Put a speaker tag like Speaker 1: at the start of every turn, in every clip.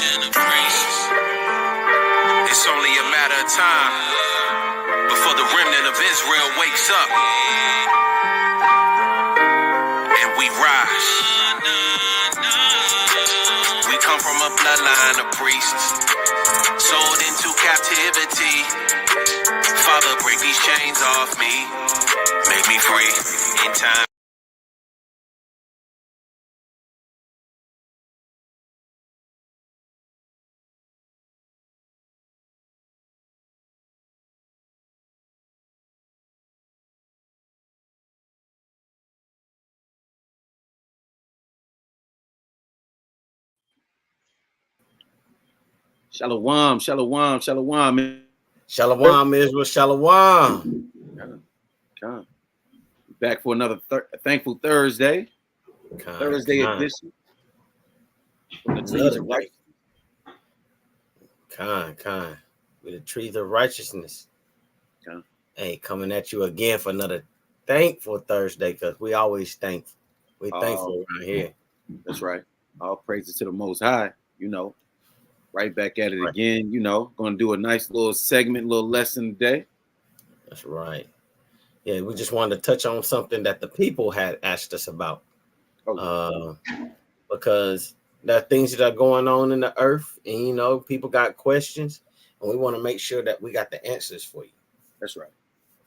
Speaker 1: It's only a matter of time before the remnant of Israel wakes up and we rise. We come from a bloodline of priests sold into captivity. Father, break these chains off me. Make me free in time.
Speaker 2: Shalom, shalom, shalom.
Speaker 3: Shalom, Israel, shalom.
Speaker 2: Back for another Thankful Thursday. Thursday edition. From the trees of righteousness.
Speaker 3: With the trees of righteousness. Hey, coming at you again for another Thankful Thursday, because we always thankful. We're thankful around here.
Speaker 2: That's right. All praises to the Most High, Right back at it again, going to do a nice little segment, little lesson today.
Speaker 3: That's right. Yeah, we just wanted to touch on something that the people had asked us about. Because there are things that are going on in the earth, and people got questions, and we want to make sure that we got the answers for you.
Speaker 2: That's right.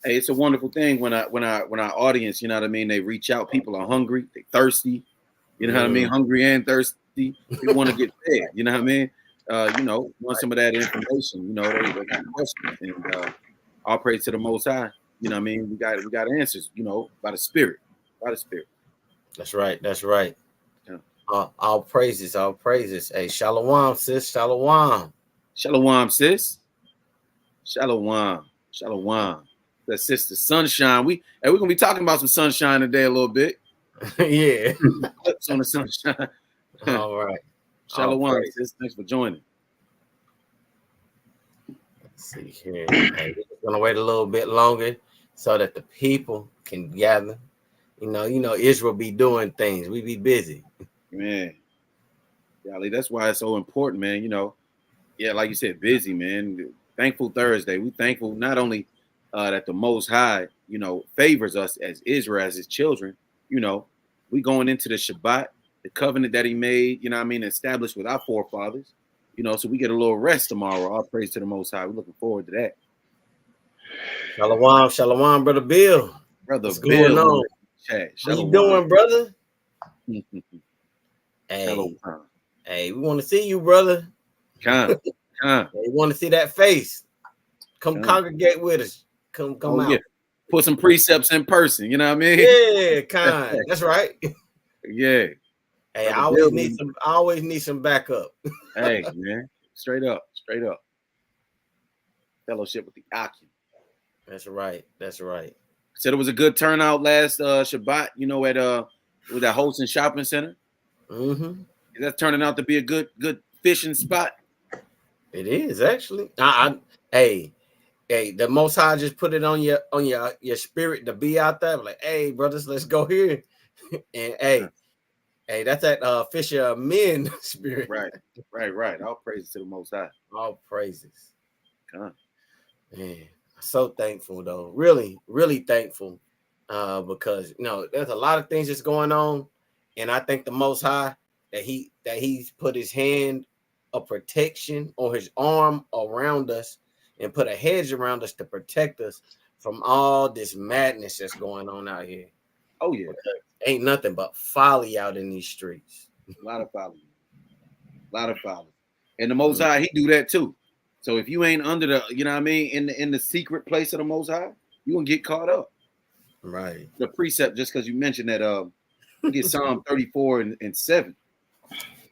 Speaker 2: Hey, it's a wonderful thing when our audience, they reach out. People are hungry, they thirsty, hungry and thirsty. We want to get fed, want some of that information, they got questions, and all praise to the Most High. We got answers, by the Spirit.
Speaker 3: That's right. Yeah. All praises. Hey, shalom, sis. Shalom,
Speaker 2: sis. Shalom. That sister Sunshine. We're gonna be talking about some sunshine today a little bit.
Speaker 3: Yeah.
Speaker 2: Clips on the sunshine.
Speaker 3: All right.
Speaker 2: Shalom, sis. Thanks for joining.
Speaker 3: Let's see here. Hey, we're gonna wait a little bit longer so that the people can gather. Israel be doing things. We be busy.
Speaker 2: Man. Golly, that's why it's so important, man. Like you said, busy, man. Thankful Thursday. We thankful not only that the Most High, favors us as Israel, as his children. We going into the Shabbat, the covenant that he made, established with our forefathers, so we get a little rest tomorrow. All praise to the Most High. We're looking forward to that.
Speaker 3: Shalom, brother Bill.
Speaker 2: What's
Speaker 3: going on? How you doing, brother? Hey, we want to see you, brother.
Speaker 2: Hey,
Speaker 3: we want to see that face. Come congregate with us. Come out. Yeah.
Speaker 2: Put some precepts in person. You know what I mean?
Speaker 3: Yeah, That's right.
Speaker 2: Yeah.
Speaker 3: Hey, I always need some backup.
Speaker 2: Hey, man, straight up. Fellowship with the Akim.
Speaker 3: That's right.
Speaker 2: Said it was a good turnout last Shabbat. At with that Holston Shopping Center.
Speaker 3: Mm-hmm.
Speaker 2: Is that turning out to be a good fishing spot?
Speaker 3: It is actually. Hey, the Most High just put it on your spirit to be out there. Like, hey, brothers, let's go here. And hey, that's that fisher men spirit.
Speaker 2: Right. All praises to the Most High.
Speaker 3: All praises. Man, so thankful though. Really, really thankful. Because there's a lot of things that's going on, and I thank the Most High that he's put his hand of protection or his arm around us and put a hedge around us to protect us from all this madness that's going on out here.
Speaker 2: Oh yeah,
Speaker 3: ain't nothing but folly out in these streets.
Speaker 2: A lot of folly, and the Most High, he do that too. So if you ain't under the, in the secret place of the Most High, you gonna get caught up.
Speaker 3: Right.
Speaker 2: The precept, just because you mentioned that, get Psalm 34 and 7.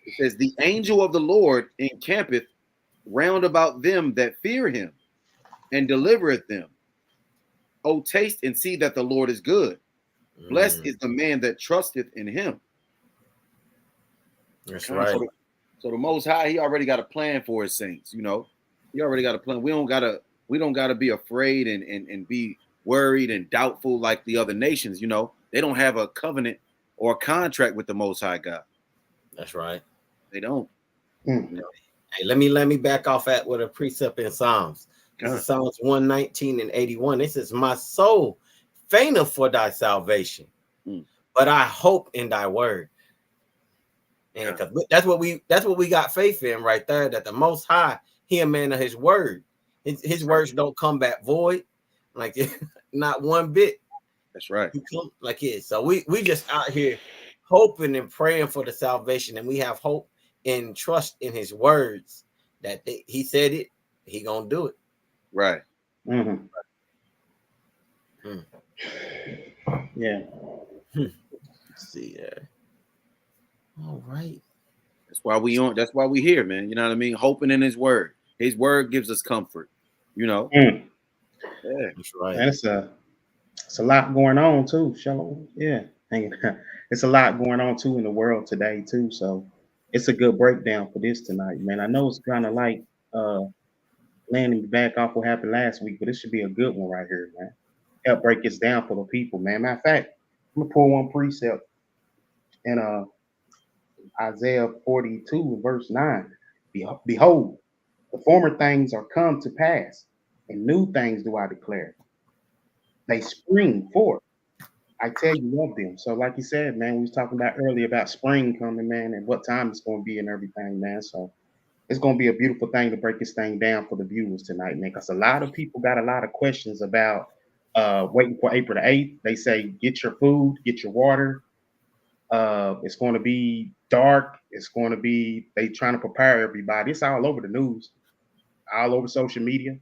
Speaker 2: It says, "The angel of the Lord encampeth round about them that fear him, and delivereth them. O taste and see that the Lord is good. Blessed is the man that trusteth in him."
Speaker 3: That's right.
Speaker 2: So the Most High, he already got a plan for his saints. He already got a plan. We don't gotta be afraid and be worried and doubtful like the other nations. They don't have a covenant or a contract with the Most High God.
Speaker 3: That's right.
Speaker 2: They don't.
Speaker 3: Hey, let me back off at with a precept in Psalms. This is Psalms 119 and 81. It says, "My soul fainteth for thy salvation, but I hope in thy word." And that's what we got faith in right there. That the Most High, He a man of His word. His words don't come back void, like not one bit.
Speaker 2: That's right.
Speaker 3: Like it. So we just out here hoping and praying for the salvation, and we have hope and trust in His words that He said it, He gonna do it.
Speaker 2: Right.
Speaker 4: Mm-hmm. Yeah.
Speaker 3: Let's see. All right.
Speaker 2: That's why we on. That's why we here, man. You know what I mean? Hoping in His word. His word gives us comfort. You know.
Speaker 4: Yeah,
Speaker 3: that's right.
Speaker 4: And it's a lot going on too. Shalom. Yeah. It's a lot going on too in the world today too. So it's a good breakdown for this tonight, man. I know it's kind of like landing back off what happened last week, but this should be a good one right here, man. Help break this down for the people, man. Matter of fact, I'm gonna pull one precept in Isaiah 42, verse 9. Behold, the former things are come to pass, and new things do I declare. They spring forth. I tell you of them. So, like you said, man, we was talking about earlier about spring coming, man, and what time it's going to be and everything, man. So it's going to be a beautiful thing to break this thing down for the viewers tonight, man, because a lot of people got a lot of questions about waiting for April the 8th. They say, get your food, get your water. It's going to be dark. It's going to be, they trying to prepare everybody. It's all over the news, all over social media.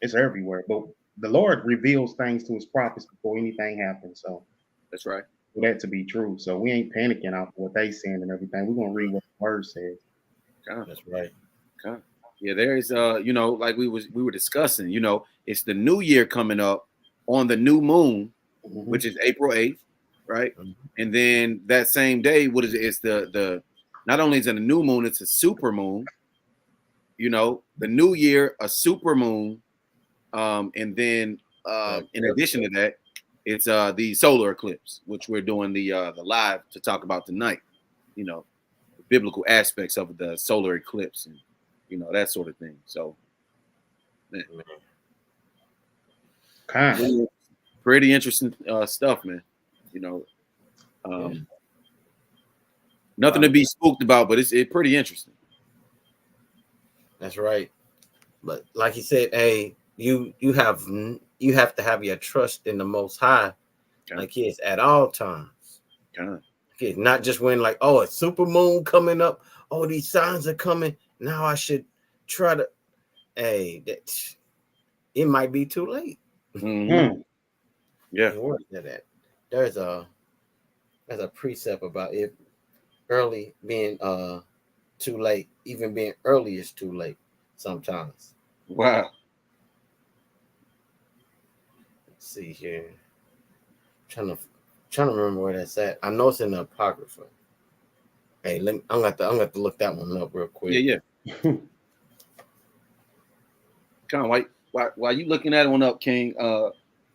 Speaker 4: It's everywhere. But the Lord reveals things to His prophets before anything happens. So
Speaker 2: that's right.
Speaker 4: For that to be true. So we ain't panicking off what they saying and everything. We're gonna read what the word says.
Speaker 3: That's right.
Speaker 2: Yeah, there is you know, like we were discussing, you know, it's the new year coming up on the new moon, which is April 8th, right? And then that same day, what is it? It's the not only is it a new moon, it's a super moon. You know, the new year, a super moon, and then in addition to that, it's the solar eclipse, which we're doing the live to talk about tonight. You know, the biblical aspects of the solar eclipse and you know that sort of thing. So, man. Pretty interesting stuff, man. You know, nothing to be spooked about, but it's pretty interesting.
Speaker 3: That's right. But like you said, hey, you have to have your trust in the Most High, like it's at all times. Okay, not just when like, oh, a super moon coming up. Oh, these signs are coming. Now I should try to. Hey, it might be too late.
Speaker 2: Mm-hmm. Yeah.
Speaker 3: There's a precept about it early being too late. Even being early is too late sometimes.
Speaker 2: Wow.
Speaker 3: Let's see here. Trying to remember where that's at. I know it's in the Apocrypha. Hey, I'm gonna have to look that one up real quick.
Speaker 2: Yeah. Con, while you looking that one up, King, I'm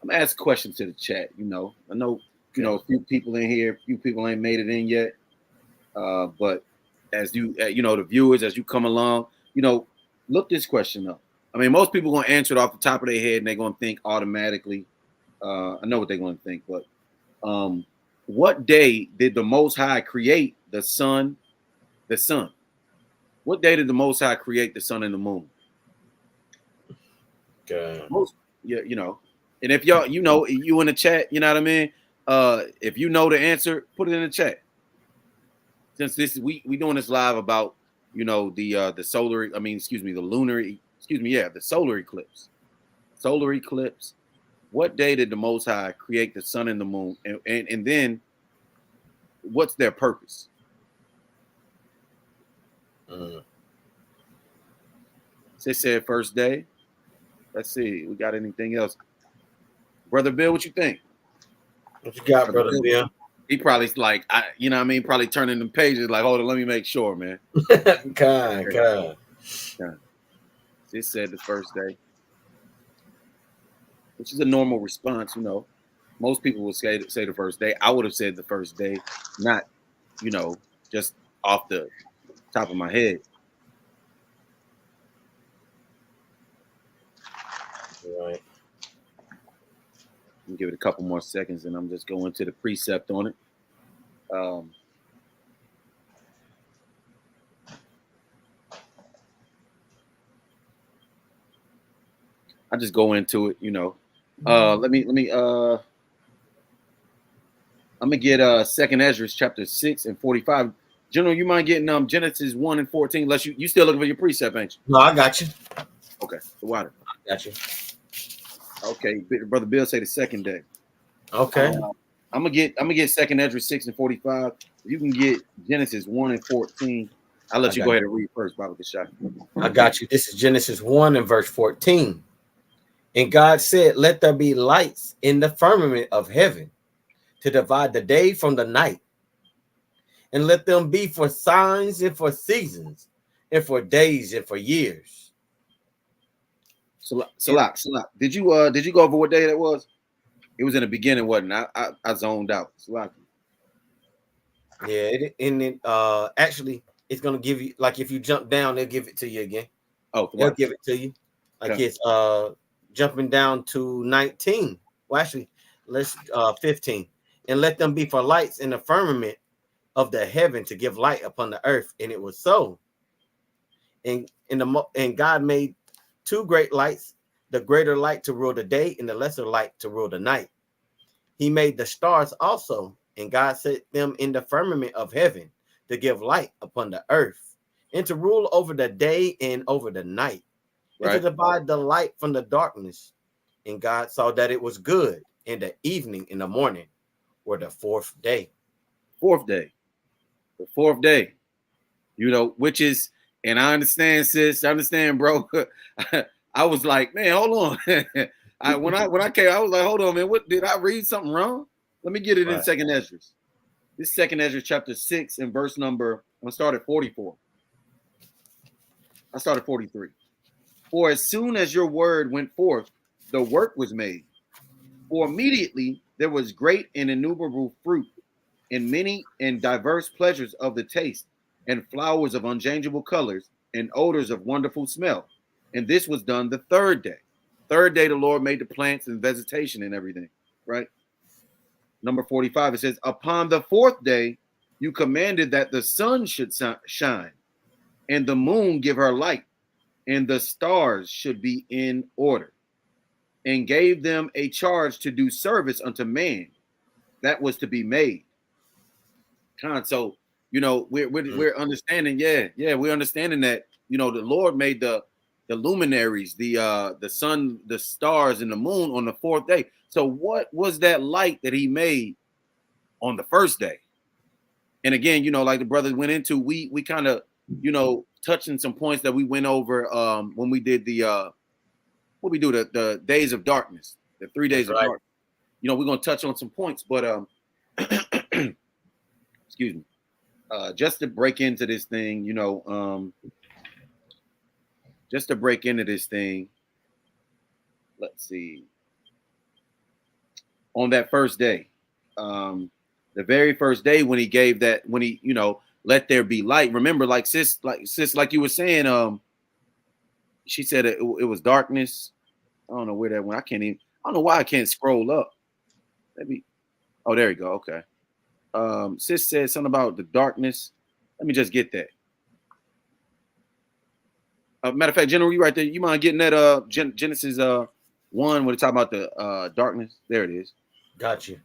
Speaker 2: gonna ask a question to the chat. You know, I know you know a few people in here, a few people ain't made it in yet. But as you know, the viewers, as you come along, you know, look this question up. I mean, most people gonna answer it off the top of their head, and they're gonna think automatically. I know what they're gonna think, but what day did the Most High create the sun? The sun. What day did the Most High create the sun and the moon? You know, and if y'all, you know, you in the chat, you know what I mean. If you know the answer, put it in the chat. Since this we doing this live about you know the solar, I mean, excuse me, the lunar, excuse me, yeah, the solar eclipse. Solar eclipse. What day did the Most High create the sun and the moon, and then what's their purpose? They said first day. Let's see, we got anything else, Brother Bill? What you think?
Speaker 3: What you got, Brother Bill?
Speaker 2: He probably like, you know what I mean, probably turning them pages like, hold on, let me make sure, man.
Speaker 3: God.
Speaker 2: It said the first day, which is a normal response, you know. Most people would say the first day. I would have said the first day, not, you know, just off the top of my head. Give it a couple more seconds, and I'm just going to the precept on it. I just go into it, you know. Let me I'm gonna get Second Ezra chapter 6 and 45. General, you mind getting Genesis 1 and 14? Unless you still looking for your precept, ain't you?
Speaker 3: No, I got you.
Speaker 2: Okay, the water.
Speaker 3: I got you.
Speaker 2: Okay, Brother Bill say the second day.
Speaker 3: Okay.
Speaker 2: I'm gonna get Second Ezra 6 and 45. You can get Genesis 1 and 14. I'll let you go ahead and read first, Bible Kashai.
Speaker 3: I got you. This is Genesis 1 and verse 14. And God said, let there be lights in the firmament of heaven to divide the day from the night, and let them be for signs and for seasons and for days and for years.
Speaker 2: Salak. Did you go over what day that was? It was in the beginning, wasn't it? I zoned out. Salak.
Speaker 3: Yeah, actually it's gonna give you, like, if you jump down, they'll give it to you again.
Speaker 2: Oh,
Speaker 3: they'll give it to you. Like, okay. It's jumping down to 19. Well, actually, let's 15. And let them be for lights in the firmament of the heaven to give light upon the earth. And it was so. And God made two great lights, the greater light to rule the day and the lesser light to rule the night. He made the stars also, and God set them in the firmament of heaven to give light upon the earth, and to rule over the day and over the night, and to divide the light from the darkness. And God saw that it was good, and the evening and the morning were the fourth day.
Speaker 2: The fourth day, you know, which is, and I understand, sis. I understand, bro. I was like, man, hold on. When I came, I was like, hold on, man. What did I read something wrong? Let me get it in Second Ezra. This Second Ezra chapter 6 and verse number. I'm gonna start at 44. I started 43. For as soon as your word went forth, the work was made. For immediately there was great and innumerable fruit, and many and diverse pleasures of the taste, and flowers of unchangeable colors, and odors of wonderful smell. And this was done the third day. Third day, the Lord made the plants and vegetation and everything, right? Number 45, it says, upon the fourth day, you commanded that the sun should shine, and the moon give her light, and the stars should be in order, and gave them a charge to do service unto man that was to be made. So, you know, we're understanding, we're understanding that, you know, the Lord made the luminaries, the sun, the stars, and the moon on the fourth day. So what was that light that he made on the first day? And again, you know, like the brothers went into, we kind of, you know, touching some points that we went over when we did the the days of darkness, the 3 days of darkness. You know, we're gonna touch on some points, but excuse me, just to break into this thing, you know, let's see. On that first day, the very first day when he gave that, when he, you know, let there be light. Remember, like sis, like you were saying, she said it was darkness. I don't know where that went. I don't know why I can't scroll up. Maybe. Oh, there you go. Okay. Sis said something about the darkness. Let me just get that. Matter of fact, General, you right there. You mind getting that Genesis 1 when it talk about the darkness? There it is.
Speaker 3: Got you.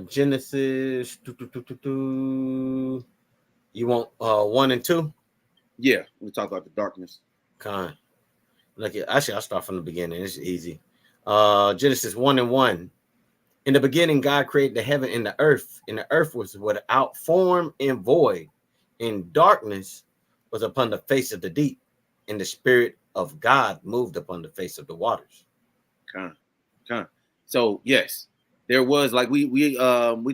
Speaker 3: Genesis. You want 1 and 2?
Speaker 2: Yeah, we talk about the darkness.
Speaker 3: Kind. Actually, I'll start from the beginning. It's easy. Genesis 1 and 1. In the beginning, God created the heaven and the earth was without form and void, and darkness was upon the face of the deep, and the Spirit of God moved upon the face of the waters.
Speaker 2: Kind. So yes, there was, like we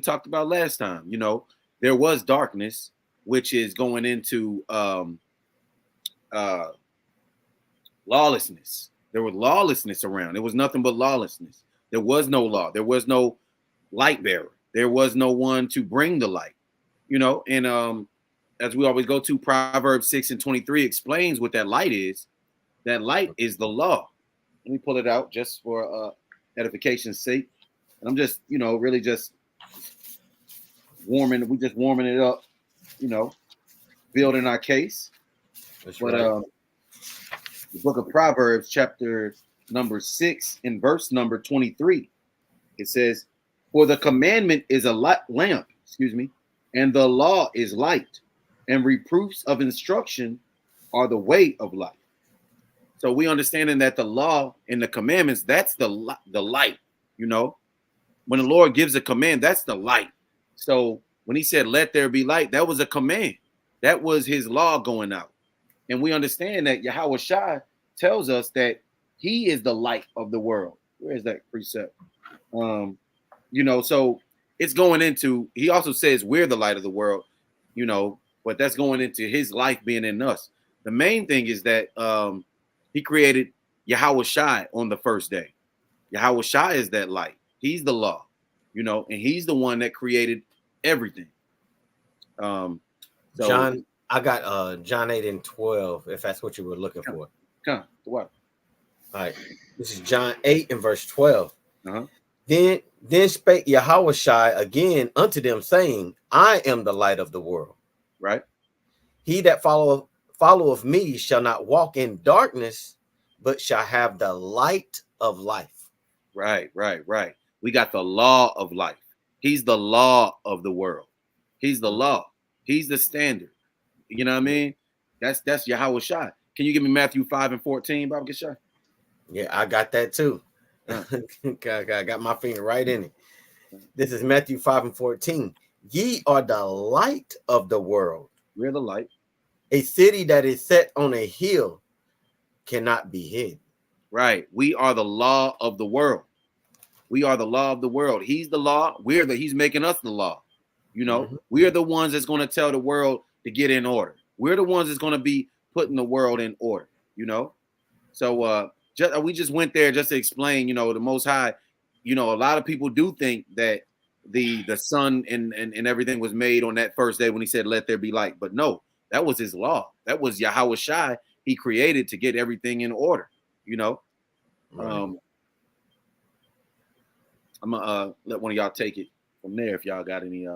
Speaker 2: talked about last time. You know, there was darkness, which is going into lawlessness. There was lawlessness around. There was nothing but lawlessness. There was no law. There was no light bearer. There was no one to bring the light, you know. And as we always go to, Proverbs 6 and 23 explains what that light is. That light is the law. Let me pull it out just for edification's sake. And I'm just, really just warming it up, building our case.
Speaker 3: That's
Speaker 2: But
Speaker 3: right.
Speaker 2: the book of Proverbs, chapter number 6, in verse number 23, it says, "For the commandment is a lamp, and the law is light, and reproofs of instruction are the way of life." So we understanding that the law and the commandments, that's the light, When the Lord gives a command, that's the light. So when he said, "Let there be light," that was a command. That was his law going out. And we understand that Yahweh Shai tells us that he is the light of the world. Where is that precept? So it's going into, he also says we're the light of the world, but that's going into his life being in us. The main thing is that he created Yahweh Shai on the first day. Yahweh Shai is that light. He's the law, and he's the one that created everything. So
Speaker 3: John, I got John 8 and 12, if that's what you were looking for.
Speaker 2: What?
Speaker 3: All right. This is John 8 and verse 12.
Speaker 2: Uh-huh.
Speaker 3: Then spake Yahweh Shai again unto them, saying, I am the light of the world.
Speaker 2: Right.
Speaker 3: He that followeth me shall not walk in darkness, but shall have the light of life.
Speaker 2: Right. We got the law of life. He's the law of the world. He's the law. He's the standard. You know what I mean? That's Yahweh Shai. Can you give me Matthew 5 and 14, Baba Shai?
Speaker 3: Yeah, I got that too. I got my finger right in it. This is Matthew 5 and 14. Ye are the light of the world.
Speaker 2: We're the light.
Speaker 3: A city that is set on a hill cannot be hid.
Speaker 2: Right. We are the law of the world. We are the law of the world. He's the law. He's making us the law. We are the ones that's going to tell the world to get in order. We're the ones that's going to be putting the world in order, So we just went there just to explain, the Most High, a lot of people do think that the sun and everything was made on that first day when he said, "Let there be light." But no, that was his law. That was Yahweh Shai. He created to get everything in order, Right. I'm gonna let one of y'all take it from there if y'all got any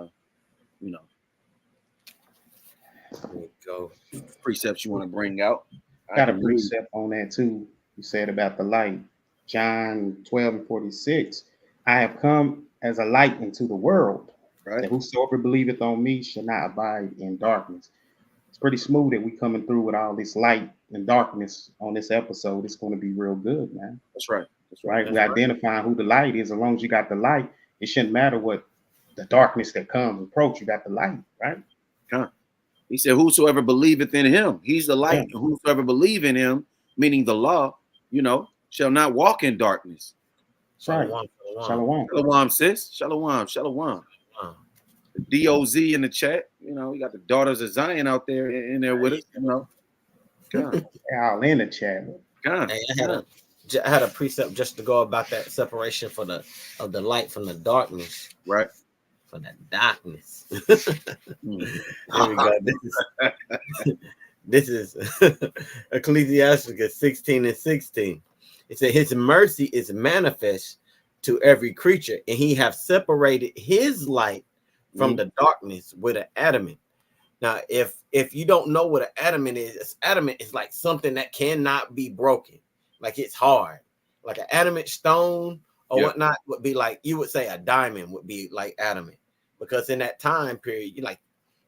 Speaker 3: go
Speaker 2: precepts you want to bring out.
Speaker 4: Got a precept on that too. You said about the light. John 12 and 46. I have come as a light into the world,
Speaker 2: right?
Speaker 4: That whosoever believeth on me shall not abide in darkness. It's pretty smooth that we coming through with all this light and darkness on this episode. It's going to be real good, man.
Speaker 2: That's right.
Speaker 4: We identifying who the light is. As long as you got the light, it shouldn't matter what the darkness that comes approach. You got the light, right?
Speaker 2: He said, "Whosoever believeth in him, he's the light. Yeah. Whosoever believe in him, meaning the law, shall not walk in darkness."
Speaker 4: Shalom.
Speaker 2: Shalom, sis. Shalom. DOZ in the chat. We got the daughters of Zion out there in there with us.
Speaker 4: All in the chat.
Speaker 3: I had a precept just to go about that separation of the light from the darkness.
Speaker 2: Right.
Speaker 3: From the darkness. There we go. This is Ecclesiastes 16 and 16. It said, His mercy is manifest to every creature, and he have separated his light from the darkness with an adamant. Now, if you don't know what an adamant is like something that cannot be broken. Like it's hard. Like an adamant stone or whatnot would be like, you would say a diamond would be like adamant. Because in that time period,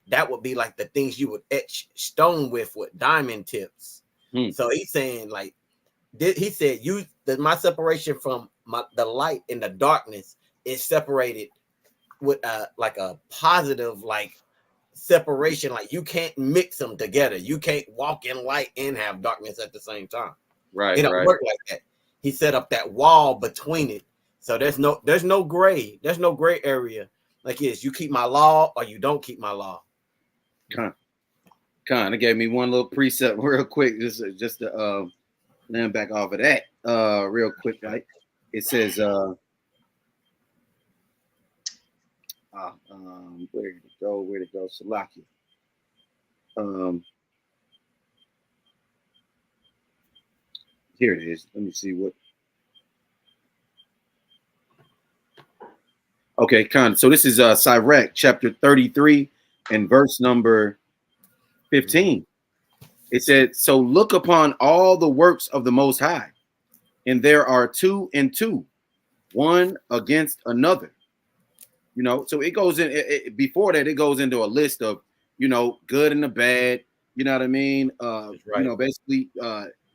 Speaker 3: that would be like the things you would etch stone with diamond tips. So he's saying he said, my separation from the light and the darkness is separated with like a positive separation. Like you can't mix them together. You can't walk in light and have darkness at the same time.
Speaker 2: Right.
Speaker 3: It don't work like that. He set up that wall between it. So there's no gray area. Like you keep my law or you don't keep my law.
Speaker 2: It gave me one little precept real quick, just to land back off of that real quick, right? It says where to go, Salakia. Here it is. Let me see what Okay, Con. So this is Sirach chapter 33 and verse number 15. It said, "So look upon all the works of the Most High, and there are two and two, one against another." You know, so it goes in before that, it goes into a list of, you know, good and the bad, you know what I mean? You know, basically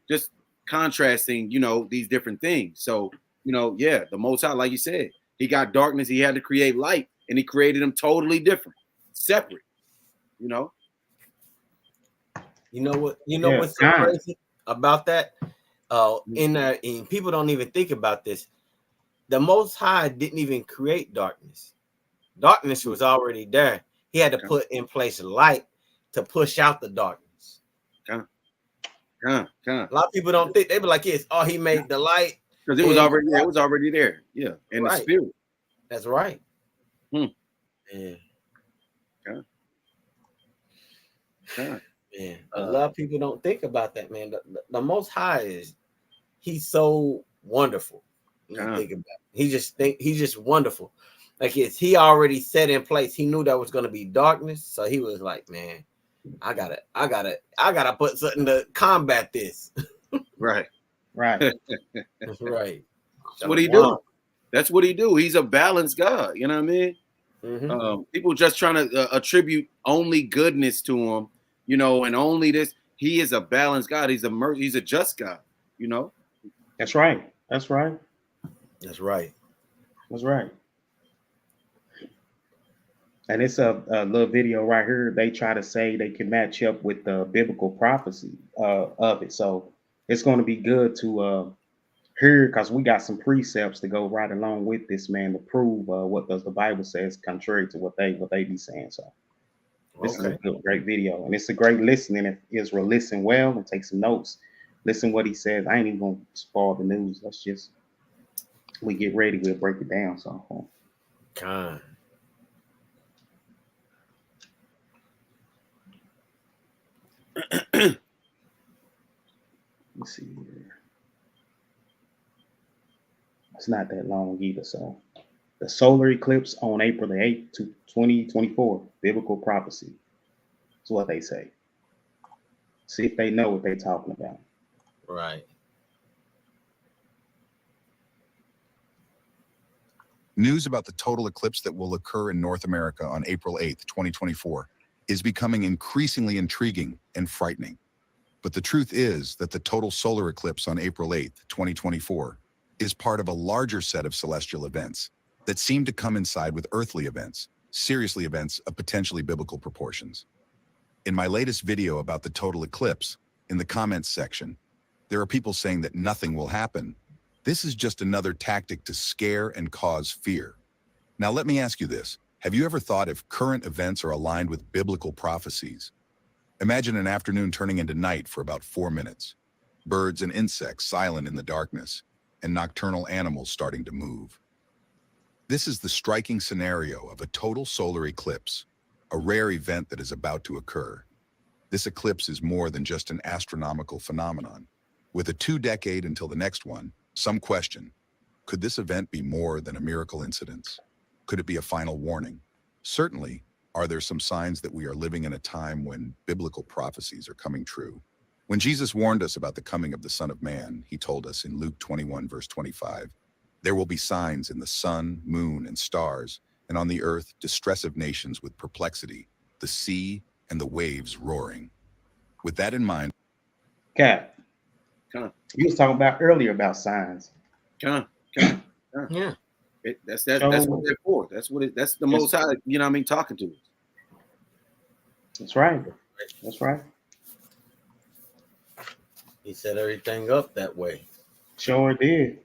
Speaker 2: just contrasting, you know, these different things. So, you know, yeah, the Most High, like you said, he got darkness, he had to create light, and he created them totally different, separate, you know.
Speaker 3: You know what? You know
Speaker 4: Yeah,
Speaker 3: what's so crazy about that? And people don't even think about this. The Most High didn't even create darkness. Darkness was already there. He had to put in place light to push out the darkness.
Speaker 2: A
Speaker 3: lot of people don't think. They be like, "Yes, oh, he made the light
Speaker 2: because it was already there, yeah, in the spirit."
Speaker 3: That's right.
Speaker 2: Yeah.
Speaker 3: Man, a lot of people don't think about that, man. The Most High he's so wonderful. You think about it. He's just wonderful. Like he already set in place. He knew that was going to be darkness, so he was like, "Man, I gotta put something to combat this."
Speaker 2: Right.
Speaker 3: Right.
Speaker 2: That's what he do. That's what he do. He's a balanced God. You know what I mean?
Speaker 3: Mm-hmm.
Speaker 2: People just trying to attribute only goodness to him, you know, and only this. He is a balanced God. He's a just God. You know.
Speaker 4: That's right. That's right.
Speaker 3: That's right.
Speaker 4: That's right. And it's a little video right here. They try to say they can match up with the biblical prophecy of it. So it's going to be good to hear, because we got some precepts to go right along with this, man, to prove what does the Bible says contrary to what they be saying. So this is a great video, and it's a great listening. If Israel listen well and take some notes, listen what he says. I ain't even gonna spoil the news. Let's just we get ready, we'll break it down. So let's see here. It's not that long either. So the solar eclipse on April the 8th, 2024, biblical prophecy. That's what they say. See if they know what they're talking about.
Speaker 3: Right.
Speaker 5: News about the total eclipse that will occur in North America on April 8th, 2024 is becoming increasingly intriguing and frightening. But the truth is that the total solar eclipse on April 8th, 2024 is part of a larger set of celestial events that seem to coincide with earthly events, seriously events of potentially biblical proportions. In my latest video about the total eclipse, in the comments section, there are people saying that nothing will happen. This is just another tactic to scare and cause fear. Now let me ask you this. Have you ever thought if current events are aligned with biblical prophecies? Imagine an afternoon turning into night for about 4 minutes. Birds and insects silent in the darkness, and nocturnal animals starting to move. This is the striking scenario of a total solar eclipse, a rare event that is about to occur. This eclipse is more than just an astronomical phenomenon. With a 2-decade until the next one, some question, could this event be more than a miracle incident? Could it be a final warning? Certainly, are there some signs that we are living in a time when biblical prophecies are coming true? When Jesus warned us about the coming of the Son of Man, he told us in Luke 21, verse 25, there will be signs in the sun, moon, and stars, and on the earth, distress of nations with perplexity, the sea and the waves roaring. With that in mind,
Speaker 4: Cap, you was talking about earlier about signs.
Speaker 3: Yeah.
Speaker 2: That's what they're for. That's the Most High, you know what I mean, talking to us.
Speaker 4: That's right. That's right.
Speaker 3: He set everything up that way.
Speaker 4: Sure did.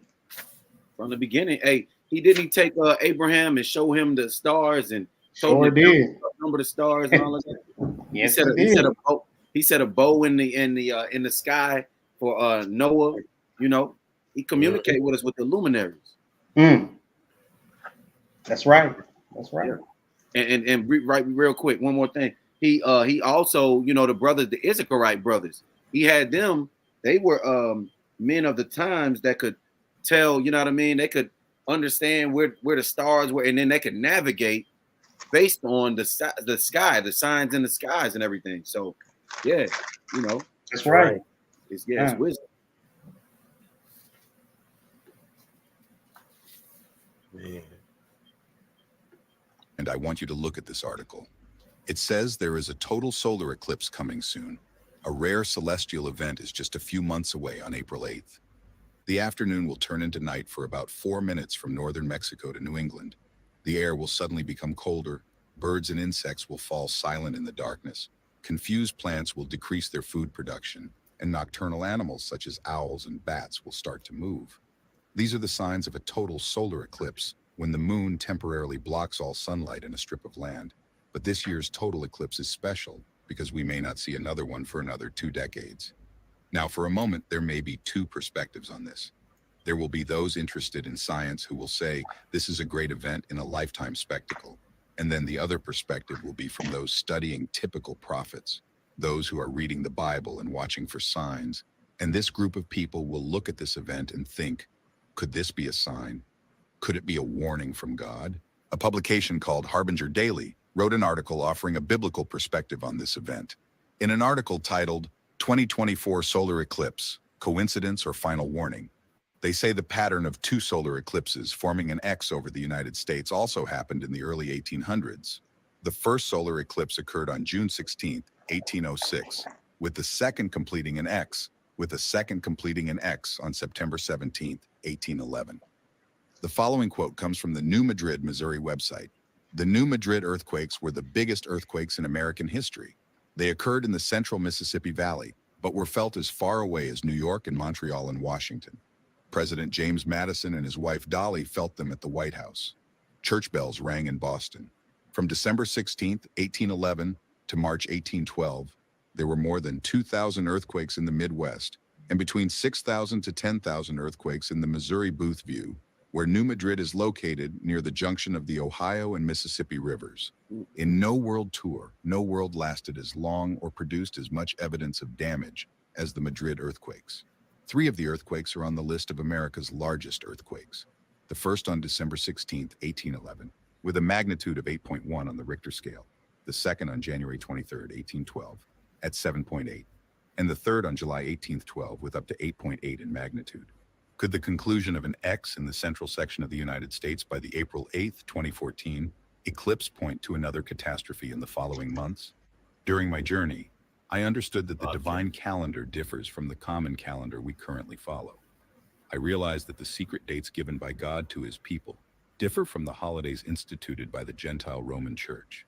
Speaker 2: From the beginning. Hey, he didn't take Abraham and show him the stars and
Speaker 4: sure did
Speaker 2: number the stars and all of that.
Speaker 4: Yes,
Speaker 2: he set a bow in the sky for Noah. You know, he communicated with us with the luminaries.
Speaker 4: That's right. That's right.
Speaker 2: Yeah. And real quick, one more thing. He also, you know, the brothers, the Issacharite brothers, he had them. They were men of the times that could tell, you know what I mean? They could understand where the stars were, and then they can navigate based on the sky, the signs in the skies and everything. So yeah, you know,
Speaker 4: That's right.
Speaker 2: it's wisdom.
Speaker 3: Man.
Speaker 5: And I want you to look at this article. It says there is a total solar eclipse coming soon. A rare celestial event is just a few months away on April 8th. The afternoon will turn into night for about 4 minutes from northern Mexico to New England. The air will suddenly become colder, birds and insects will fall silent in the darkness, confused plants will decrease their food production, and nocturnal animals such as owls and bats will start to move. These are the signs of a total solar eclipse, when the moon temporarily blocks all sunlight in a strip of land. But this year's total eclipse is special because we may not see another one for another 2 decades. Now, for a moment, there may be 2 perspectives on this. There will be those interested in science who will say this is a great event in a lifetime spectacle. And then the other perspective will be from those studying typical prophets, those who are reading the Bible and watching for signs. And this group of people will look at this event and think, could this be a sign? Could it be a warning from God? A publication called Harbinger Daily wrote an article offering a biblical perspective on this event. In an article titled 2024 Solar Eclipse, Coincidence or Final Warning, they say the pattern of 2 solar eclipses forming an X over the United States also happened in the early 1800s. The first solar eclipse occurred on June 16, 1806, with the second completing an X, on September 17, 1811. The following quote comes from the New Madrid, Missouri website. The New Madrid earthquakes were the biggest earthquakes in American history. They occurred in the central Mississippi Valley, but were felt as far away as New York and Montreal and Washington. President James Madison and his wife Dolly felt them at the White House. Church bells rang in Boston. From December 16, 1811 to March 1812, there were more than 2,000 earthquakes in the Midwest, and between 6,000 to 10,000 earthquakes in the Missouri Boothview, where New Madrid is located near the junction of the Ohio and Mississippi rivers. In no world tour, no world lasted as long or produced as much evidence of damage as the Madrid earthquakes. 3 of the earthquakes are on the list of America's largest earthquakes. The first on December 16, 1811, with a magnitude of 8.1 on the Richter scale. The second on January 23, 1812, at 7.8. And the third on July 18, 12, with up to 8.8 in magnitude. Could the conclusion of an X in the central section of the United States by the April 8, 2014, eclipse point to another catastrophe in the following months? During my journey, I understood that the divine calendar differs from the common calendar we currently follow. I realized that the secret dates given by God to his people differ from the holidays instituted by the Gentile Roman Church.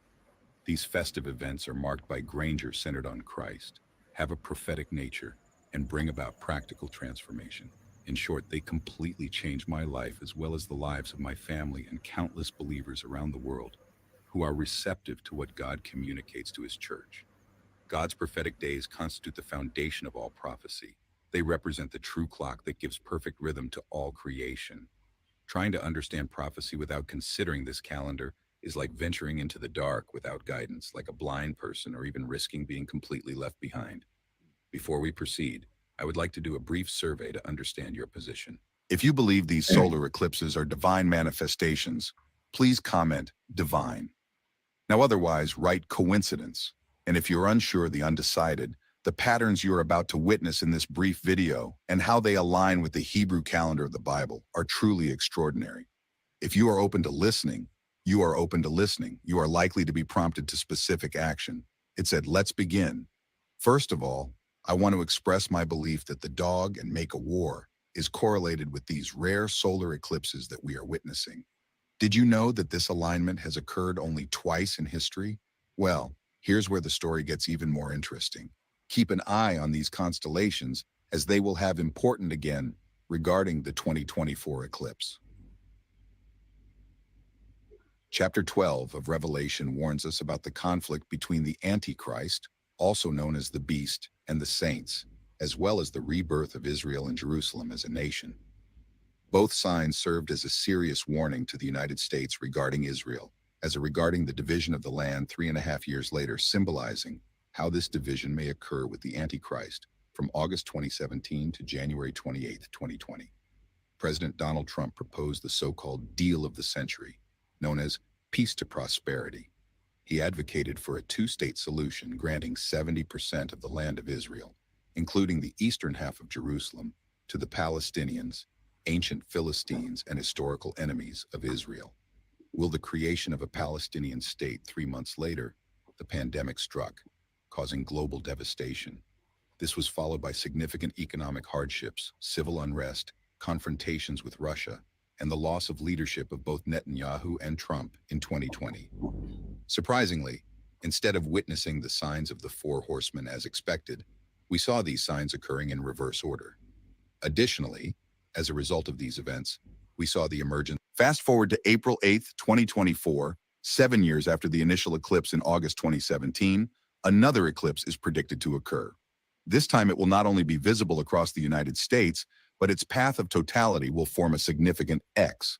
Speaker 5: These festive events are marked by grandeur centered on Christ, have a prophetic nature, and bring about practical transformation. In short, they completely changed my life as well as the lives of my family and countless believers around the world who are receptive to what God communicates to his church. God's prophetic days constitute the foundation of all prophecy. They represent the true clock that gives perfect rhythm to all creation. Trying to understand prophecy without considering this calendar is like venturing into the dark without guidance, like a blind person, or even risking being completely left behind. Before we proceed, I would like to do a brief survey to understand your position. If you believe these solar eclipses are divine manifestations, please comment divine. Now, otherwise, write coincidence. And if you're unsure, the undecided, the patterns you're about to witness in this brief video and how they align with the Hebrew calendar of the Bible are truly extraordinary. If you are open to listening, you are likely to be prompted to specific action. It said, let's begin. First of all, I want to express my belief that the dog and make a war is correlated with these rare solar eclipses that we are witnessing. Did you know that this alignment has occurred only twice in history? Well, here's where the story gets even more interesting. Keep an eye on these constellations as they will have important again regarding the 2024 eclipse. Chapter 12 of Revelation warns us about the conflict between the Antichrist, also known as the Beast, and the saints, as well as the rebirth of Israel and Jerusalem as a nation. Both signs served as a serious warning to the United States regarding Israel, regarding the division of the land 3.5 years later, symbolizing how this division may occur with the Antichrist from August 2017 to January 28, 2020. President Donald Trump proposed the so-called deal of the century, known as peace to prosperity. He advocated for a two-state solution granting 70% of the land of Israel, including the eastern half of Jerusalem, to the Palestinians, ancient Philistines and historical enemies of Israel. Will the creation of a Palestinian state 3 months later, the pandemic struck, causing global devastation. This was followed by significant economic hardships, civil unrest, confrontations with Russia, and the loss of leadership of both Netanyahu and Trump in 2020. Surprisingly, instead of witnessing the signs of the four horsemen as expected, we saw these signs occurring in reverse order. Additionally, as a result of these events, we saw the emergence. Fast forward to April 8th, 2024, 7 years after the initial eclipse in August 2017, another eclipse is predicted to occur. This time it will not only be visible across the United States, but its path of totality will form a significant X.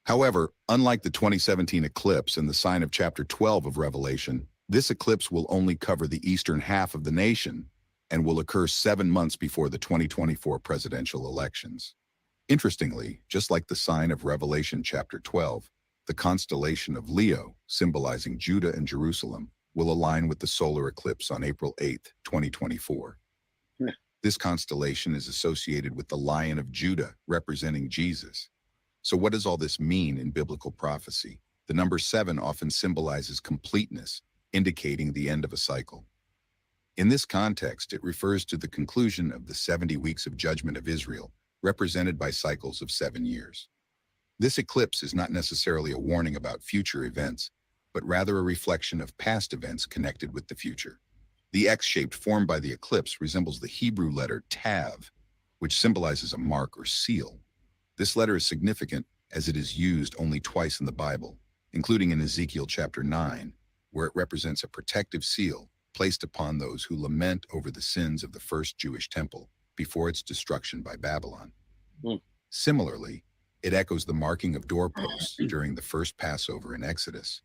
Speaker 5: However, unlike the 2017 eclipse and the sign of chapter 12 of Revelation, this eclipse will only cover the eastern half of the nation and will occur 7 months before the 2024 presidential elections. Interestingly, just like the sign of Revelation chapter 12, the constellation of Leo, symbolizing Judah and Jerusalem, will align with the solar eclipse on April 8th, 2024. This constellation is associated with the Lion of Judah, representing Jesus. So what does all this mean in biblical prophecy? The number 7 often symbolizes completeness, indicating the end of a cycle. In this context, it refers to the conclusion of the 70 weeks of judgment of Israel, represented by cycles of 7 years. This eclipse is not necessarily a warning about future events, but rather a reflection of past events connected with the future. The X-shaped formed by the eclipse resembles the Hebrew letter Tav, which symbolizes a mark or seal. This letter is significant as it is used only twice in the Bible, including in Ezekiel chapter 9, where it represents a protective seal placed upon those who lament over the sins of the first Jewish temple before its destruction by Babylon. Similarly, it echoes the marking of doorposts during the first Passover in Exodus,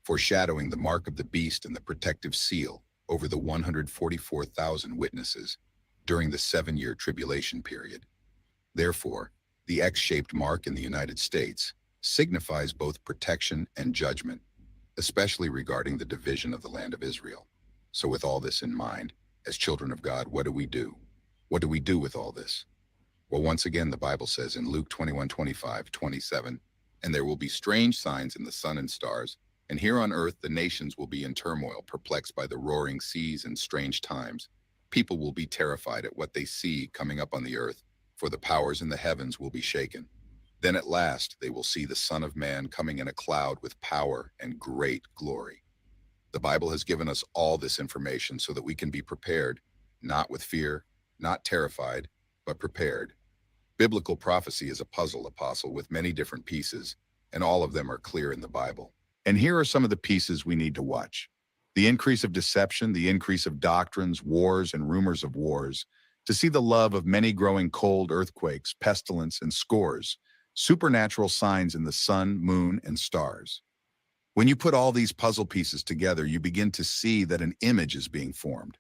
Speaker 5: foreshadowing the mark of the beast and the protective seal over the 144,000 witnesses during the 7-year tribulation period. Therefore, the X-shaped mark in the United States signifies both protection and judgment, especially regarding the division of the land of Israel. So with all this in mind, as children of God, what do we do? What do we do with all this? Well, once again, the Bible says in Luke 21:25-27, "And there will be strange signs in the sun and stars, and here on earth the nations will be in turmoil, perplexed by the roaring seas and strange times. People will be terrified at what they see coming up on the earth, for the powers in the heavens will be shaken. Then at last they will see the Son of Man coming in a cloud with power and great glory." The Bible has given us all this information so that we can be prepared, not with fear, not terrified, but prepared. Biblical prophecy is a puzzle, Apostle, with many different pieces, and all of them are clear in the Bible. And here are some of the pieces we need to watch. The increase of deception, the increase of doctrines, wars, and rumors of wars, to see the love of many growing cold, earthquakes, pestilence, and scores, supernatural signs in the sun, moon, and stars. When you put all these puzzle pieces together, you begin to see that an image is being formed.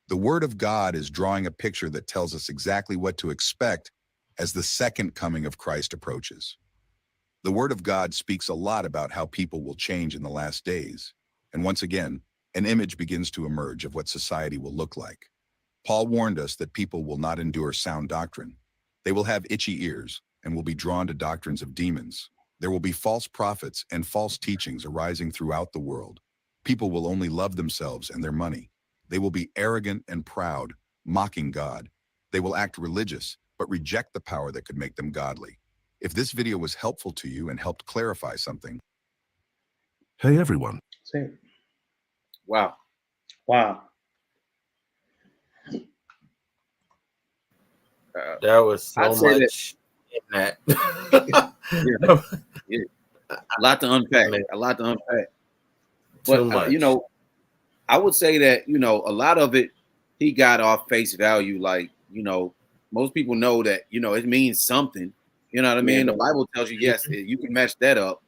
Speaker 5: The Word of God is drawing a picture that tells us exactly what to expect as the second coming of Christ approaches. The Word of God speaks a lot about how people will change in the last days. And once again, an image begins to emerge of what society will look like. Paul warned us that people will not endure sound doctrine. They will have itchy ears and will be drawn to doctrines of demons. There will be false prophets and false teachings arising throughout the world. People will only love themselves and their money. They will be arrogant and proud, mocking God. They will act religious, but reject the power that could make them godly. If this video was helpful to you and helped clarify something.
Speaker 6: Hey everyone.
Speaker 4: That's it.
Speaker 2: Wow.
Speaker 4: Wow.
Speaker 3: There was so
Speaker 2: I'd say
Speaker 3: much in that.
Speaker 2: Yeah. A lot to unpack. A lot to unpack.
Speaker 3: Too
Speaker 2: But
Speaker 3: much.
Speaker 2: I would say that a lot of it he got off face value. Like most people know that it means something. You know what I mean? The Bible tells you, yes, you can match that up.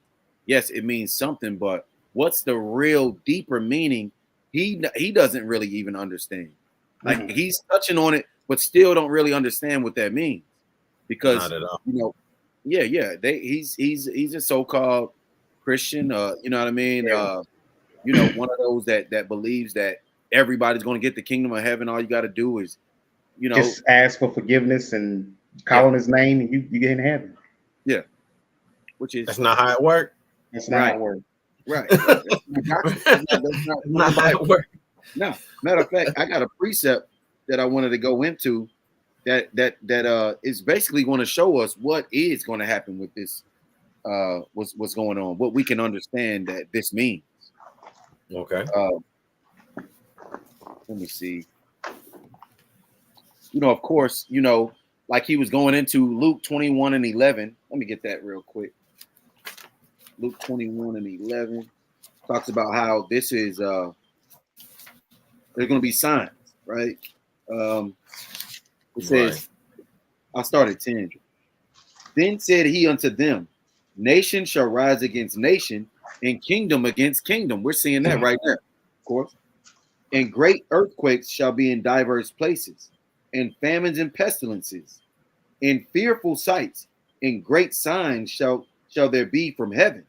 Speaker 2: Yes, it means something, but what's the real deeper meaning? He doesn't really even understand. Like he's touching on it, but still don't really understand what that means. because
Speaker 3: Not at all.
Speaker 2: he's a so-called Christian, you know what I mean? One of those that believes that everybody's going to get the kingdom of heaven. All you got to do is,
Speaker 4: Just ask for forgiveness and call on his name, and you get in heaven.
Speaker 2: Yeah, which is
Speaker 3: That's not how it works.
Speaker 4: That's not how it works.
Speaker 2: Right. That's
Speaker 3: not how it works.
Speaker 2: No, matter of fact, I got a precept that I wanted to go into that is basically going to show us what is going to happen with this, what's going on, what we can understand that this means.
Speaker 3: Okay.
Speaker 2: Let me see. Of course, like he was going into Luke 21 and 11. Let me get that real quick. Luke 21 and 11 talks about how this is there's going to be signs, right? It says, I'll start at 10. Then said he unto them, nation shall rise against nation, and kingdom against kingdom. We're seeing that right there, of course. And great earthquakes shall be in diverse places, and famines and pestilences, and fearful sights, and great signs shall there be from heaven.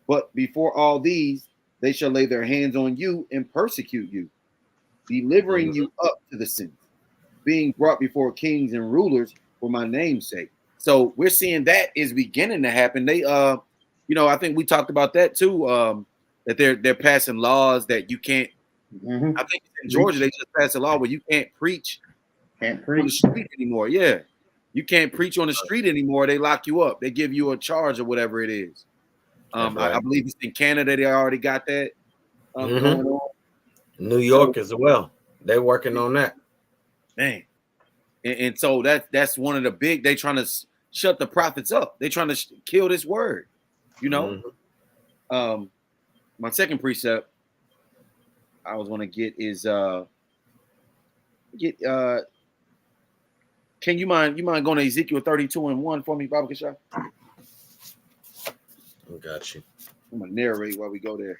Speaker 2: But before all these, they shall lay their hands on you and persecute you, delivering you up to the sins, being brought before kings and rulers for my name's sake. So we're seeing that is beginning to happen. They, I think we talked about that too. That they're passing laws that you can't.
Speaker 4: Mm-hmm.
Speaker 2: I think in Georgia they just passed a law where you can't preach on the street anymore. Yeah, you can't preach on the street anymore. They lock you up. They give you a charge or whatever it is. I believe it's in Canada. They already got that going on.
Speaker 3: New York as well. They're working on that.
Speaker 2: Man, and so that's one of the big. They trying to shut the prophets up. They trying to kill this word. My second precept I was going to get is can you mind going to Ezekiel 32 and 1 for me, Baba Kishar?
Speaker 3: I got you.
Speaker 2: I'm gonna narrate while we go there.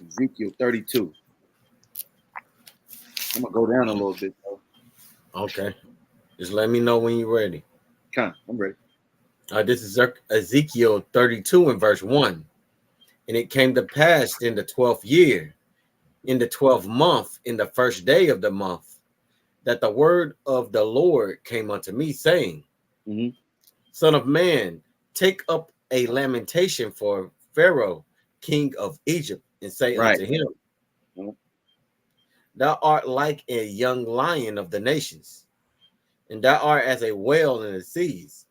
Speaker 2: Ezekiel 32. I'm gonna go down a little bit though.
Speaker 3: Okay. Just let me know when you're ready.
Speaker 2: I'm ready.
Speaker 3: This is Ezekiel 32 and verse 1. And it came to pass in the 12th year, in the 12th month, in the first day of the month, that the word of the Lord came unto me, saying, Son of man, take up a lamentation for Pharaoh, king of Egypt, and say unto him, Thou art like a young lion of the nations, and thou art as a whale in the seas,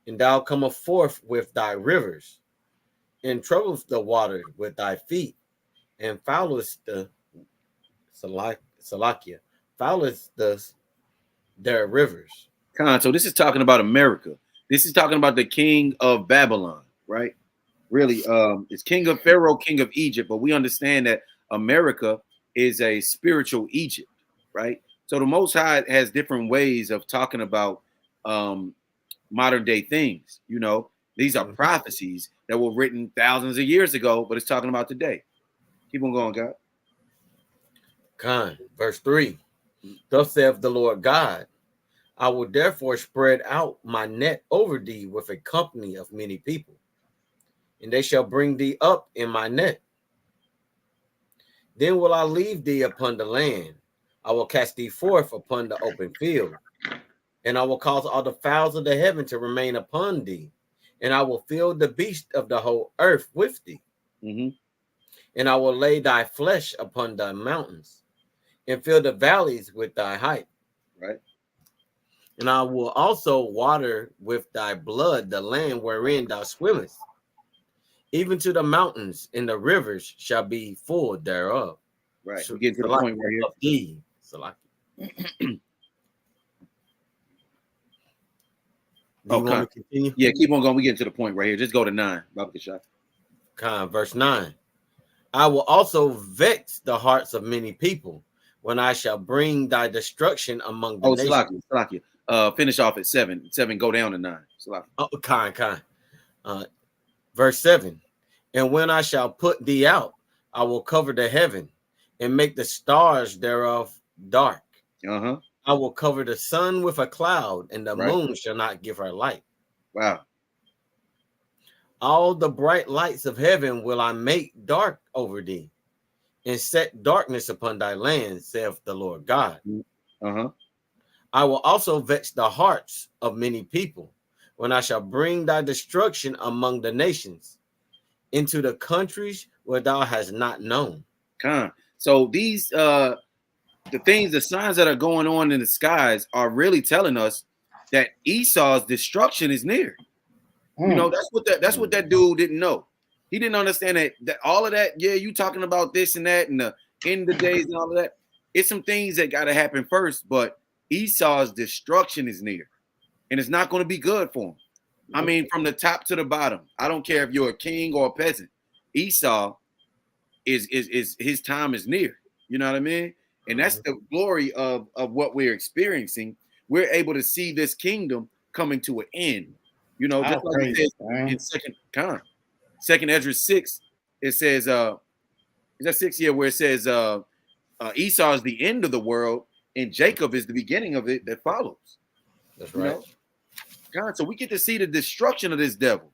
Speaker 3: and thou comest forth with thy rivers, and troublest the water with thy feet, and foulest the Salakia, foulest their rivers.
Speaker 2: So this is talking about America. This is talking about the king of Babylon, right? Really, it's king of Pharaoh, king of Egypt, but we understand that America is a spiritual Egypt, right? So the Most High has different ways of talking about modern day things. These are prophecies that were written thousands of years ago, but it's talking about today. Keep on going, God.
Speaker 3: Verse 3. Thus saith the Lord God, I will therefore spread out my net over thee with a company of many people, and they shall bring thee up in my net. Then will I leave thee upon the land. I will cast thee forth upon the open field, and I will cause all the fowls of the heaven to remain upon thee, and I will fill the beast of the whole earth with thee. And I will lay thy flesh upon the mountains, and fill the valleys with thy height.
Speaker 2: Right.
Speaker 3: And I will also water with thy blood the land wherein thou swimmest, even to the mountains, and the rivers shall be full thereof.
Speaker 2: Right. We get to the point right here.
Speaker 3: Continue?
Speaker 2: Yeah, keep on going. We get to the point right here. Just go to 9.
Speaker 3: Verse 9. I will also vex the hearts of many people when I shall bring thy destruction among the nations.
Speaker 2: Salakia. Finish off at 7. 7, go down to 9.
Speaker 3: Verse 7. And when I shall put thee out, I will cover the heaven and make the stars thereof dark. I will cover the sun with a cloud, and the
Speaker 2: Right.
Speaker 3: moon shall not give her light.
Speaker 2: Wow.
Speaker 3: All the bright lights of heaven will I make dark over thee, and set darkness upon thy land, saith the Lord God.
Speaker 2: Uh-huh.
Speaker 3: I will also vex the hearts of many people, when I shall bring thy destruction among the nations, into the countries where thou hast not known.
Speaker 2: So these the things, the signs that are going on in the skies are really telling us that Esau's destruction is near. You know, that's what that dude didn't know. He didn't understand that all of that, yeah, you talking about this and that and the end of the days and all of that. It's some things that got to happen first, but Esau's destruction is near, and it's not going to be good for him. I mean, from the top to the bottom. I don't care if you're a king or a peasant. Esau is his time is near. You know what I mean? And that's the glory of what we're experiencing. We're able to see this kingdom coming to an end. You know, just like it says in second Ezra 6, it says is that 6 where it says Esau is the end of the world and Jacob is the beginning of it that follows.
Speaker 3: That's right.
Speaker 2: God, so we get to see the destruction of this devil.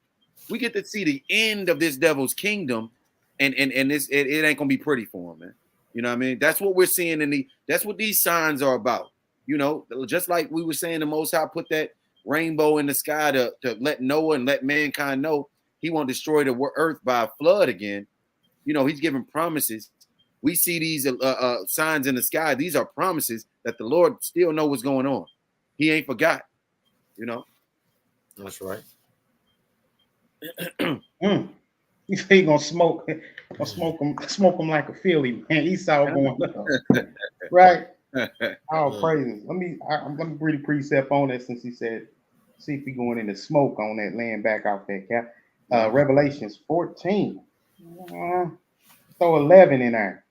Speaker 2: We get to see the end of this devil's kingdom, and this it ain't gonna be pretty for him, man. You know what I mean? That's what we're seeing that's what these signs are about. You know, just like we were saying, the Most High put that rainbow in the sky to let Noah and let mankind know he won't destroy the earth by a flood again. You know, he's giving promises. We see these signs in the sky. These are promises that the Lord still know what's going on. He ain't forgot. You know.
Speaker 3: That's right.
Speaker 4: You say he gonna smoke him like a Philly, man. Esau going up. Right? All praises. Let me read a precept on that, since he said, see if he going into smoke on that, laying back out there, Cap. Revelations 14. Throw 11 in there.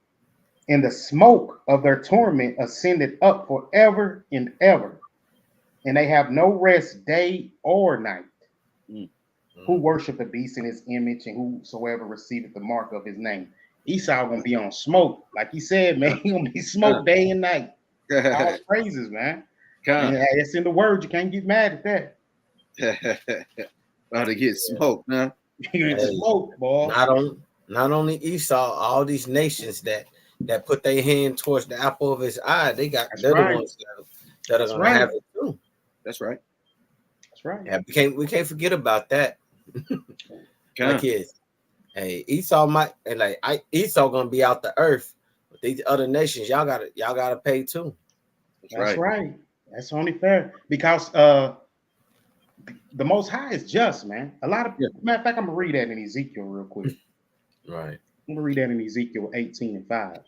Speaker 4: And the smoke of their torment ascended up forever and ever, and they have no rest day or night. Who worship the beast in his image, and whosoever receiveth the mark of his name. Esau gonna be on smoke, like he said, man. He gonna be smoke day and night. All praises, man. And it's in the word. You can't get mad at that.
Speaker 2: About to get smoked, huh?
Speaker 4: Smoke, boy.
Speaker 3: Not only Esau, all these nations that put their hand towards the apple of his eye, they're the ones that are gonna have it too.
Speaker 2: That's right.
Speaker 3: That's right. Yeah, we can't forget about that. Like kids. Hey, Esau Esau gonna be out the earth, but these other nations, y'all gotta pay too.
Speaker 4: That's right. That's only fair, because the Most High is just, man. Matter of fact, I'm gonna read that in Ezekiel real quick.
Speaker 3: Right.
Speaker 4: I'm gonna read that in Ezekiel 18:5.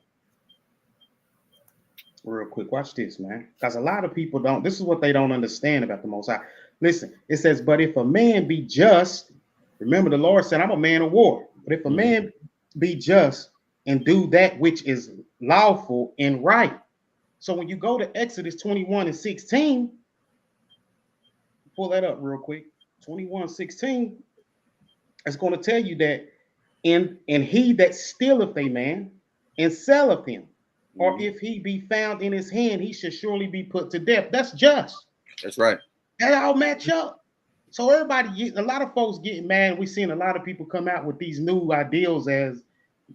Speaker 4: Real quick. Watch this, man. Because a lot of people don't. This is what they don't understand about the Most High. Listen, it says, but if a man be just, remember the Lord said, I'm a man of war. But if a man be just and do that which is lawful and right. So when you go to Exodus 21:16, pull that up real quick. 21:16, it's going to tell you that and he that stealeth a man and selleth him, or if he be found in his hand, he should surely be put to death. That's just.
Speaker 2: That's right.
Speaker 4: They all match up. So a lot of folks getting mad. We've seen a lot of people come out with these new ideals as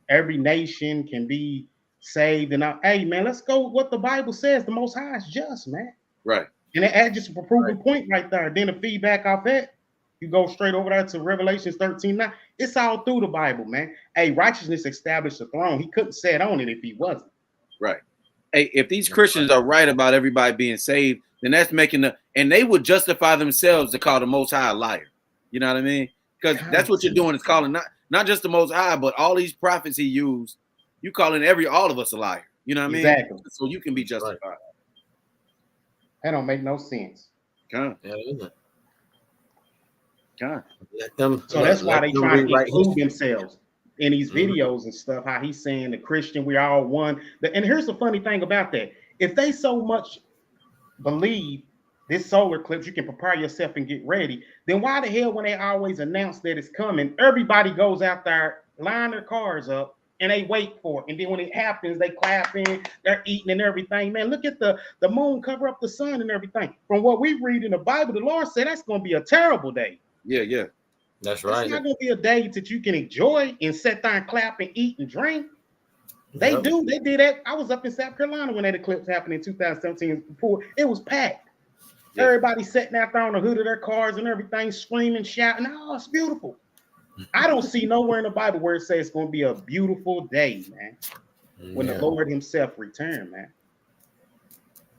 Speaker 4: every nation can be saved. And hey, man, let's go with what the Bible says. The Most High is just, man.
Speaker 2: Right.
Speaker 4: And that's just a proven point right there. Then the feedback off that, you go straight over there to Revelations 13:9. It's all through the Bible, man. Hey, righteousness established a throne. He couldn't sit on it if he wasn't.
Speaker 2: Right. Hey, if these Christians are right about everybody being saved, then that's and they would justify themselves to call the Most High a liar. You know what I mean? Because that's what you're doing, is calling not just the Most High, but all these prophets he used. You calling all of us a liar. You know what I mean?
Speaker 4: Exactly.
Speaker 2: So you can be justified. Right.
Speaker 4: That don't make no sense.
Speaker 2: God.
Speaker 4: So that's why they try to include themselves in these videos and stuff, how he's saying the Christian, we all one. And here's the funny thing about that. If they so much believe this solar eclipse, you can prepare yourself and get ready, then why the hell, when they always announce that it's coming, everybody goes out there, line their cars up, and they wait for it. And then when it happens, they clapping, they're eating and everything. Man, look at the moon cover up the sun and everything. From what we read in the Bible, the Lord said that's going to be a terrible day.
Speaker 2: Yeah.
Speaker 3: That's right.
Speaker 4: It's not going to be a day that you can enjoy and sit there and clap and eat and drink. They do. They did that. I was up in South Carolina when that eclipse happened in 2017. It was packed. Yeah. Everybody sitting out there on the hood of their cars and everything, screaming, shouting. Oh, it's beautiful. I don't see nowhere in the Bible where it says it's going to be a beautiful day, man, when the Lord himself returned, man.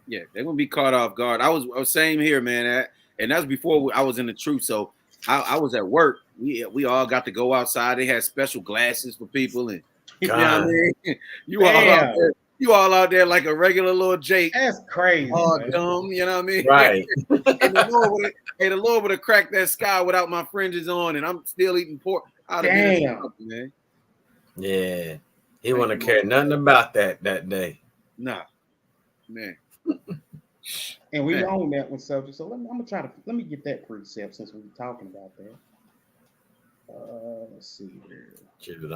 Speaker 2: Yeah, they're going to be caught off guard. I was same here, man. And that's before I was in the truth. So I was at work. We all got to go outside. They had special glasses for people. And you know what I mean? You all out there like a regular little Jake.
Speaker 4: That's crazy.
Speaker 2: Oh, dumb, you know what I mean?
Speaker 3: Right.
Speaker 2: And the Lord would have cracked that sky without my fringes on, and I'm still eating pork.
Speaker 4: Damn,
Speaker 2: man.
Speaker 3: Yeah, he wouldn't care nothing about that day.
Speaker 2: Nah, man.
Speaker 4: And we own that one subject. So let me get that precept since we were talking about that. Let's see here.
Speaker 3: Dude,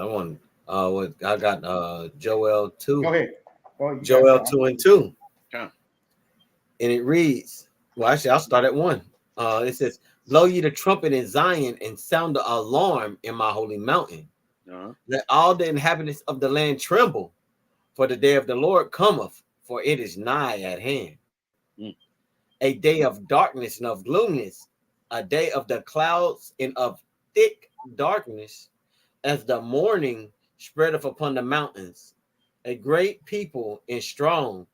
Speaker 3: I got Joel 2.
Speaker 4: Go ahead.
Speaker 3: Joel 2:2.
Speaker 2: Yeah.
Speaker 3: And it reads, well, actually, I'll start at 1. It says, blow ye the trumpet in Zion and sound the alarm in my holy mountain. Let all the inhabitants of the land tremble, for the day of the Lord cometh, for it is nigh at hand. A day of darkness and of gloominess, a day of the clouds and of thick darkness, as the morning spreadeth upon the mountains. A great people and strong,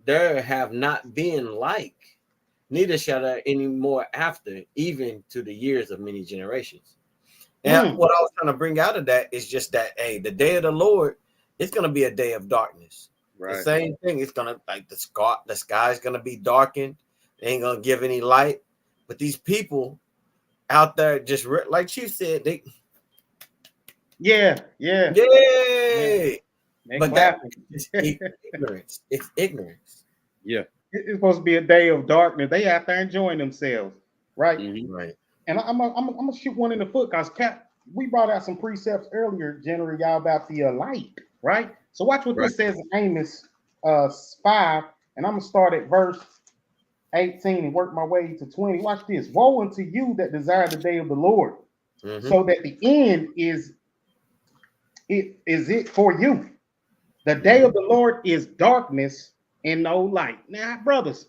Speaker 3: there have not been like, neither shall there any more after, even to the years of many generations. And what I was trying to bring out of that is just that, hey, the day of the Lord, it's going to be a day of darkness. Right. The same thing. It's going to, like, the sky is going to be darkened. They ain't going to give any light. But these people out there, just like Chief said, they...
Speaker 4: Yeah.
Speaker 3: But that's ignorance. It's ignorance.
Speaker 2: Yeah.
Speaker 4: It's supposed to be a day of darkness. They out there enjoying themselves, right?
Speaker 2: Mm-hmm.
Speaker 3: Right.
Speaker 4: And I'm gonna shoot one in the foot because we brought out some precepts earlier, generally, y'all, about the light, right? So watch what this says in Amos 5, and I'm gonna start at verse 18 and work my way to 20. Watch this. Woe unto you that desire the day of the Lord, so that the end is it for you. The day of the Lord is darkness and no light. Now, brothers,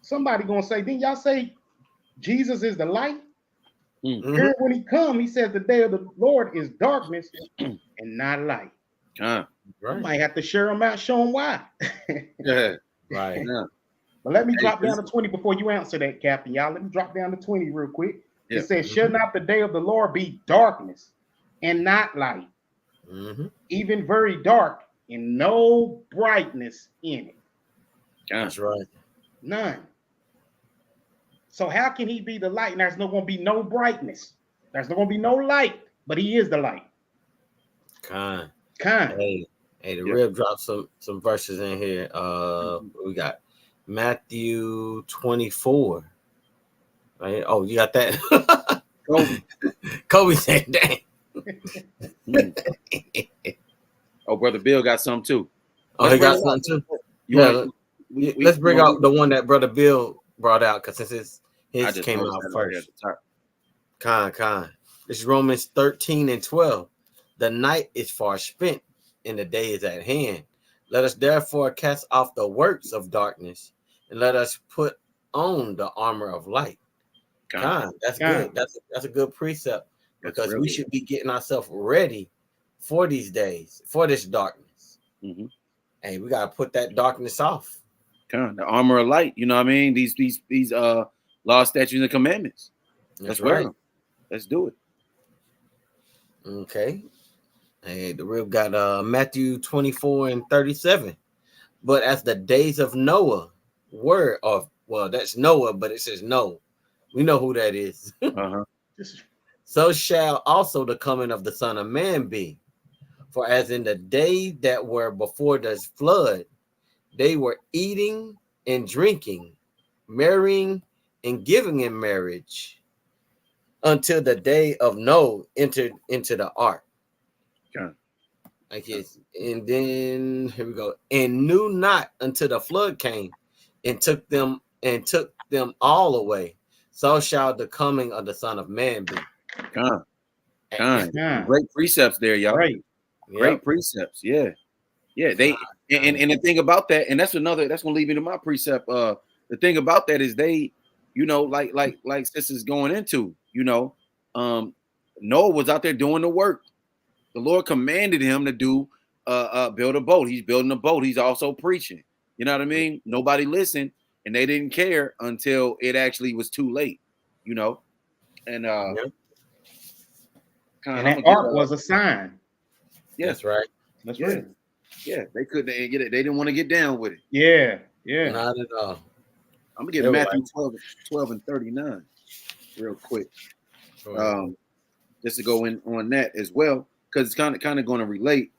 Speaker 4: somebody gonna say, didn't y'all say Jesus is the light? Here when he come, he says the day of the Lord is darkness and not light.
Speaker 2: Right.
Speaker 4: You might have to share them out, show them why.
Speaker 2: Yeah.
Speaker 3: Right.
Speaker 2: Yeah.
Speaker 4: But let me drop down to 20 before you answer that, Captain. Y'all, let me drop down to 20 real quick. Yeah. It says, shall not the day of the Lord be darkness and not light, even very dark, and no brightness in it?
Speaker 3: That's right.
Speaker 4: None. So how can he be the light? And there's not going to be no brightness. There's not going to be no light, but he is the light.
Speaker 3: Kind.
Speaker 4: Hey,
Speaker 3: the Rib dropped some verses in here. We got Matthew 24. Right? Oh, you got that? Kobe said, dang.
Speaker 2: Oh, Brother Bill got some too.
Speaker 3: He got some too. Let's bring out the one that Brother Bill brought out, because since his came out first. Con. This is Romans 13:12. The night is far spent, and the day is at hand. Let us therefore cast off the works of darkness, and let us put on the armor of light. That's good. That's a good precept, because we should be getting ourselves ready for these days, for this darkness. Hey, we gotta put that darkness off.
Speaker 2: The armor of light. You know what I mean? These law, statutes, and commandments. Let's wear them. Let's do it.
Speaker 3: Okay. Hey, the Rib got Matthew 24:37. But as the days of Noah were that's Noah, but it says no. We know who that is. So shall also the coming of the Son of Man be. For as in the day that were before the flood, they were eating and drinking, marrying and giving in marriage, until the day of Noah entered into the ark. I guess. And then here we go. And knew not until the flood came and took them all away. So shall the coming of the Son of Man be.
Speaker 2: Con.
Speaker 4: Yeah.
Speaker 2: Great precepts there, y'all.
Speaker 4: Right.
Speaker 2: Great precepts. Yeah. Yeah. They and the thing about that, and that's gonna lead me to my precept. The thing about that is they, like this is going into, Noah was out there doing the work. The Lord commanded him to build a boat. He's building a boat. He's also preaching. You know what I mean? Nobody listened, and they didn't care until it actually was too late. And
Speaker 4: that ark was a sign.
Speaker 2: Yeah.
Speaker 3: That's right.
Speaker 4: That's right.
Speaker 2: Yeah, they couldn't get it. They didn't want to get down with it.
Speaker 4: Yeah.
Speaker 3: Not at all.
Speaker 2: I'm gonna get Matthew 12 and 39 real quick. Just to go in on that as well, because it's kind of going to relate.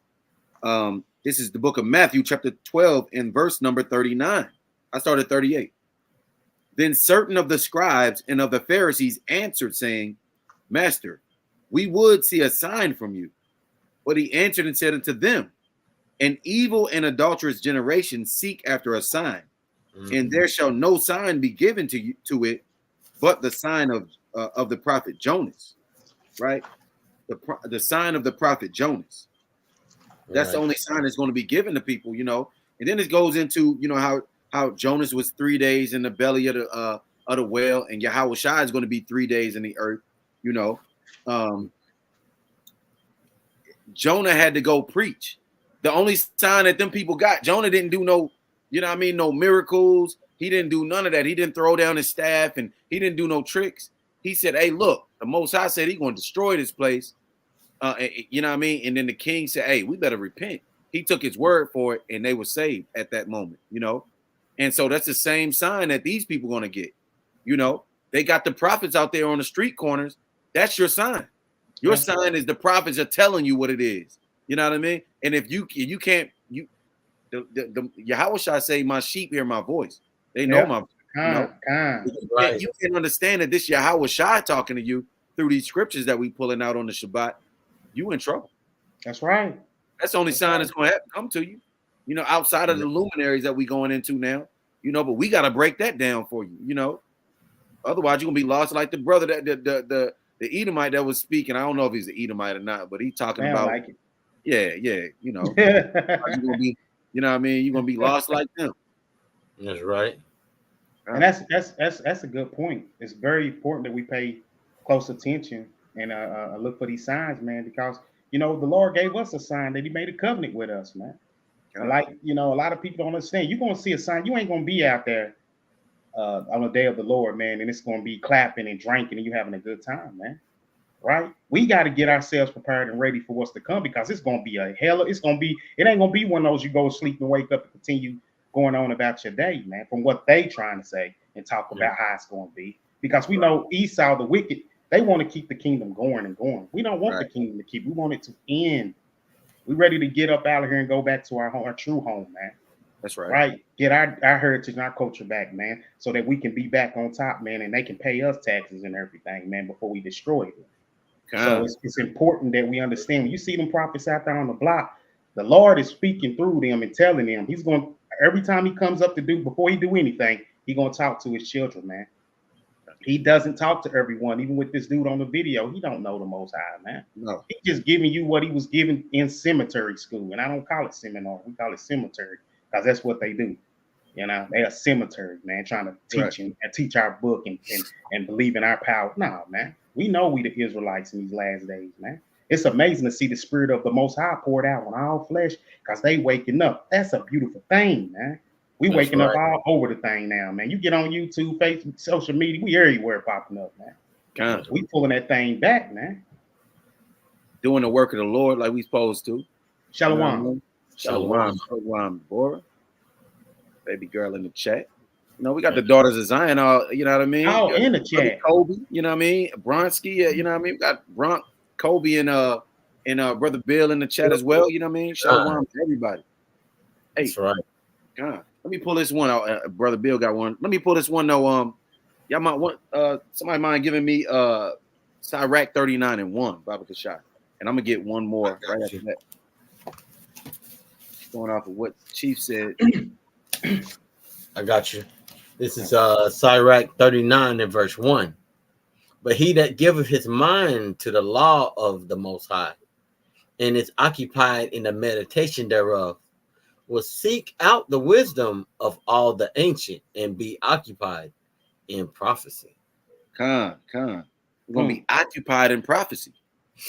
Speaker 2: This is the book of Matthew, chapter 12, and verse number 39. I started 38. Then certain of the scribes and of the Pharisees answered, saying, Master, we would see a sign from you. But he answered and said unto them, an evil and adulterous generation seek after a sign, and there shall no sign be given to it, but the sign of the prophet Jonas. Right, the sign of the prophet Jonas. That's the only sign that's going to be given to people, And then it goes into how Jonas was 3 days in the belly of the whale, and Yahweh Shai is going to be 3 days in the earth. Jonah had to go preach. The only sign that them people got, Jonah didn't do no miracles. He didn't do none of that. He didn't throw down his staff, and he didn't do no tricks. He said, hey, look, the Most High said he's going to destroy this place. You know what I mean? And then the king said, hey, we better repent. He took his word for it, and they were saved at that moment, And so that's the same sign that these people are going to get. They got the prophets out there on the street corners. That's your sign. Your sign is the prophets are telling you what it is. You know what I mean? And if you can't, the Yahweh Shai say, my sheep hear my voice. They know my voice.
Speaker 3: Right.
Speaker 2: You can understand that this Yahweh Shai talking to you through these scriptures that we pulling out on the Shabbat. You in trouble.
Speaker 4: That's right.
Speaker 2: That's the only sign that's going to come to you. Outside of the luminaries that we going into now. But we got to break that down for you. Otherwise you're gonna be lost like the brother that the Edomite that was speaking. I don't know if he's an Edomite or not, but he's talking about
Speaker 4: like it.
Speaker 2: Yeah. You're gonna be, what I mean? You're gonna be lost like them.
Speaker 3: That's right.
Speaker 4: And that's a good point. It's very important that we pay close attention and look for these signs, man, because the Lord gave us a sign that He made a covenant with us, man. Like a lot of people don't understand. You're gonna see a sign. You ain't gonna be out there on the day of the Lord, man, and it's gonna be clapping and drinking and you having a good time, man. Right? We got to get ourselves prepared and ready for what's to come, because it's gonna be it ain't gonna be one of those you go to sleep and wake up and continue going on about your day, man, from what they trying to say and talk about how it's going to be. Because we know Esau, the wicked, they want to keep the kingdom going and going. We don't want the kingdom to keep. We want it to end. We ready to get up out of here and go back to our home, our true home, man.
Speaker 2: That's right.
Speaker 4: Right. Get our heritage and our culture back, man, so that we can be back on top, man, and they can pay us taxes and everything, man, before we destroy it. So it's important that we understand. When you see them prophets out there on the block, the Lord is speaking through them and telling them He's going, every time He comes up to do, before He do anything, He going to talk to His children, man. He doesn't talk to everyone. Even with this dude on the video, he don't know the Most High, man.
Speaker 2: No.
Speaker 4: He's just giving you what he was given in cemetery school. And I don't call it seminar. We call it cemetery, because that's what they do. They are cemetery, man, trying to teach and teach our book and believe in our power. No, man. We know we the Israelites in these last days, man. It's amazing to see the spirit of the Most High poured out on all flesh, because they waking up. That's a beautiful thing, man. We waking up all over the thing now, man. You get on YouTube, Facebook, social media, we everywhere popping up, man. We pulling that thing back, man.
Speaker 2: Doing the work of the Lord like we supposed to.
Speaker 4: Shalom.
Speaker 2: Shalom, Bora. Baby girl in the chat. We got the daughters of Zion, you know what I mean?
Speaker 4: Oh, in the chat.
Speaker 2: Kobe, you know what I mean? Bronsky, you know what I mean? We got Bronk, Kobe, and Brother Bill in the chat as well, you know what I mean? Shalom to everybody. Hey,
Speaker 3: that's right.
Speaker 2: God, let me pull this one out. Brother Bill got one. Let me pull this one though. Y'all might want somebody mind giving me Sirach 39 and 1, Baba Kashai. And I'm gonna get one more right after that. going off of what Chief said.
Speaker 3: I got you. This is Sirach 39 and verse 1. But he that giveth his mind to the law of the Most High, and is occupied in the meditation thereof, will seek out the wisdom of all the ancient, and be occupied in prophecy.
Speaker 2: We're gonna be occupied in prophecy.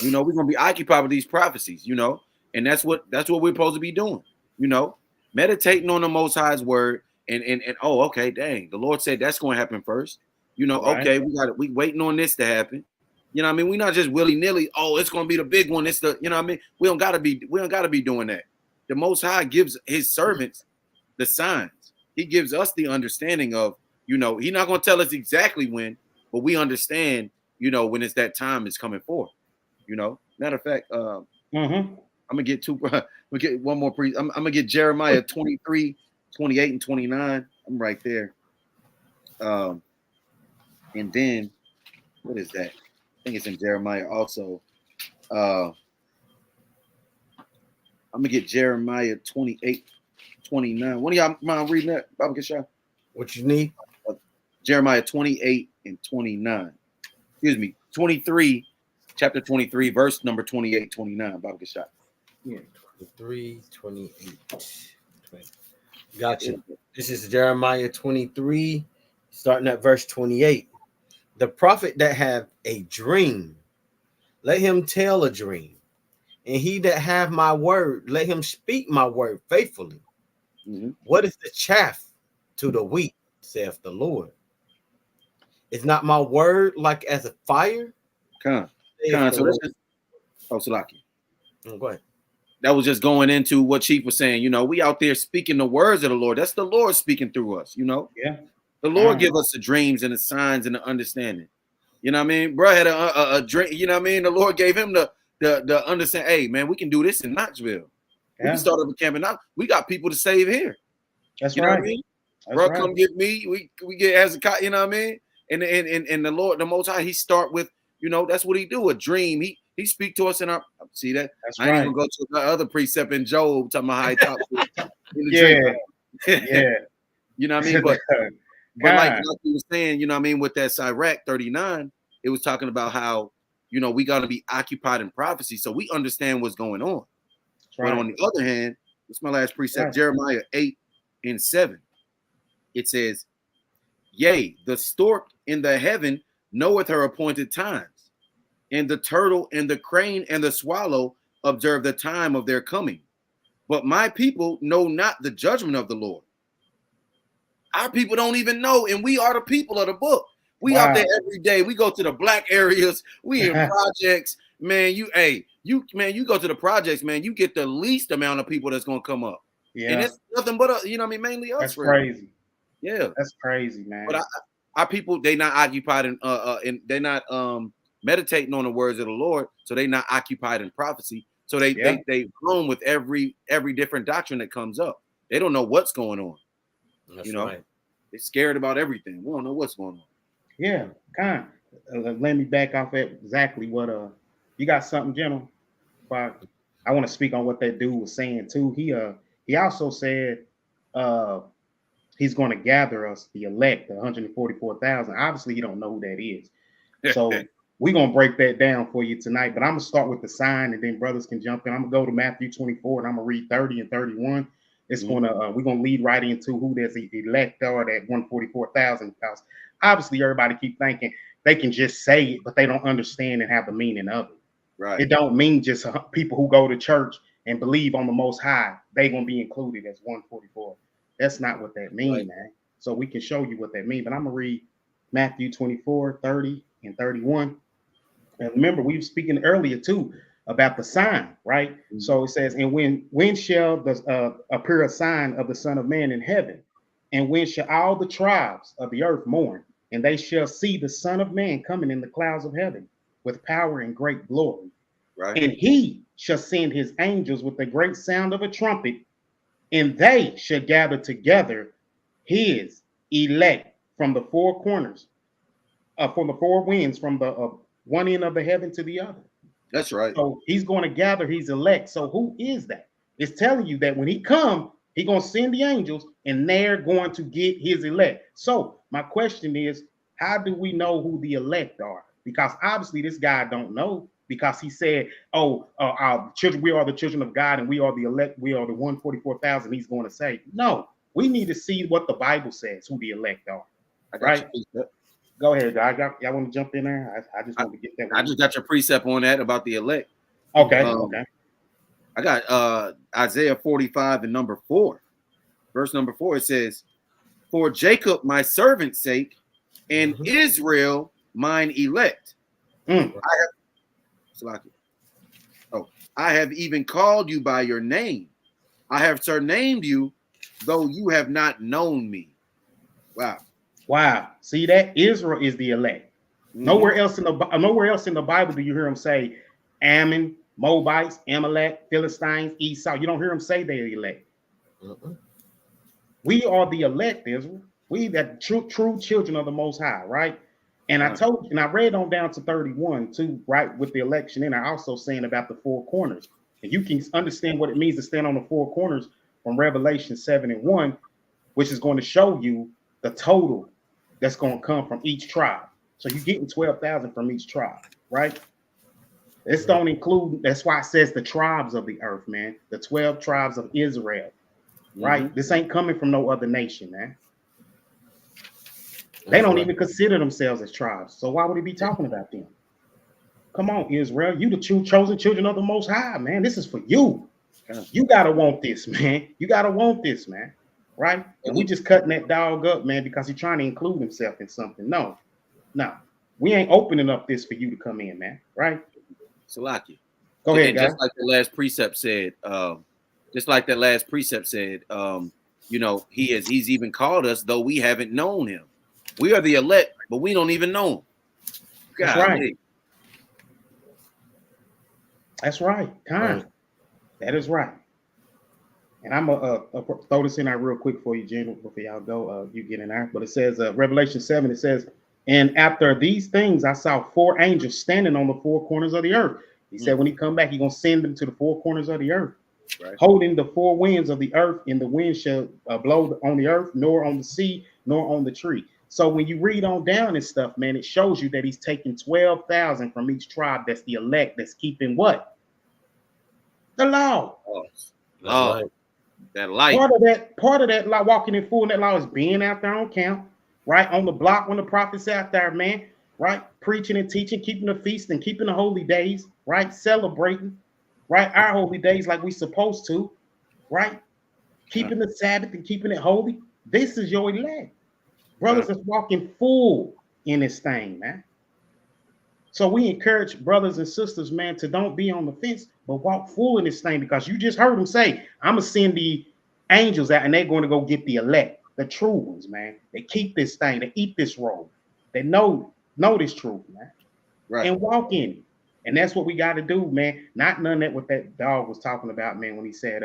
Speaker 2: You know, we're gonna be occupied with these prophecies, you know, and that's what we're supposed to be doing, you know, meditating on the Most High's word, and oh, okay, dang, the Lord said that's gonna happen first. You know,
Speaker 4: Right.
Speaker 2: okay, we waiting on this to happen. You know what I mean? We're not just willy-nilly, oh, it's gonna be the big one. It's the, you know what I mean? We don't gotta be doing that. The Most High gives his servants the signs. He gives us the understanding of, you know, he's not gonna tell us exactly when, but we understand, you know, when it's that time is coming forth. You know, matter of fact, I'm gonna get one more I'm gonna get Jeremiah 23, 28, and 29. I'm right there. And then what is that? I think it's in Jeremiah also. I'm gonna get Jeremiah 28, 29. One of y'all mind reading that? Baba Kishah?
Speaker 3: What you need?
Speaker 2: Jeremiah 28 and 29. Excuse me, 23, chapter 23, verse number 28, 29. Baba Kishah.
Speaker 3: Yeah, 23, 28. 20. Gotcha. This is Jeremiah 23, starting at verse 28. The prophet that have a dream, let him tell a dream. And he that have my word, let him speak my word faithfully.
Speaker 2: Mm-hmm.
Speaker 3: What is the chaff to the wheat, saith the Lord? Is not my word like as a fire?
Speaker 2: So that's just, Salaki.
Speaker 3: Go ahead.
Speaker 2: That was just going into what Chief was saying. You know, we out there speaking the words of the Lord. That's the Lord speaking through us, you know?
Speaker 4: Yeah.
Speaker 2: The Lord give us the dreams and the signs and the understanding. You know what I mean? Bro had a dream, you know what I mean? The Lord gave him the understand, hey, man, we can do this in Knoxville. Yeah. We can start up a camp, and now we got people to save here.
Speaker 4: That's
Speaker 2: you
Speaker 4: right.
Speaker 2: know what I mean? Bro, come get me. We get Hezekiah, you know what I mean? And the Lord, the Most High, he start with, you know, that's what he do, a dream. He speak to us in our, see that?
Speaker 4: That's
Speaker 2: I ain't even go to the other precept in Job, talking about how he talks in the
Speaker 4: dream. Yeah.
Speaker 2: You know what I mean? But like you were saying, you know what I mean, with that Sirach 39, it was talking about how, you know, we got to be occupied in prophecy so we understand what's going on. Right. But on the other hand, this is my last precept, Jeremiah 8 and 7. It says, yea, the stork in the heaven knoweth her appointed times, and the turtle and the crane and the swallow observe the time of their coming. But my people know not the judgment of the Lord. Our people don't even know, and we are the people of the book. We out there every day. We go to the black areas. We in projects, man. You go to the projects, man. You get the least amount of people that's gonna come up. Yeah, and it's nothing but you know what I mean, mainly us.
Speaker 4: That's crazy.
Speaker 2: Yeah,
Speaker 4: that's crazy, man.
Speaker 2: But our people, they not occupied in they're not meditating on the words of the Lord, so they not occupied in prophecy. So they blown with every different doctrine that comes up. They don't know what's going on. That's right. They're scared about everything. We don't know what's going on.
Speaker 4: Yeah, kind of. Let me back off at exactly what you got something, General. But I want to speak on what that dude was saying too. He also said he's going to gather us, the elect, the 144,000. Obviously, he don't know who that is. So we're going to break that down for you tonight. But I'm going to start with the sign, and then brothers can jump in. I'm going to go to Matthew 24, and I'm going to read 30 and 31. It's we're going to lead right into who there's elect or that 144,000. Because obviously, everybody keep thinking they can just say it, but they don't understand and have the meaning of it.
Speaker 2: Right.
Speaker 4: It don't mean just people who go to church and believe on the Most High, they going to be included as 144. That's not what that means, man. So we can show you what that means. But I'm going to read Matthew 24, 30, and 31. And remember, we were speaking earlier, too, about the sign, right? Mm-hmm. So it says, and when shall appear a sign of the Son of Man in heaven? And when shall all the tribes of the earth mourn? And they shall see the Son of Man coming in the clouds of heaven with power and great glory.
Speaker 2: Right.
Speaker 4: And he shall send his angels with the great sound of a trumpet, and they shall gather together his elect from the four corners, from the four winds, from the one end of the heaven to the other.
Speaker 2: That's right.
Speaker 4: So he's going to gather his elect. So who is that? It's telling you that when he come, he gonna send the angels, and they're going to get his elect. So my question is, how do we know who the elect are? Because obviously this guy don't know, because he said, "Oh, our children, we are the children of God, and we are the elect. We are the 144,000." He's going to say, "No, we need to see what the Bible says, who the elect are." Right? Go ahead, guys. Y'all want to jump in there? I just want to get that one.
Speaker 2: I just got your precept on that about the elect.
Speaker 4: Okay, okay.
Speaker 2: I got Isaiah 45 and number 4. Verse number 4, it says, "For Jacob my servant's sake, and Israel mine elect. I have even called you by your name. I have surnamed you, though you have not known me." Wow.
Speaker 4: Wow. See that? Israel is the elect. Nowhere else in the Bible do you hear him say Ammon, Moabites, Amalek, Philistines, Esau. You don't hear him say they're elect. We are the elect, Israel. We that true children of the Most High, right? And I told you, and I read on down to 31 too, right, with the election. And I also saying about the four corners. And you can understand what it means to stand on the four corners from Revelation 7 and 1, which is going to show you the total that's going to come from each tribe. So you're getting 12,000 from each tribe, right? This don't include, that's why it says the tribes of the earth, man. The 12 tribes of Israel, right? This ain't coming from no other nation, man. They don't even consider themselves as tribes. So why would he be talking about them? Come on, Israel. You the chosen children of the Most High, man. This is for you. You got to want this, man. You got to want this, man. Right? And we just cutting that dog up, man, because he's trying to include himself in something. No. We ain't opening up this for you to come in, man. Right?
Speaker 2: Salaki.
Speaker 4: Go ahead, guys.
Speaker 2: Just like the last precept said, you know, he's even called us, though we haven't known him. We are the elect, but we don't even know him.
Speaker 4: That's right. That's right. That is right. And I'm gonna throw this in there real quick for you, General, before y'all go. You get in there. But it says, Revelation 7, it says, "And after these things, I saw four angels standing on the four corners of the earth." He said when he come back, he's going to send them to the four corners of the earth, holding the four winds of the earth, and the wind shall blow on the earth, nor on the sea, nor on the tree. So when you read on down and stuff, man, it shows you that he's taking 12,000 from each tribe. That's the elect. That's keeping what? The law.
Speaker 2: Right. That light.
Speaker 4: Part of that law, walking in full in that law, is being out there on camp, right? On the block when the prophet's out there, man, right? Preaching and teaching, keeping the feast and keeping the holy days, right? Celebrating, right? Our holy days like we supposed to, right? Keeping the Sabbath and keeping it holy. This is your elect. Brothers that's walking full in this thing, man. So we encourage brothers and sisters, man, to don't be on the fence, but walk full in this thing, because you just heard him say, I'm going to send the angels out and they're going to go get the elect, the true ones, man. They keep this thing, they eat this roll. They know this truth, man. Right. And walk in it. And that's what we got to do, man. Not none of what that dog was talking about, man, when he said,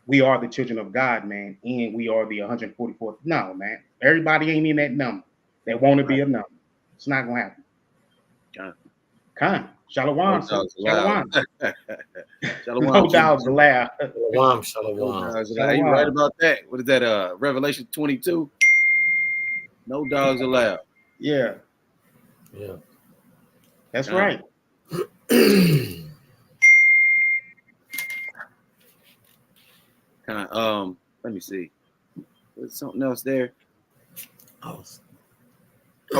Speaker 4: we are the children of God, man, and we are the 144th. No, man. Everybody ain't in that number. They want to be a number. It's not going to happen. Khan. Shalom. Shalom. No dogs allowed.
Speaker 2: Shalom. You right about that. What is that? Revelation 22. No dogs allowed.
Speaker 4: Yeah. That's right.
Speaker 2: Let me see. There's something else there.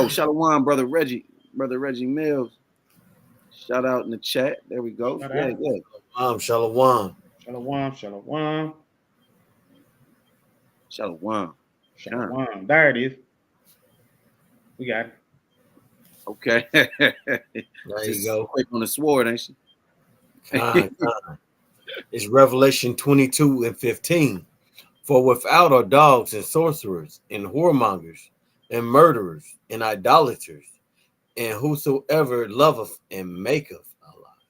Speaker 2: Shalom, brother Reggie Mills. Shout out in the chat. There we go.
Speaker 3: Shalom.
Speaker 4: Shalom. There it is. We got it.
Speaker 2: Okay.
Speaker 3: There you go.
Speaker 2: Quick on the sword, ain't she?
Speaker 3: It's Revelation 22 and 15. "For without are dogs and sorcerers and whoremongers and murderers and idolaters and whosoever loveth and maketh a lie."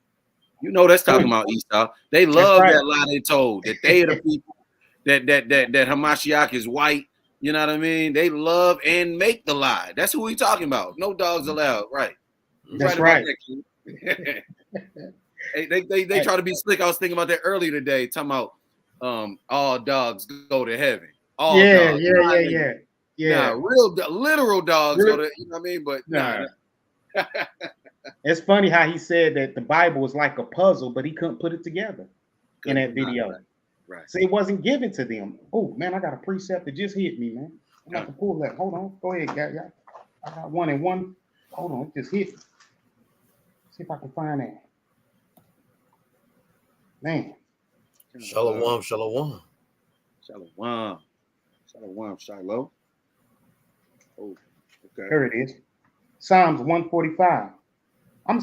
Speaker 2: You know that's talking about Esau. They love that lie they told, that they are the people, that Hamashiach is white. You know what I mean? They love and make the lie. That's who we talking about. No dogs allowed. Right.
Speaker 4: That's right.
Speaker 2: They try to be slick. I was thinking about that earlier today, talking about all dogs go to heaven. All
Speaker 4: Yeah,
Speaker 2: dogs.
Speaker 4: yeah, yeah, yeah, yeah.
Speaker 2: Nah, literal dogs go
Speaker 4: Real,
Speaker 2: to, you know what I mean? But
Speaker 4: nah. It's funny how he said that the Bible was like a puzzle, but he couldn't put it together in that video.
Speaker 2: Right.
Speaker 4: So it wasn't given to them. Oh man, I got a precept that just hit me, man. I'm about to pull that. Hold on. Go ahead, guy. I got one and one. Hold on, it just hit me. See if I can find that. Man.
Speaker 3: Shalom.
Speaker 2: Shalom. Shiloh. Oh, okay.
Speaker 4: Here it is. Psalms 145. I'm gonna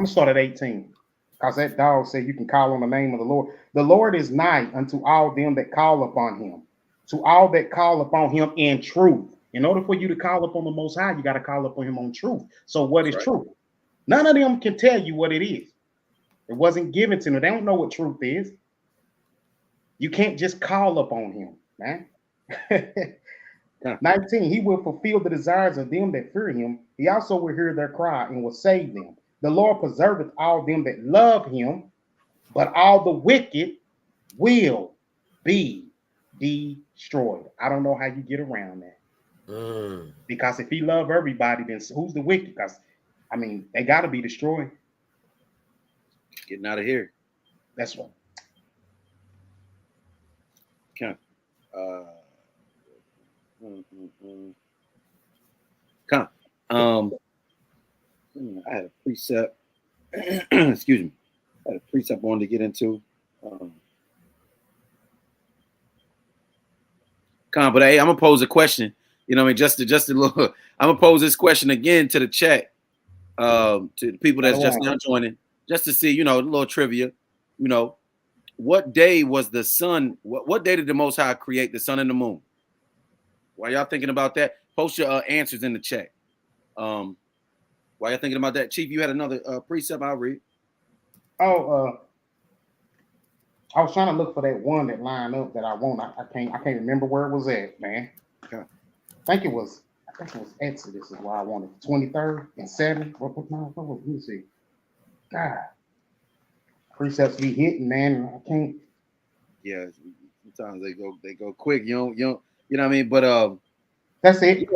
Speaker 4: start at 18. Because that dog said you can call on the name of the Lord. The Lord is nigh unto all them that call upon him. To all that call upon him in truth. In order for you to call upon the Most High, you got to call upon him on truth. So what is truth? None of them can tell you what it is. It wasn't given to them. They don't know what truth is. You can't just call upon him, man. 19, he will fulfill the desires of them that fear him. He also will hear their cry and will save them. The Lord preserveth all them that love him, but all the wicked will be destroyed. I don't know how you get around that. Because if he loved everybody, then who's the wicked? Because, I mean, they got to be destroyed.
Speaker 2: Getting out of here.
Speaker 4: That's what.
Speaker 2: Okay. Come. I had a precept. Excuse me. I had a precept I wanted to get into. But hey, I'm gonna pose a question. You know, what I mean, just a little. I'm gonna pose this question again to the chat, to the people that's just now joining, just to see, you know, a little trivia. You know, what day was the sun? What day did the Most High create the sun and the moon? While y'all thinking about that, post your answers in the chat. While y'all thinking about that, Chief, you had another precept. I'll read.
Speaker 4: Oh, I was trying to look for that one that lined up that I want. I can't remember where it was at, man.
Speaker 2: Okay.
Speaker 4: I think it was Exodus is why I wanted 23rd and 7. What was, let me see. God. Precepts be hitting, man. I can't.
Speaker 2: Yeah, sometimes they go quick. You know what I mean? But
Speaker 4: that's it.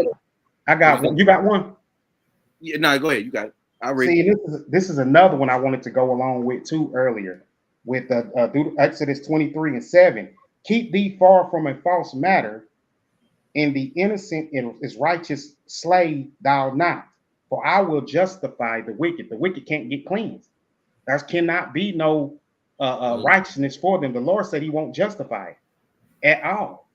Speaker 4: I got one. You got one?
Speaker 2: Yeah, no, go ahead. You got it. I'll read.
Speaker 4: See, this is another one I wanted to go along with too earlier. With Exodus 23 and 7. Keep thee far from a false matter, and the innocent is righteous slay thou not. For I will justify the wicked. The wicked can't get cleansed. There cannot be no righteousness for them. The Lord said he won't justify it at all.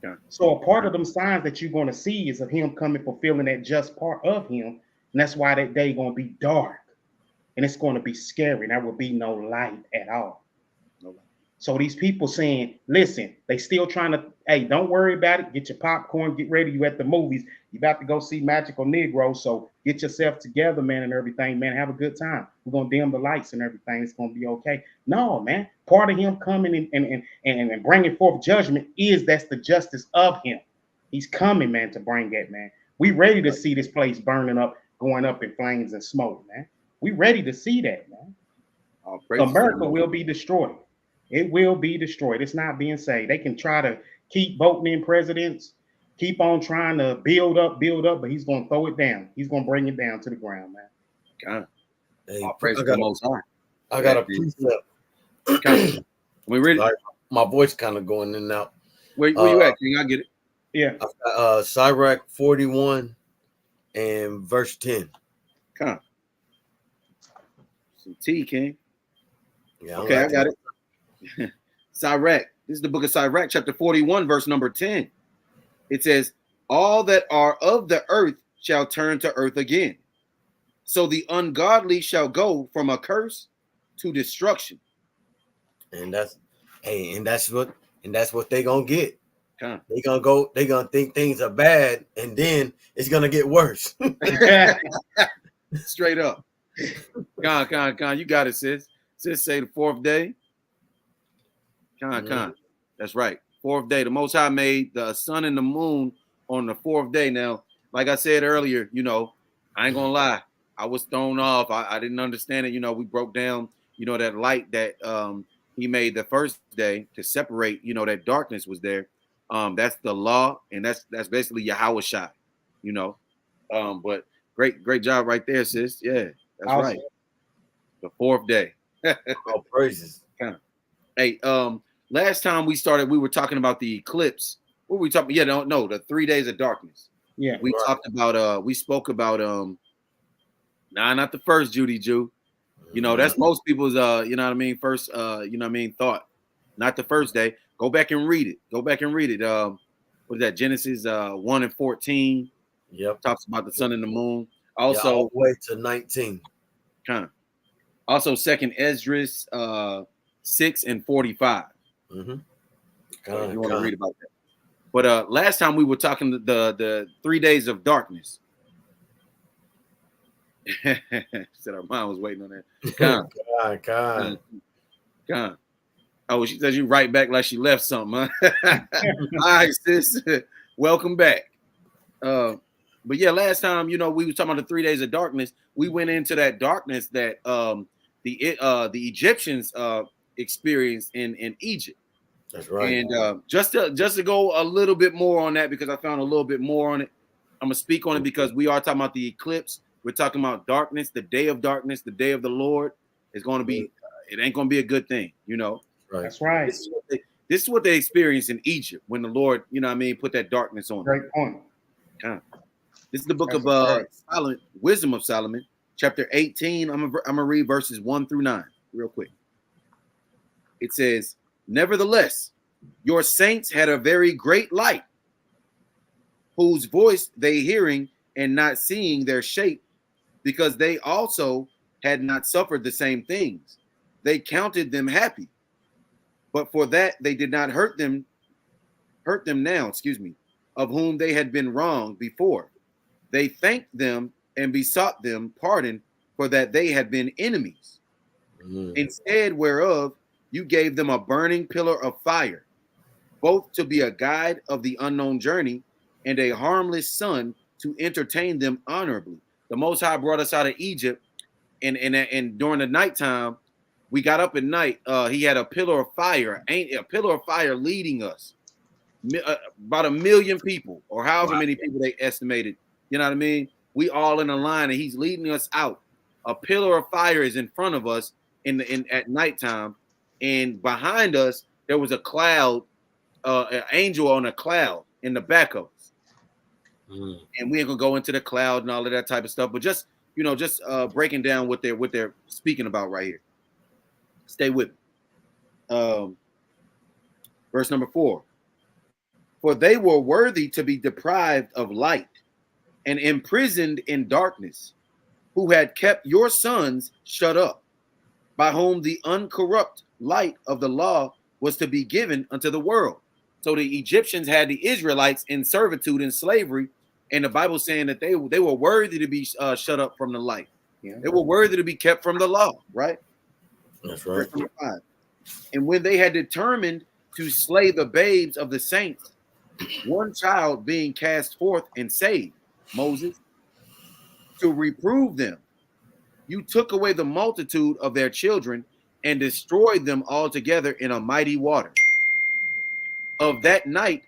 Speaker 4: Yeah. So a part of them signs that you're going to see is of him coming fulfilling that just part of him. And that's why that day going to be dark. And it's going to be scary. There will be no light at all. No light. So these people saying, listen, they still trying to, hey, don't worry about it. Get your popcorn, get ready. You at the movies. You about to go see Magical Negro. So get yourself together, man, and everything, man. Have a good time. We're going to dim the lights and everything. It's going to be okay. No, man. Part of him coming and bringing forth judgment that's the justice of him. He's coming, man, to bring that, man. We ready to see this place burning up, going up in flames and smoke, man. We ready to see that, man. America will be destroyed. It will be destroyed. It's not being saved. They can try to keep voting in presidents, keep on trying to build up, but he's going to throw it down. He's going to bring it down to the ground, man.
Speaker 2: God.
Speaker 3: Hey,
Speaker 2: praise the Most High.
Speaker 3: I got a precept.
Speaker 2: We ready?
Speaker 3: Like, my voice kind of going in and out.
Speaker 2: Where you at, King? I get it.
Speaker 4: Yeah.
Speaker 3: Sirach 41 and verse 10.
Speaker 2: Come. Some tea, King.
Speaker 3: Yeah.
Speaker 2: Okay, I got it. Sirach. This is the book of Sirach, chapter 41, verse number 10. It says, all that are of the earth shall turn to earth again. So the ungodly shall go from a curse to destruction.
Speaker 3: And that's what they gonna get.
Speaker 2: Huh.
Speaker 3: They gonna think things are bad, and then it's gonna get worse.
Speaker 2: Straight up. Con, you got it, sis. Sis say the fourth day. Con. That's right. Fourth day. The Most High made the sun and the moon on the fourth day. Now, like I said earlier, I ain't gonna lie. I was thrown off. I didn't understand it. We broke down, you know, that light that he made the first day to separate, you know, that darkness was there. That's the law, and that's basically Yahweh Shai, you know. But great job right there, sis. Yeah, that's
Speaker 4: Awesome.
Speaker 2: right. The fourth day.
Speaker 3: All praises.
Speaker 2: Hey, last time we started, we were talking about the eclipse. What were we talking? Yeah, no, the 3 days of darkness.
Speaker 4: Yeah.
Speaker 2: We talked about we spoke about not the first Judy Jew. You know, that's most people's you know what I mean, first you know what I mean, thought. Not the first day. Go back and read it. What is that? Genesis 1 and 14.
Speaker 3: Yep.
Speaker 2: Talks about the sun and the moon. Also,
Speaker 3: all the way to 19.
Speaker 2: Kind of. Also, second Esdras 6 and 45.
Speaker 3: Mm-hmm.
Speaker 2: So if you want to read about that. But last time we were talking the 3 days of darkness. Said our mom was waiting on that. God. Oh, she says you right back like she left something, huh? All right, sis. Welcome back. But yeah, last time, you know, we were talking about the 3 days of darkness. We went into that darkness that the Egyptians experienced in Egypt.
Speaker 3: That's right.
Speaker 2: And just to go a little bit more on that, because I found a little bit more on it. I'm gonna speak on it because we are talking about the eclipse. We're talking about darkness, the day of darkness, the day of the Lord is going to be. It ain't going to be a good thing, you know.
Speaker 3: Right.
Speaker 4: That's right.
Speaker 2: This is what they experienced in Egypt when the Lord, you know what I mean, put that darkness on them.
Speaker 4: Great point.
Speaker 2: This is the book of Solomon, Wisdom of Solomon, chapter 18. I'm gonna read verses 1 through 9 real quick. It says, "Nevertheless, your saints had a very great light, whose voice they hearing and not seeing their shape, because they also had not suffered the same things. They counted them happy, but for that they did not hurt them now, of whom they had been wronged before. They thanked them and besought them pardon for that they had been enemies. Instead whereof you gave them a burning pillar of fire, both to be a guide of the unknown journey and a harmless sun to entertain them honorably." The Most High brought us out of Egypt, and during the nighttime, we got up at night. He had a pillar of fire, leading us. About 1 million people, or however many people they estimated. You know what I mean? We all in a line, and he's leading us out. A pillar of fire is in front of us at nighttime, and behind us there was a cloud, an angel on a cloud in the back of us. And we ain't gonna go into the cloud and all of that type of stuff, but just breaking down what they're speaking about right here. Stay with me. Verse number 4. "For they were worthy to be deprived of light and imprisoned in darkness, who had kept your sons shut up, by whom the uncorrupt light of the law was to be given unto the world." So the Egyptians had the Israelites in servitude and slavery, and the Bible saying that they were worthy to be shut up from the light. Yeah. They were worthy to be kept from the law, right?
Speaker 3: That's right.
Speaker 2: Verse number 5. "And when they had determined to slay the babes of the saints, one child being cast forth and saved, Moses, to reprove them, you took away the multitude of their children and destroyed them altogether in a mighty water. Of that night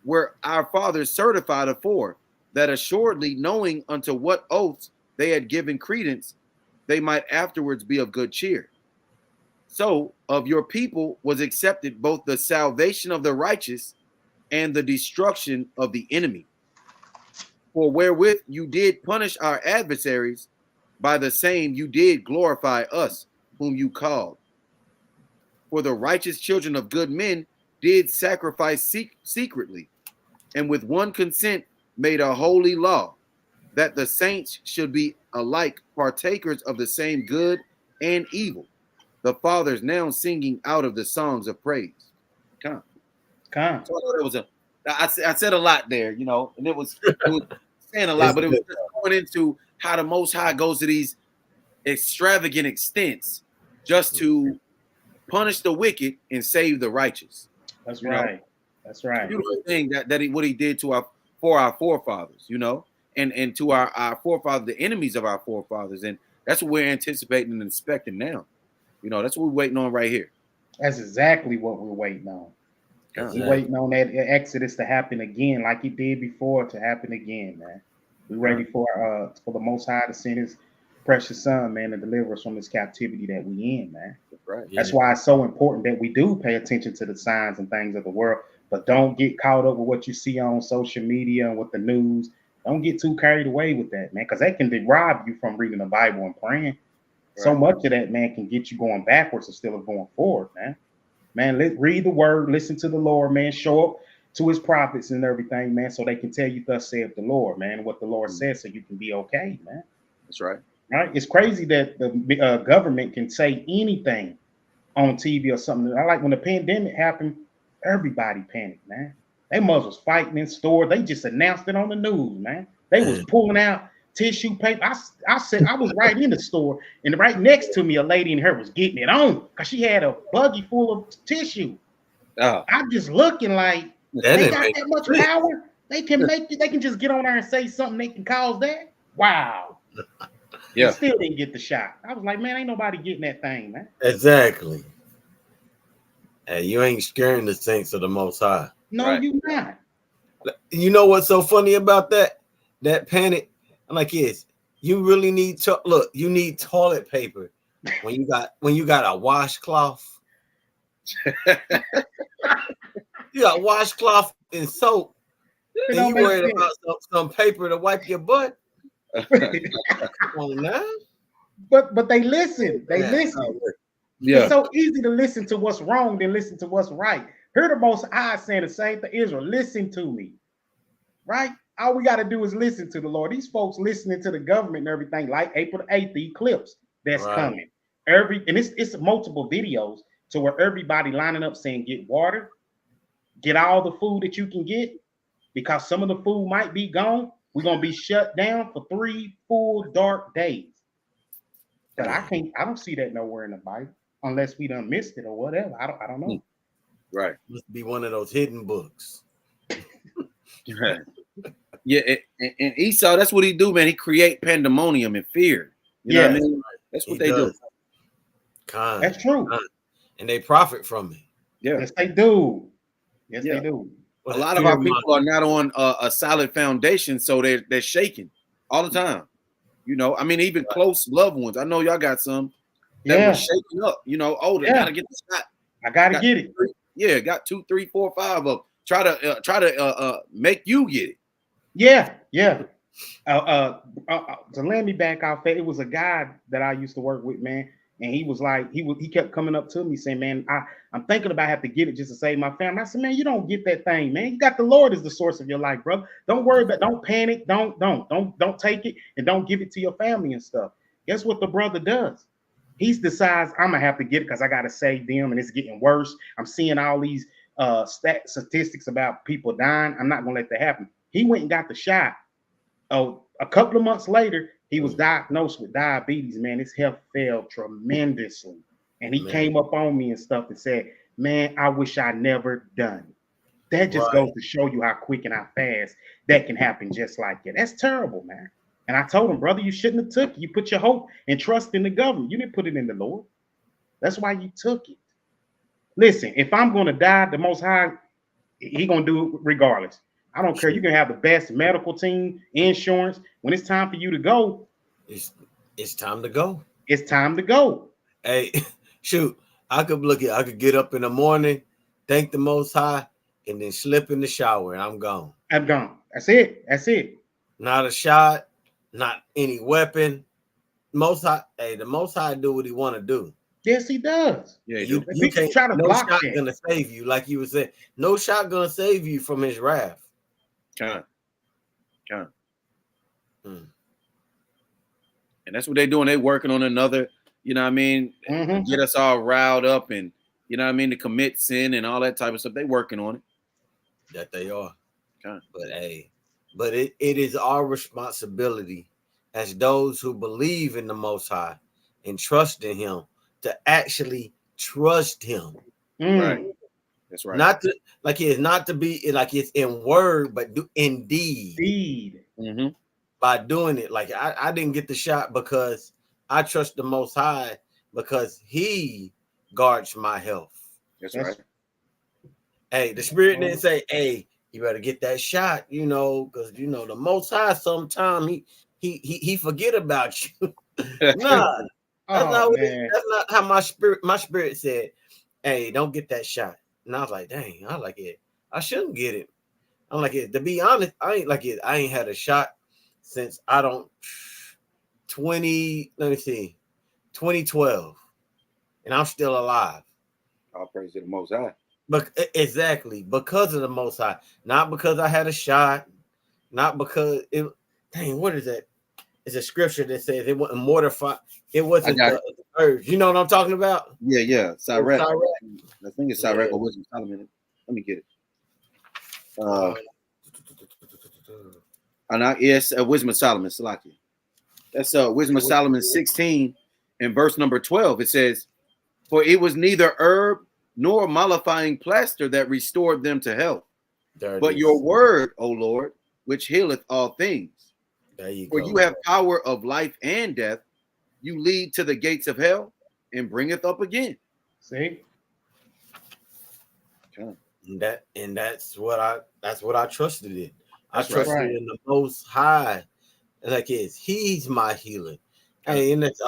Speaker 2: were our fathers certified afore, that assuredly knowing unto what oaths they had given credence, they might afterwards be of good cheer. So of your people was accepted both the salvation of the righteous and the destruction of the enemy. For wherewith you did punish our adversaries, by the same you did glorify us, whom you called. For the righteous children of good men did sacrifice secretly, and with one consent made a holy law, that the saints should be alike partakers of the same good and evil. The fathers now singing out of the songs of praise." Come. So I know that was I said a lot there, you know, and it was saying a lot, but it was just going into how the Most High goes to these extravagant extents just to punish the wicked and save the righteous.
Speaker 4: That's right. That's right.
Speaker 2: Beautiful thing what he did to our forefathers, you know, and to our forefathers, the enemies of our forefathers, and that's what we're anticipating and expecting now. You know, that's what we're waiting on right here.
Speaker 4: That's exactly what we're waiting on.
Speaker 3: Exactly.
Speaker 4: We're waiting on that Exodus to happen again, like it did before, to happen again, man. We're ready for the Most High to send His precious Son, man, to deliver us from this captivity that we in, man.
Speaker 2: That's right.
Speaker 4: That's why it's so important that we do pay attention to the signs and things of the world, but don't get caught up with what you see on social media and with the news. Don't get too carried away with that, man, because that can rob you from reading the Bible and praying. Right. So much of that, man, can get you going backwards instead of going forward, man. Man, read the word, listen to the Lord, man, show up to His prophets and everything, man, so they can tell you thus saith the Lord, man, what the Lord says, so you can be okay, man.
Speaker 2: That's right.
Speaker 4: Right? It's crazy that the government can say anything on TV or something. I like when the pandemic happened, everybody panicked, man. They was fighting in stores. They just announced it on the news, man. They was pulling out tissue paper. I said I was right in the store, and right next to me, a lady in her was getting it on because she had a buggy full of tissue. I'm just looking like they got that much power. They can make it. They can just get on there and say something. They can cause that. Wow. Yeah. And still didn't get the shot. I was like, man, ain't nobody getting that thing, man.
Speaker 3: Exactly. Hey, you ain't scaring the saints of the Most High.
Speaker 4: No, you not.
Speaker 3: You know what's so funny about that? That panic. I'm like, yes, you really need to look. You need toilet paper when you got a washcloth. You got washcloth and soap, and you worried about some paper to wipe your butt. Come on now.
Speaker 4: But they listen. They listen. Yeah. It's so easy to listen to what's wrong than listen to what's right. Hear the Most High saying the same to Israel. Listen to me. Right? All we got to do is listen to the Lord. These folks listening to the government and everything, like April 8th, the eclipse that's coming. And it's multiple videos to where everybody lining up saying, get water, get all the food that you can get, because some of the food might be gone. We're gonna be shut down for 3 full dark days. But I don't see that nowhere in the Bible, unless we done missed it or whatever. I don't know.
Speaker 2: Right.
Speaker 3: Must be one of those hidden books.
Speaker 2: Yeah, and Esau, that's what he do, man. He create pandemonium and fear. You know what I mean? That's what they do.
Speaker 4: That's true.
Speaker 3: And they profit from it.
Speaker 2: Yeah.
Speaker 4: Yes, they do. Yes, they do.
Speaker 2: A lot of our people are not on a solid foundation, so they're shaking all the time. You know, I mean, even close loved ones. I know y'all got some that were shaking up. You know, they gotta get the shot.
Speaker 4: I gotta get it.
Speaker 2: Got 2, 3, 4, 5 of them. Try to make you get it.
Speaker 4: Yeah. To land me back off, it was a guy that I used to work with, man. And he was like, he kept coming up to me saying, man, I'm thinking about having to get it just to save my family. I said, man, you don't get that thing, man. You got the Lord as the source of your life, bro. Don't worry about, don't panic, don't take it, and don't give it to your family and stuff. Guess what the brother does? He decides I'm gonna have to get it because I gotta save them, and it's getting worse. I'm seeing all these statistics about people dying. I'm not gonna let that happen. He went and got the shot. Oh, a couple of months later, he was diagnosed with diabetes, man. His health fell tremendously. And he came up on me and stuff and said, man, I wish I never done it. That just goes to show you how quick and how fast that can happen just like that. That's terrible, man. And I told him, brother, you shouldn't have took it. You put your hope and trust in the government. You didn't put it in the Lord. That's why you took it. Listen, if I'm going to die, the Most High, He going to do it regardless. I don't care. You can have the best medical team, insurance. When it's time for you to go,
Speaker 3: it's time to go.
Speaker 4: It's time to go.
Speaker 3: Hey, shoot, I could get up in the morning, thank the Most High, and then slip in the shower, and I'm gone.
Speaker 4: I'm gone. That's it.
Speaker 3: Not a shot, not any weapon. Most High, the Most High do what He want to do.
Speaker 4: Yes, He does.
Speaker 3: Yeah, you can't try to block shot that. Gonna save you, like you was saying. No shot gonna save you from His wrath.
Speaker 2: Can't. And that's what they're doing. They're working on another, you know what I mean, get us all riled up and, you know what I mean, to commit sin and all that type of stuff. They're working on it.
Speaker 3: That they are. But it is our responsibility as those who believe in the Most High and trust in Him to actually trust Him.
Speaker 2: Right. That's right.
Speaker 3: Not to not to be like it's in word, but in deed.
Speaker 4: Mm-hmm.
Speaker 3: By doing it, like I didn't get the shot because I trust the Most High because he guards my health.
Speaker 2: That's
Speaker 4: That's-
Speaker 2: right.
Speaker 3: Hey, the Spirit didn't say, "Hey, you better get that shot," because the Most High sometime he forget about you. Nah,
Speaker 4: Oh man.
Speaker 3: that's not how my spirit said, "Hey, don't get that shot." And I was like, "Dang, I like it. I shouldn't get it." I'm like it. To be honest, I ain't like it. I ain't had a shot since 2012, and I'm still alive.
Speaker 2: All praise to the Most High.
Speaker 3: But exactly because of the Most High, not because I had a shot, not because it. Dang, what is that? It's a scripture that says it wasn't mortified. It wasn't the urge. You know what I'm talking about?
Speaker 2: Yeah. Sirach.
Speaker 3: Sirach.
Speaker 2: I think it's Sirach or Wisdom Solomon. Let me get it. Yes, Wisdom of Solomon, Salakia. That's Wisdom of Solomon 16 and verse number 12. It says, "For it was neither herb nor mollifying plaster that restored them to health, but your word, O Lord, which healeth all things.
Speaker 3: There you
Speaker 2: For
Speaker 3: go.
Speaker 2: you have power of life and death. You lead to the gates of hell and bringeth up again."
Speaker 4: See?
Speaker 2: Okay.
Speaker 3: And that's what I trusted in. I
Speaker 2: That's
Speaker 3: trusted
Speaker 4: right.
Speaker 3: in the Most High. Like he's my healer. Hey, and it's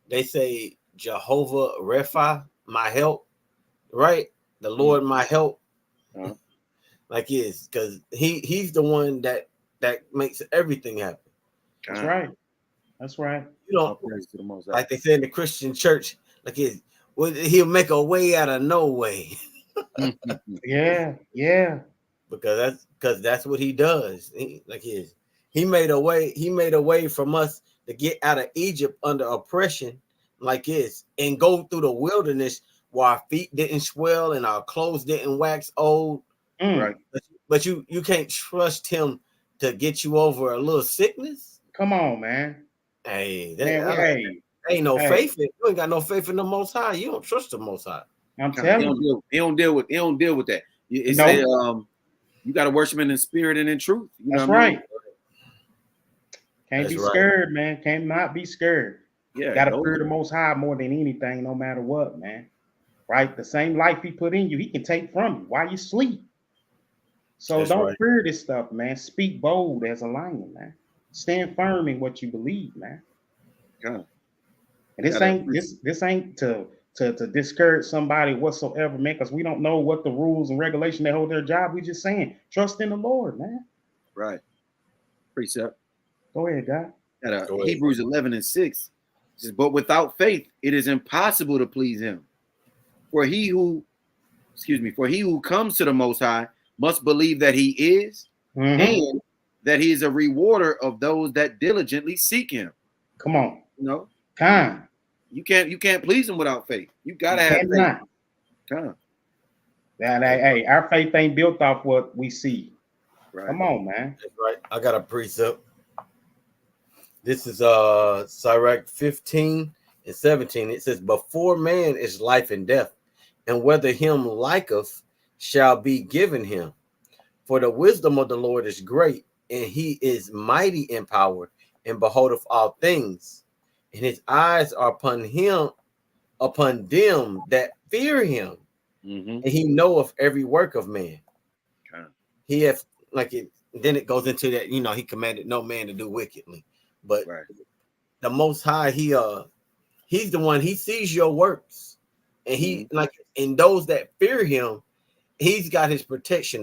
Speaker 3: they say Jehovah Repha, my help, right? The Lord, my help. Like because he's the one that makes everything happen.
Speaker 4: That's right. That's right.
Speaker 3: You know, like they say in the Christian church, like he'll make a way out of no way.
Speaker 4: Yeah.
Speaker 3: because that's what he does. He made a way from us to get out of Egypt under oppression, and go through the wilderness where our feet didn't swell and our clothes didn't wax old.
Speaker 2: Right.
Speaker 3: But you can't trust him to get you over a little sickness.
Speaker 4: Come on, man.
Speaker 3: Hey,
Speaker 4: Ain't
Speaker 3: no faith. You ain't got no faith in the Most High. You don't trust the Most High.
Speaker 4: I'm telling you,
Speaker 2: he don't deal with that. It's you got to worship him in spirit and in truth.
Speaker 4: That's right. Can't be scared, man. Cannot be scared.
Speaker 2: Yeah,
Speaker 4: got to fear the Most High more than anything, no matter what, man. Right? The same life he put in you, he can take from you while you sleep. So don't fear this stuff, man. Speak bold as a lion, man. Stand firm in what you believe, man.
Speaker 2: Okay.
Speaker 4: And this ain't to discourage somebody whatsoever, man, because we don't know what the rules and regulation that hold their job. We just saying, trust in the Lord, man.
Speaker 2: Right. Precept.
Speaker 4: Go ahead, God.
Speaker 2: Hebrews 11 and 6 says, "But without faith, it is impossible to please him. For he who comes to the Most High must believe that he is, and that he is a rewarder of those that diligently seek him."
Speaker 4: Come on.
Speaker 2: Time. You can't please him without faith. You gotta have faith. Come.
Speaker 4: Hey, our faith ain't built off what we see.
Speaker 2: Right.
Speaker 4: Come on, man.
Speaker 3: That's right. I got a precept. This is Sirach 15 and 17. It says, "Before man is life and death, and whether him liketh shall be given him. For the wisdom of the Lord is great, and he is mighty in power, and beholdeth all things. And his eyes are upon them that fear him, and he knoweth every work of man." He hath then it goes into that, he commanded no man to do wickedly. But the Most High, he's the one, he sees your works, and he and those that fear him, he's got his protection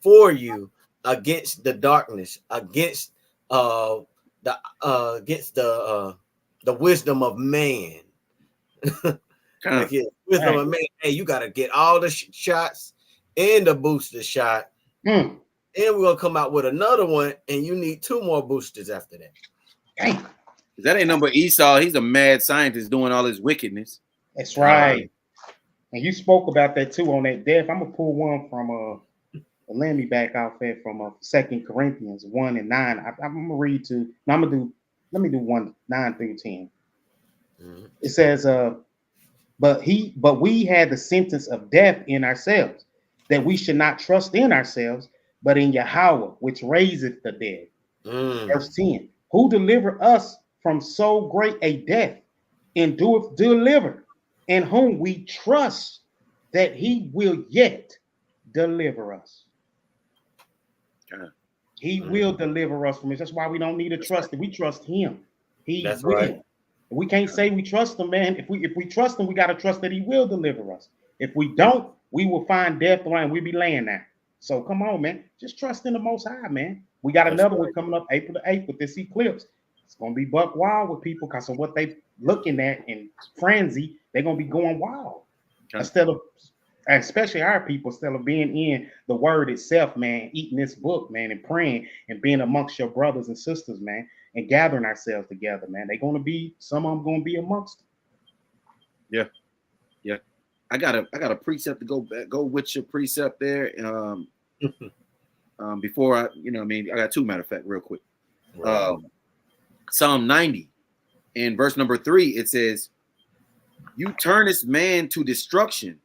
Speaker 3: for you against the darkness, against the wisdom of man. Wisdom of man. Hey, you got to get all the shots and the booster shot. And we're gonna come out with another one, and you need 2 more boosters after that.
Speaker 4: Dang.
Speaker 2: That ain't number Esau. He's a mad scientist doing all his wickedness.
Speaker 4: That's right. And you spoke about that too on that death. I'm gonna pull one from let me back off that from 2 Corinthians 1 and 9. I'm gonna read to. Let me do 1 9 through 10. It says, but we had the sentence of death in ourselves, that we should not trust in ourselves, but in Yahweh, which raiseth the dead. Verse 10, who delivered us from so great a death, and doeth deliver, in whom we trust that he will yet deliver us. He will deliver us from it. That's why we don't need to trust it. We trust him. He will.
Speaker 3: Right.
Speaker 4: We can't say we trust him, man. If we trust him, we got to trust that he will deliver us. If we don't, we will find death and we be laying there. So come on, man. Just trust in the Most High, man. We got another one coming up April the 8th with this eclipse. It's going to be buck wild with people because of what they looking at in frenzy. They're going to be going wild. Instead of, especially our people, instead of being in the word itself, man, eating this book, man, and praying and being amongst your brothers and sisters, man, and gathering ourselves together, man. They're going to be, some of them going to be amongst them.
Speaker 2: Yeah. Yeah. I got a precept to go with your precept there. Before I, I got two, matter of fact, real quick.
Speaker 3: Right.
Speaker 2: Psalm 90 in verse number 3, it says, "You turnest man to destruction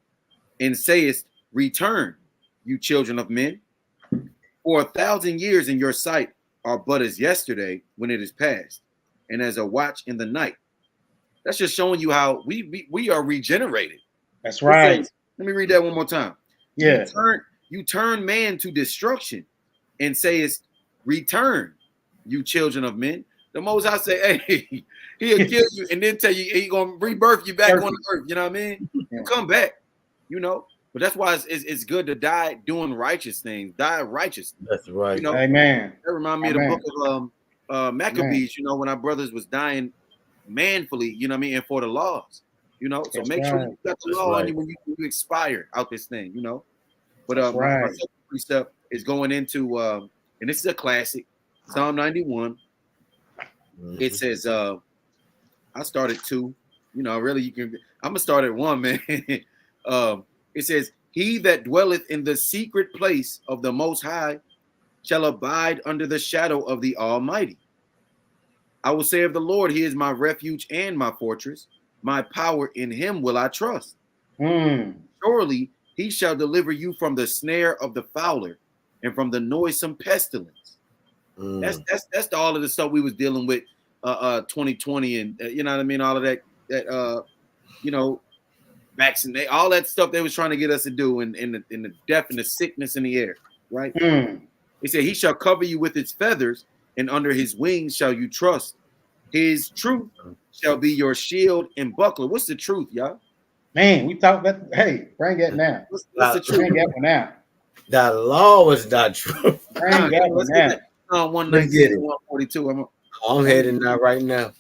Speaker 2: and sayest, return, you children of men. For 1,000 years in your sight are but as yesterday when it is past, and as a watch in the night." That's just showing you how we are regenerated.
Speaker 4: That's right.
Speaker 2: Says, let me read that one more time.
Speaker 4: Yeah.
Speaker 2: You turn man to destruction and sayest, return, you children of men. The Most High say, hey, he'll kill you and then tell you he's gonna rebirth you back on the earth. You know what I mean? You come back, But that's why it's good to die doing righteous things, die righteous.
Speaker 3: That's right.
Speaker 4: Amen.
Speaker 2: That reminds me of the book of Maccabees, when our brothers was dying manfully, and for the laws, so
Speaker 4: that's
Speaker 2: make sure you got the law on you when you expire out this thing, But my second precept is going into and this is a classic, Psalm 91. It says, I started 2, really I'm gonna start at 1, man. It says, "He that dwelleth in the secret place of the Most High shall abide under the shadow of the Almighty. I will say of the Lord, he is my refuge and my fortress. My power, in him will I trust. Surely he shall deliver you from the snare of the fowler and from the noisome pestilence." That's all of the stuff we was dealing with 2020 and all of that vaccinate, all that stuff they was trying to get us to do in the death and the sickness in the air, right? He said, "He shall cover you with his feathers, and under his wings shall you trust. His truth shall be your shield and buckler." What's the truth, y'all?
Speaker 4: Man, we talk about, hey, bring that now.
Speaker 2: What's the truth?
Speaker 4: Bring that one now.
Speaker 3: The law is not true.
Speaker 4: Bring that one now.
Speaker 2: 119 and 142.
Speaker 3: I'm heading now right now.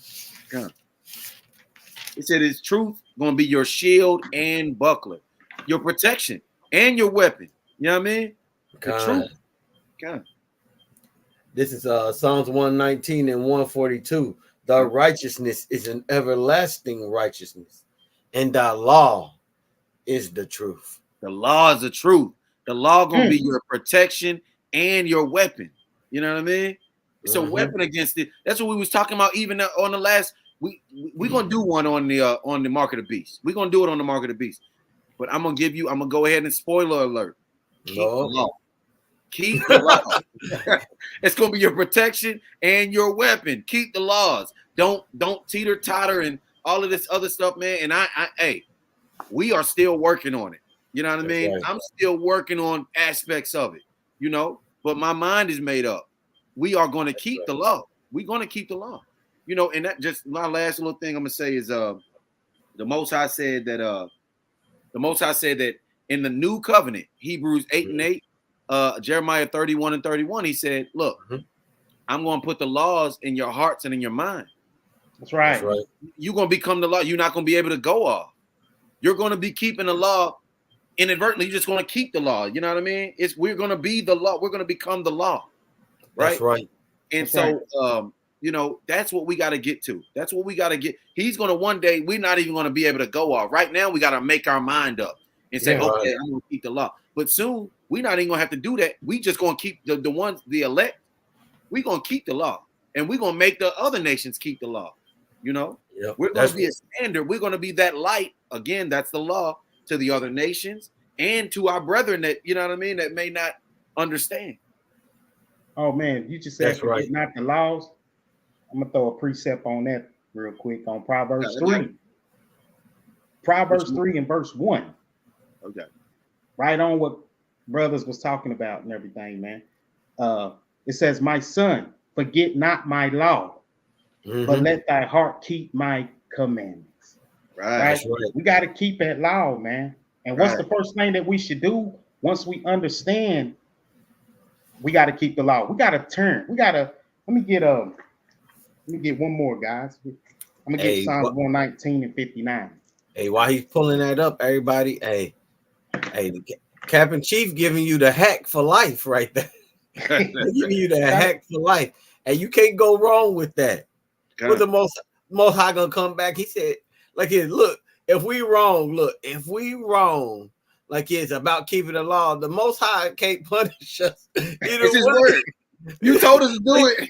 Speaker 2: It said his truth going to be your shield and buckler, your protection and your weapon. You know what I mean? The truth.
Speaker 3: This is Psalms 119 and 142. The righteousness is an everlasting righteousness, and thy law is the truth.
Speaker 2: The law is the truth. The law going to be your protection and your weapon. You know what I mean? It's a weapon against it. That's what we was talking about even on the last. We're going to do one on the Mark of the Beast. We're going to do it on the Mark of the Beast. But I'm going to go ahead and spoiler alert. Keep the law. Keep the law. It's going to be your protection and your weapon. Keep the laws. Don't teeter-totter and all of this other stuff, man. And we are still working on it. You know what I mean? Right. I'm still working on aspects of it, but my mind is made up. We are going to keep the law. We're going to keep the law. And that just my last little thing I'm gonna say is the Most High said that in the new covenant, Hebrews 8 and 8, Jeremiah 31 and 31, he said, look, I'm gonna put the laws in your hearts and in your mind.
Speaker 4: That's right.
Speaker 2: You're gonna become the law. You're not gonna be able to go off. You're gonna be keeping the law inadvertently. You're just gonna keep the law. You know what I mean? We're gonna be the law. We're gonna become the law. Right.
Speaker 3: That's right.
Speaker 2: And that's what we got to get to. That's what we got to get. He's going to one day, we're not even going to be able to go off. Right now, we got to make our mind up and say, okay, I'm going to keep the law. But soon, we're not even going to have to do that. We just going to keep the ones, the elect, we're going to keep the law. And we're going to make the other nations keep the law. We're going to be a standard. We're going to be that light. Again, that's the law to the other nations and to our brethren that, that may not understand.
Speaker 4: Oh, man, you just said,
Speaker 3: that's right.
Speaker 4: Not the laws. I'm gonna throw a precept on that real quick on Proverbs
Speaker 2: Okay.
Speaker 4: 3. Proverbs 3 and verse 1.
Speaker 2: Okay.
Speaker 4: Right on what brothers was talking about and everything, man. It says, "My son, forget not my law, but let thy heart keep my commandments."
Speaker 2: Right.
Speaker 4: Right?
Speaker 3: That's right.
Speaker 4: We got to keep that law, man. And what's
Speaker 2: Right.
Speaker 4: the first thing that we should do once we understand? We got to keep the law. We got to turn. We got to. Let me get one more, guys. I'm gonna get Psalms 119 and 59.
Speaker 3: Hey, while he's pulling that up, everybody, hey, Captain Chief giving you the hack for life right there. Giving you the hack for life, and you can't go wrong with that. With the most high gonna come back. He said, like, look, if we wrong, like it's about keeping the law. The Most High can't punish us.
Speaker 2: It's his word. You told us to do it.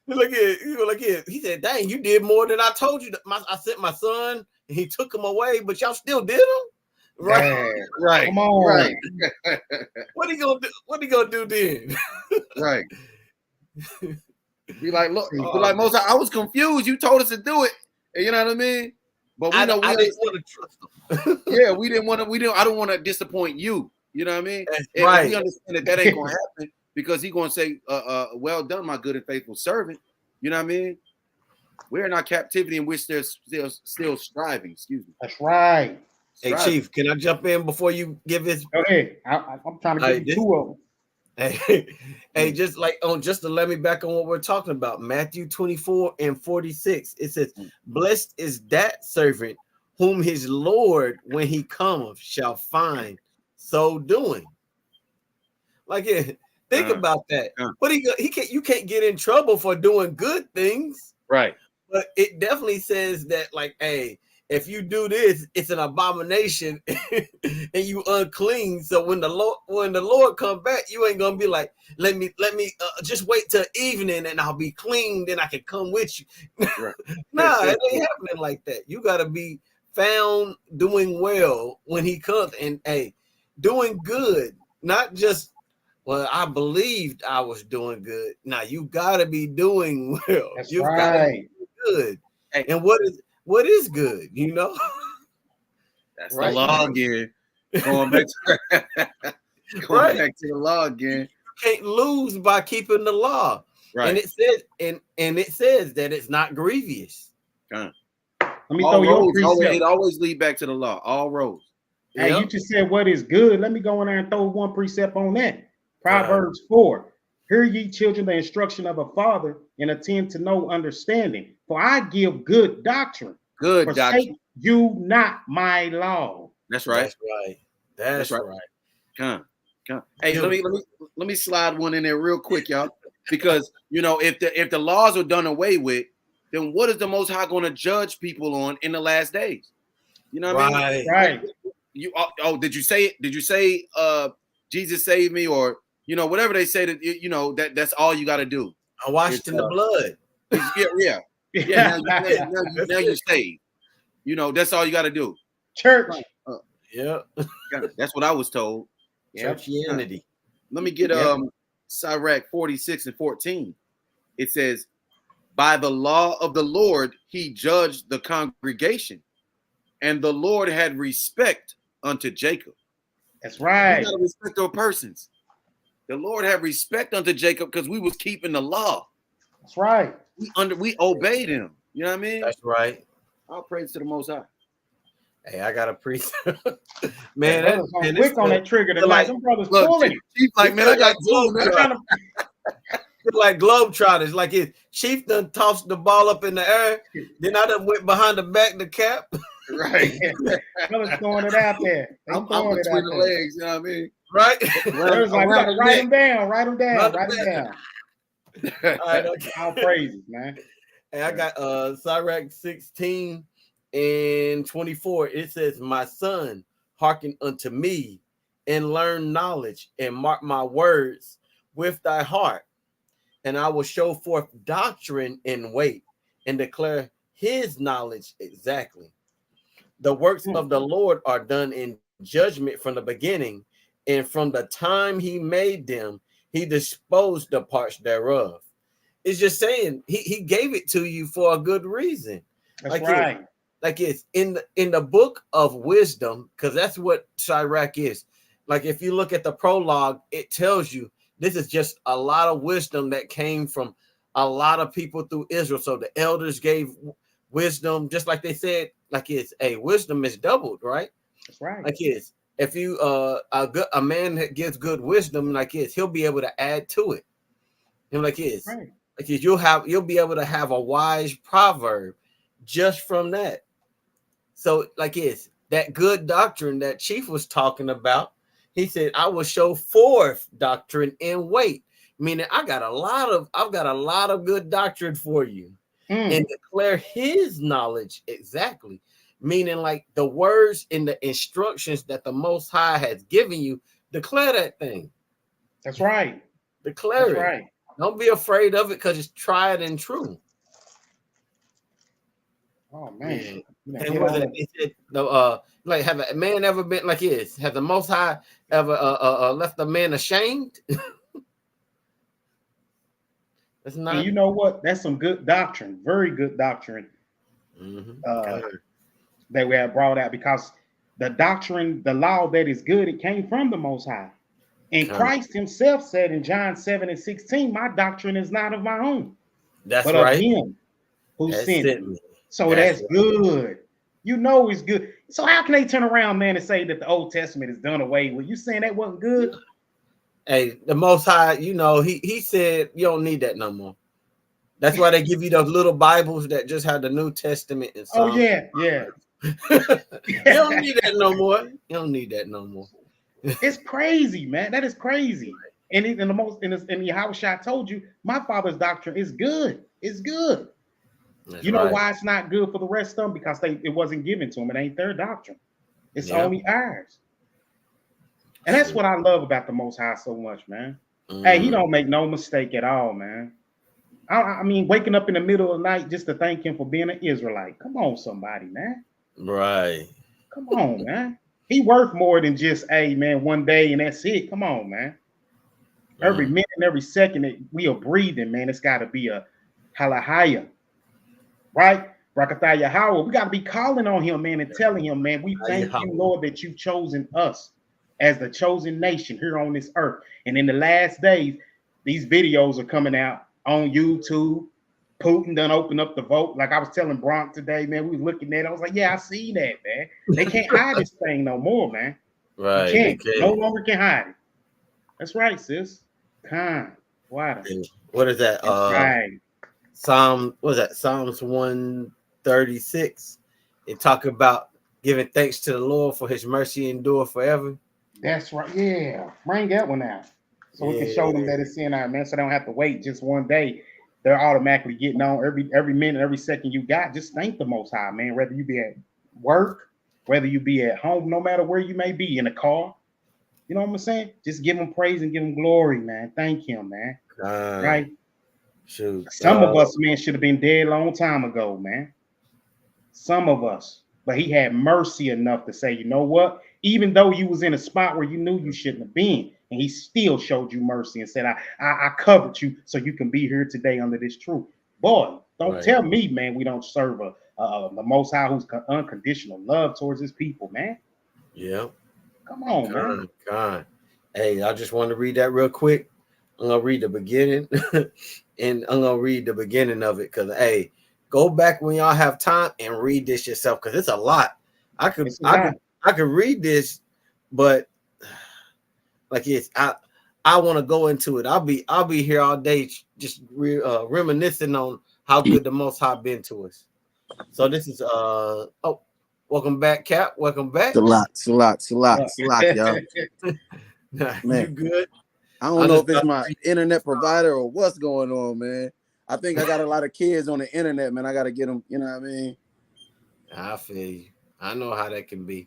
Speaker 3: Look at he said, "Dang, you did more than I told you. I sent my son, and he took him away, but y'all still did him, right?
Speaker 2: Right.
Speaker 4: Come on,
Speaker 2: right.
Speaker 3: What are you gonna do? What are you gonna do then?
Speaker 2: Right. Be like, look, like Most High, I was confused. You told us to do it, and you know what I mean. But we know I didn't want to trust them. Yeah, we didn't want to. I don't want to disappoint you. You know what I mean? And
Speaker 3: right.
Speaker 2: We understand that ain't gonna happen because he's gonna say, "Well done, my good and faithful servant." You know what I mean? We're in our captivity and we're still striving. Excuse me.
Speaker 4: That's right.
Speaker 3: Hey, Chief, can I jump in before you give his?
Speaker 4: Go ahead. I'm trying to give you two of them.
Speaker 3: Hey, just to let me back on what we're talking about, Matthew 24 and 46. It says, "Blessed is that servant whom his Lord, when he cometh, shall find so doing." Like, think about that. But you can't get in trouble for doing good things,
Speaker 2: right?
Speaker 3: But it definitely says that, like, hey, if you do this, it's an abomination and you unclean. So when the Lord come back, you ain't gonna be like, let me just wait till evening and I'll be clean, then I can come with you. Right. Nah, it ain't happening like that. You gotta be found doing well when he comes, and doing good, not just, well, I believed I was doing good. Now you gotta be doing well.
Speaker 4: That's
Speaker 3: You've
Speaker 4: right.
Speaker 3: Gotta be good. And what is good, you know?
Speaker 2: That's right. The law again. Going back to back to the law again.
Speaker 3: You can't lose by keeping the law. Right. And it says, and it says that it's not grievous.
Speaker 2: Let
Speaker 4: me throw your precept.
Speaker 2: It always lead back to the law. All roads.
Speaker 4: Hey, you just said what is good. Let me go in there and throw one precept on that. Proverbs 4. Hear ye children the instruction of a father, and attend to no understanding. For I give good doctrine.
Speaker 2: Good doctrine.
Speaker 4: You not my law.
Speaker 2: That's right.
Speaker 3: That's right. That's right.
Speaker 2: Come. Hey, let me slide one in there real quick, y'all. Because if the laws are done away with, then what is the Most High going to judge people on in the last days? You know what I mean?
Speaker 4: Right.
Speaker 2: Did you say it? Did you say Jesus saved me, or whatever they say that that's all you got to do?
Speaker 3: I washed in the blood.
Speaker 2: Yeah. Now you're saved. That's all you got to do.
Speaker 4: Church.
Speaker 3: Yeah.
Speaker 2: That's what I was told.
Speaker 3: Churchianity.
Speaker 2: Let me get Sirach 46 and 14. It says, "By the law of the Lord he judged the congregation, and the Lord had respect unto Jacob."
Speaker 4: That's right.
Speaker 2: We gotta respect our persons. The Lord had respect unto Jacob because we was keeping the law.
Speaker 4: That's right.
Speaker 2: We obeyed him. You know what I mean?
Speaker 3: That's right.
Speaker 2: All praise to the Most High.
Speaker 3: Hey, I got a priest. Man,
Speaker 4: that quick on that trigger tonight.
Speaker 3: Like,
Speaker 4: them brothers pulling.
Speaker 2: Chief, like, man, I got two.
Speaker 3: Like Globetrotters, like his Chief done tossed the ball up in the air. Then I done went behind the back the cap.
Speaker 2: Right.
Speaker 4: Brothers throwing it out there.
Speaker 2: I'm between the legs, you know what I mean?
Speaker 3: Right.
Speaker 4: There's like, write them down. All right, okay. All praises, man.
Speaker 3: And I got Sirach 16 and 24. It says, "My son, hearken unto me and learn knowledge, and mark my words with thy heart. And I will show forth doctrine in weight, and declare his knowledge exactly. The works of the Lord are done in judgment from the beginning, and from the time he made them, he disposed the parts thereof. it's just saying he gave it to you for a good reason.
Speaker 4: That's right.
Speaker 3: Like it's in the book of wisdom, because that's what Sirach is. Like if you look at the prologue, it tells you this is just a lot of wisdom that came from a lot of people through Israel. So the elders gave wisdom, just like they said, like it's wisdom is doubled, right?
Speaker 4: That's right.
Speaker 3: Like it's if you a man that gives good wisdom, like it's he'll be able to add to it. And like it's
Speaker 4: right.
Speaker 3: like you'll be able to have a wise proverb just from that. So like it's that good doctrine that Chief was talking about. He said, I will show forth doctrine in weight, meaning I've got a lot of good doctrine for you and declare his knowledge exactly. Meaning like the words in the instructions that the Most High has given you, declare that thing.
Speaker 4: That's right.
Speaker 3: Declare it. Right. Don't be afraid of it because it's tried and true.
Speaker 4: Oh man!
Speaker 3: And was it? Like, have a man ever been like his? Have the Most High ever left a man ashamed? That's not.
Speaker 4: And you know what? That's some good doctrine. Very good doctrine. That we have brought out, because the doctrine, the law that is good, it came from the Most High. And Christ Himself said in John 7:16, "My doctrine is not of my own,
Speaker 3: but
Speaker 4: right. of Him who sent me." So that's good. You know it's good. So how can they turn around, man, and say that the Old Testament is done away with? You saying that wasn't good?
Speaker 3: Hey, the Most High, you know, he said you don't need that no more. That's why they give you those little Bibles that just have the New Testament and Psalms.
Speaker 4: Oh yeah.
Speaker 3: You don't need that no more. You don't need that no more.
Speaker 4: It's crazy, man. That is crazy. And Yahushua told you, my father's doctrine is good. It's good. That's you know why it's not good for the rest of them? Because it wasn't given to them. It ain't their doctrine. It's only ours. And that's what I love about the Most High so much, man. Hey, He don't make no mistake at all, man. I mean, waking up in the middle of the night just to thank Him for being an Israelite. Come on, somebody, man.
Speaker 3: Right.
Speaker 4: Come on, man. He worth more than just, hey, man, one day and that's it. Come on, man. Every minute and every second that we are breathing, man, it's got to be a halahaya. Right? Rakatha Yahweh. We got to be calling on Him, man, and telling Him, man, we thank you, Lord, that you've chosen us as the chosen nation here on this earth. And in the last days, these videos are coming out on YouTube. Putin done opened up the vote. Like I was telling Bronk today, man, we was looking at it. I was like, yeah, I see that, man. They can't hide this thing no more, man.
Speaker 3: Right.
Speaker 4: Can't. No longer can hide it. That's right, sis. What
Speaker 3: is that?
Speaker 4: Right.
Speaker 3: Psalms 136. It talk about giving thanks to the Lord for His mercy endure forever.
Speaker 4: That's right. Yeah. Bring that one out. So we can show them that it's in our, man, so they don't have to wait just one day. They're automatically getting on every minute, every second you got. Just thank the Most High, man. Whether you be at work, whether you be at home, no matter where you may be, in the car. You know what I'm saying? Just give Him praise and give Him glory, man. Thank Him, man. Right?
Speaker 3: Shoot.
Speaker 4: Some of us, man, should have been dead a long time ago, man. Some of us. But He had mercy enough to say, you know what? Even though you was in a spot where you knew you shouldn't have been, and He still showed you mercy and said, I covered you so you can be here today under this truth. Boy, don't tell me, man, we don't serve the Most High who's unconditional love towards His people, man.
Speaker 3: Yeah.
Speaker 4: Come on, man.
Speaker 3: God. Hey, I just want to read that real quick. I'm going to read the beginning and I'm going to read the beginning of it because, hey, go back when y'all have time and read this yourself because it's a lot. I could read this, but like I want to go into it. I'll be here all day just reminiscing on how good the Most High been to us. So this is welcome back, Cap. Welcome back.
Speaker 7: Salat, y'all.
Speaker 3: Man, you good?
Speaker 7: I don't know if it's my internet provider or what's going on, man. I think I got a lot of kids on the internet, man. I got to get them, you know what I mean?
Speaker 3: I feel you. I know how that can be.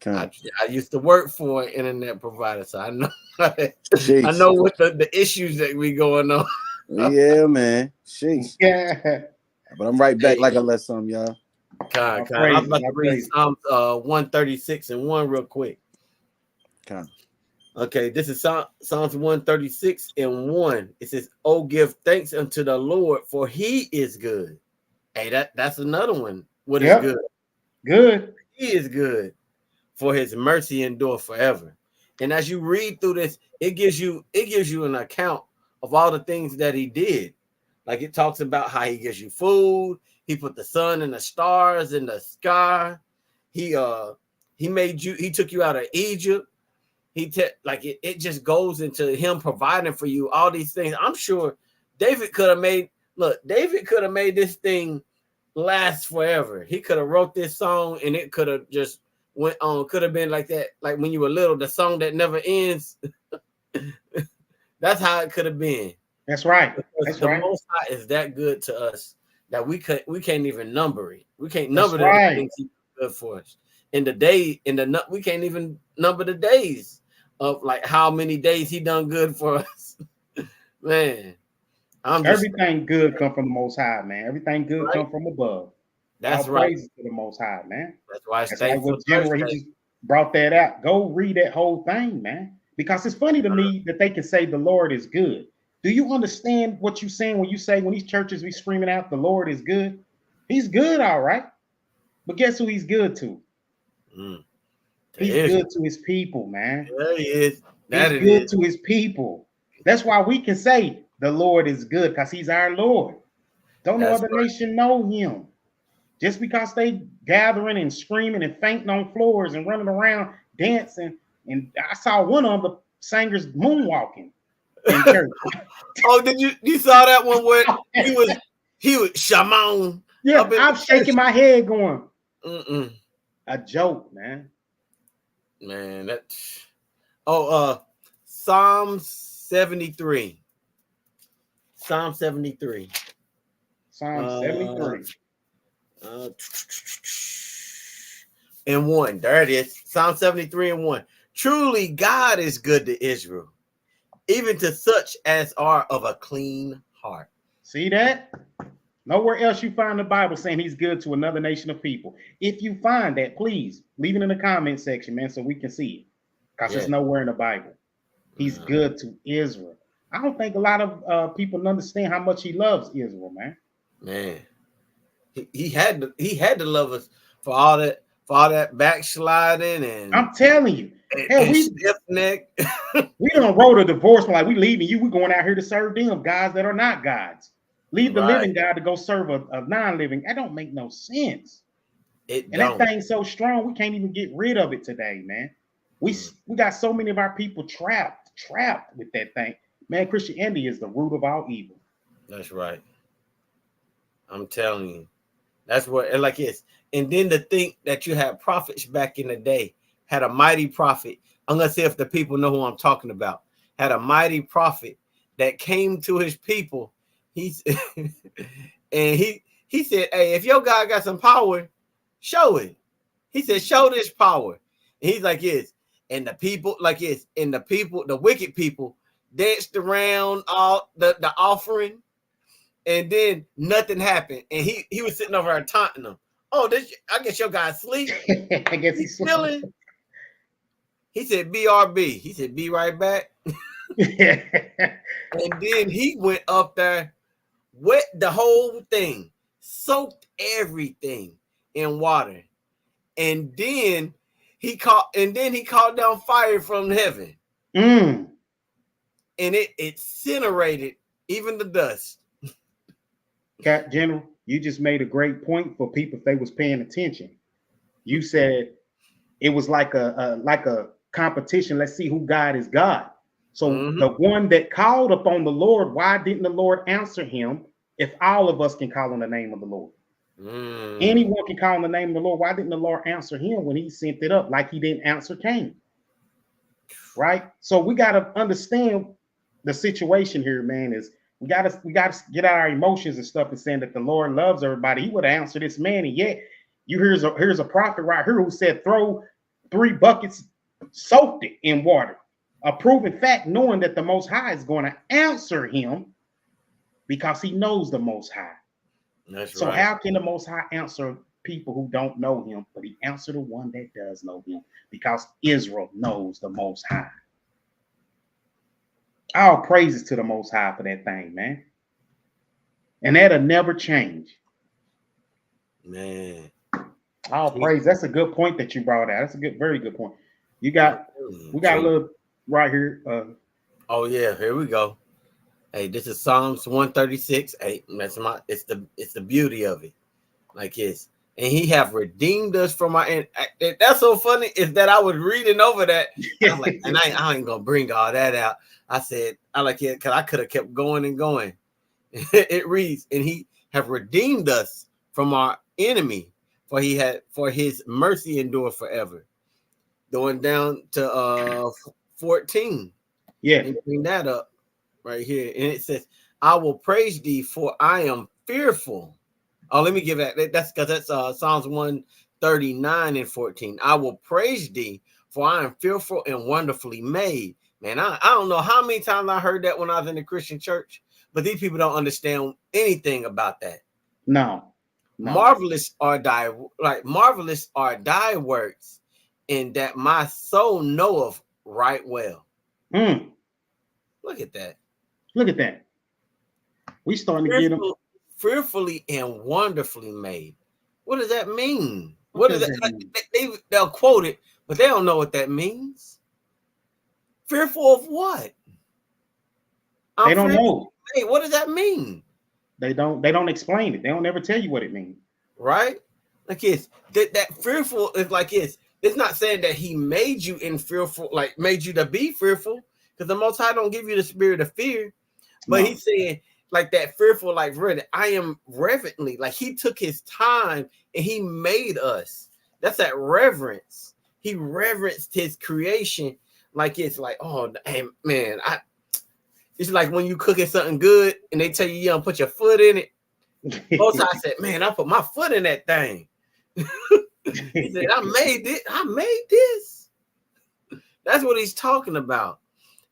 Speaker 3: I used to work for an internet provider, so I know I know what the issues that we going on.
Speaker 7: Yeah, man. Sheesh.
Speaker 4: Yeah.
Speaker 7: But I'm right back like I left some, y'all.
Speaker 3: I'm about to read Psalms 136 and 1 real quick. Okay, this is Psalms 136:1. It says, "Oh, give thanks unto the Lord, for he is good." Hey, that's another one. What is
Speaker 4: Yep.
Speaker 3: good?
Speaker 4: Good.
Speaker 3: He is good, for his mercy endure forever. And as you read through this, it gives you an account of all the things that he did. Like it talks about how he gives you food, he put the sun and the stars in the sky. He made you, he took you out of Egypt. Like it just goes into him providing for you all these things. I'm sure David could have made this thing last forever. He could have wrote this song and it could have just went on. Could have been like that, like when you were little, the song that never ends. That's how it could have been.
Speaker 4: That's right.
Speaker 3: Because
Speaker 4: That's
Speaker 3: the
Speaker 4: right.
Speaker 3: Most High is that good to us that we can't even number it. We can't
Speaker 4: That's
Speaker 3: number the
Speaker 4: right.
Speaker 3: things He good for us. We can't even number the days of like how many days he done good for us. Man,
Speaker 4: Everything good come from the Most High, man. Everything good
Speaker 3: right.
Speaker 4: come from above.
Speaker 3: That's
Speaker 4: All
Speaker 3: right.
Speaker 4: praises to the Most High, man.
Speaker 3: That's why it's
Speaker 4: That's like
Speaker 3: thankful
Speaker 4: what General, he
Speaker 3: Thursday.
Speaker 4: just brought that out. Go read that whole thing, man. Because it's funny to me that they can say the Lord is good. Do you understand what you're saying when you say when these churches be screaming out the Lord is good? He's good, all right. But guess who he's good to? He's good to his people, man.
Speaker 3: There he is.
Speaker 4: He's good to his people. That's why we can say the Lord is good, because he's our Lord. Don't no other nation know him. Just because they gathering and screaming and fainting on floors and running around dancing, and I saw one of the singers moonwalking in church.
Speaker 3: Oh, did you saw that one where he was Shaman?
Speaker 4: Yeah, I'm shaking my head going, a joke, man.
Speaker 3: Man, Psalm 73. Psalm 73.
Speaker 4: Psalm 73.
Speaker 3: And 1. There it is. Psalm 73 and 1. Truly, God is good to Israel, even to such as are of a clean heart.
Speaker 4: See that? Nowhere else you find the Bible saying he's good to another nation of people. If you find that, please leave it in the comment section, man, so we can see it. Because it's nowhere in the Bible. He's good to Israel. I don't think a lot of people understand how much he loves Israel, man.
Speaker 3: Man, he had to love us for all that backsliding, and
Speaker 4: I'm telling you,
Speaker 3: hell, we stiff neck.
Speaker 4: We don't wrote a divorce like we leaving you. We're going out here to serve them guys that are not gods. Leave the living God to go serve a non-living. That don't make no sense. That thing's so strong, we can't even get rid of it today, man. We got so many of our people trapped with that thing. Man, Christianity is the root of all evil.
Speaker 3: That's right. I'm telling you. That's what like it's. And then to think that you had prophets back in the day, had a mighty prophet. I'm gonna see if the people know who I'm talking about. Had a mighty prophet that came to his people. He's and he said, "Hey, if your God got some power, show it." He said, "Show this power." And he's like, "Yes." And the people, like yes, and the people, the wicked people, danced around all the offering, and then nothing happened. And he was sitting over there taunting them. Oh, I guess your guy sleep.
Speaker 4: I guess he's
Speaker 3: chilling. He said, "BRB." He said, "Be right back." And then he went up there, wet the whole thing, soaked everything in water, and then he called down fire from heaven, and it incinerated even the dust.
Speaker 4: Cap General, you just made a great point for people if they was paying attention. You said it was like a competition. Let's see who God is God. So the one that called upon the Lord, why didn't the Lord answer him? If all of us can call on the name of the Lord, anyone can call on the name of the Lord. Why didn't the Lord answer him when he sent it up like he didn't answer Cain? Right. So we got to understand the situation here, man. Is we got to get out our emotions and stuff and saying that the Lord loves everybody. He would answer this man, and yet here's a prophet right here who said throw 3 buckets, soaked it in water. A proven fact, knowing that the Most High is going to answer him because he knows the Most High.
Speaker 3: That's
Speaker 4: so
Speaker 3: right.
Speaker 4: How can the Most High answer people who don't know him? But he answered the one that does know him, because Israel knows the Most High. All praises to the Most High for that thing, man. And that'll never change.
Speaker 3: Man.
Speaker 4: All praise. That's a good point that you brought out. That's a good, very good point. We got a little right here.
Speaker 3: Oh yeah, here we go. Hey, this is Psalms 136. Hey, it's the beauty of it. Like and he have redeemed us from our end. That's so funny is that I was reading over that. I was like, and I ain't gonna bring all that out. I said, I like it because I could have kept going and going. It reads, and he have redeemed us from our enemy, for his mercy endure forever. Going down to 14.
Speaker 4: Yeah.
Speaker 3: And bring that up right here. And it says, I will praise thee, for I am fearful. Oh, let me give that. That's because that's Psalms 139 and 14. I will praise thee, for I am fearful and wonderfully made. Man, I don't know how many times I heard that when I was in the Christian church, but these people don't understand anything about that.
Speaker 4: No.
Speaker 3: Marvelous are thy works, and that my soul knoweth right well. Look at that.
Speaker 4: Look at that. We starting to get them
Speaker 3: fearfully and wonderfully made. What does that mean? What does that mean? They'll quote it, but they don't know what that means. Fearful of what?
Speaker 4: They don't know.
Speaker 3: Hey, what does that mean?
Speaker 4: They don't explain it. They don't ever tell you what it means.
Speaker 3: Right? Like that fearful is like it's not saying that he made you in fearful, like made you to be fearful, because the Most High don't give you the spirit of fear. But he's saying like that fearful, like really, I am reverently, like he took his time and he made us. That's that reverence. He reverenced his creation. Like it's like, oh man, it's like when you cooking something good and they tell you don't put your foot in it. Most High said, man, I put my foot in that thing. He said, I made this. That's what he's talking about.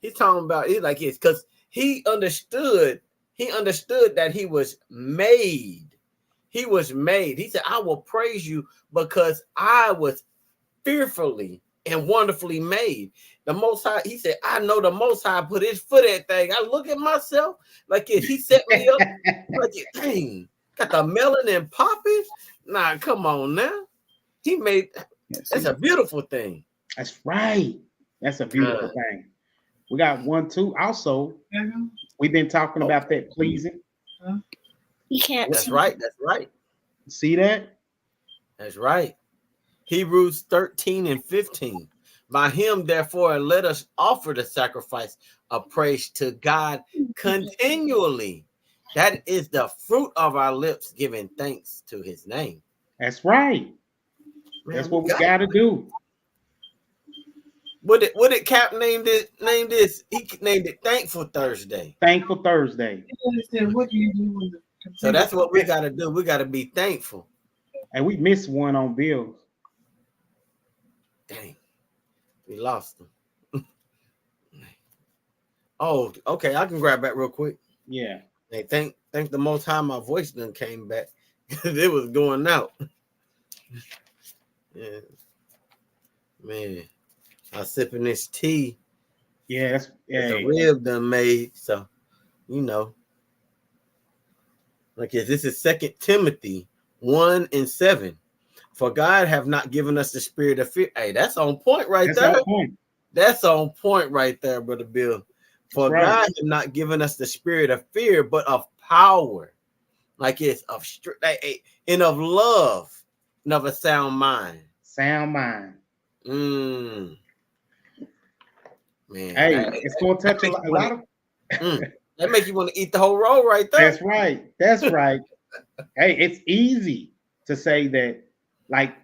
Speaker 3: He's talking about it like it's because he understood that he was made. He was made. He said, I will praise you because I was fearfully and wonderfully made. The Most High, he said, I know the Most High put his foot in that thing. I look at myself like it. He set me up like it. Dang, got the melanin popping. Nah, come on now. He made that's a beautiful thing.
Speaker 4: That's right. That's a beautiful thing. We got 1, 2. Also, we've been talking about that pleasing.
Speaker 8: You can't.
Speaker 3: That's right. That's right.
Speaker 4: See that?
Speaker 3: That's right. Hebrews 13 and 15. By him, therefore, let us offer the sacrifice of praise to God continually. That is the fruit of our lips, giving thanks to his name.
Speaker 4: That's right. That's what we got to do.
Speaker 3: What did Cap name this? He named it Thankful Thursday.
Speaker 4: Thankful Thursday.
Speaker 9: What do you do?
Speaker 3: So that's what we got to do. We got to be thankful.
Speaker 4: And we missed one on Bills.
Speaker 3: Dang, we lost them. Oh, okay. I can grab that real quick.
Speaker 4: Yeah.
Speaker 3: Hey, thank the Most High. My voice done came back. It was going out. Yeah, man. I was sipping this tea.
Speaker 4: Yeah, that's
Speaker 3: the rib done made. So, you know. Okay, this is 2 Timothy 1 and 7. For God have not given us the spirit of fear. Hey, that's on point right there.
Speaker 4: On point.
Speaker 3: That's on point right there, Brother Bill. For God have not given us the spirit of fear, but of power. Like it's of strength and of love and of a sound mind.
Speaker 4: Sound mind.
Speaker 3: Man,
Speaker 4: hey, it's gonna touch a lot of
Speaker 3: that make you want to eat the whole roll right there.
Speaker 4: That's right. That's right. Hey, it's easy to say that, like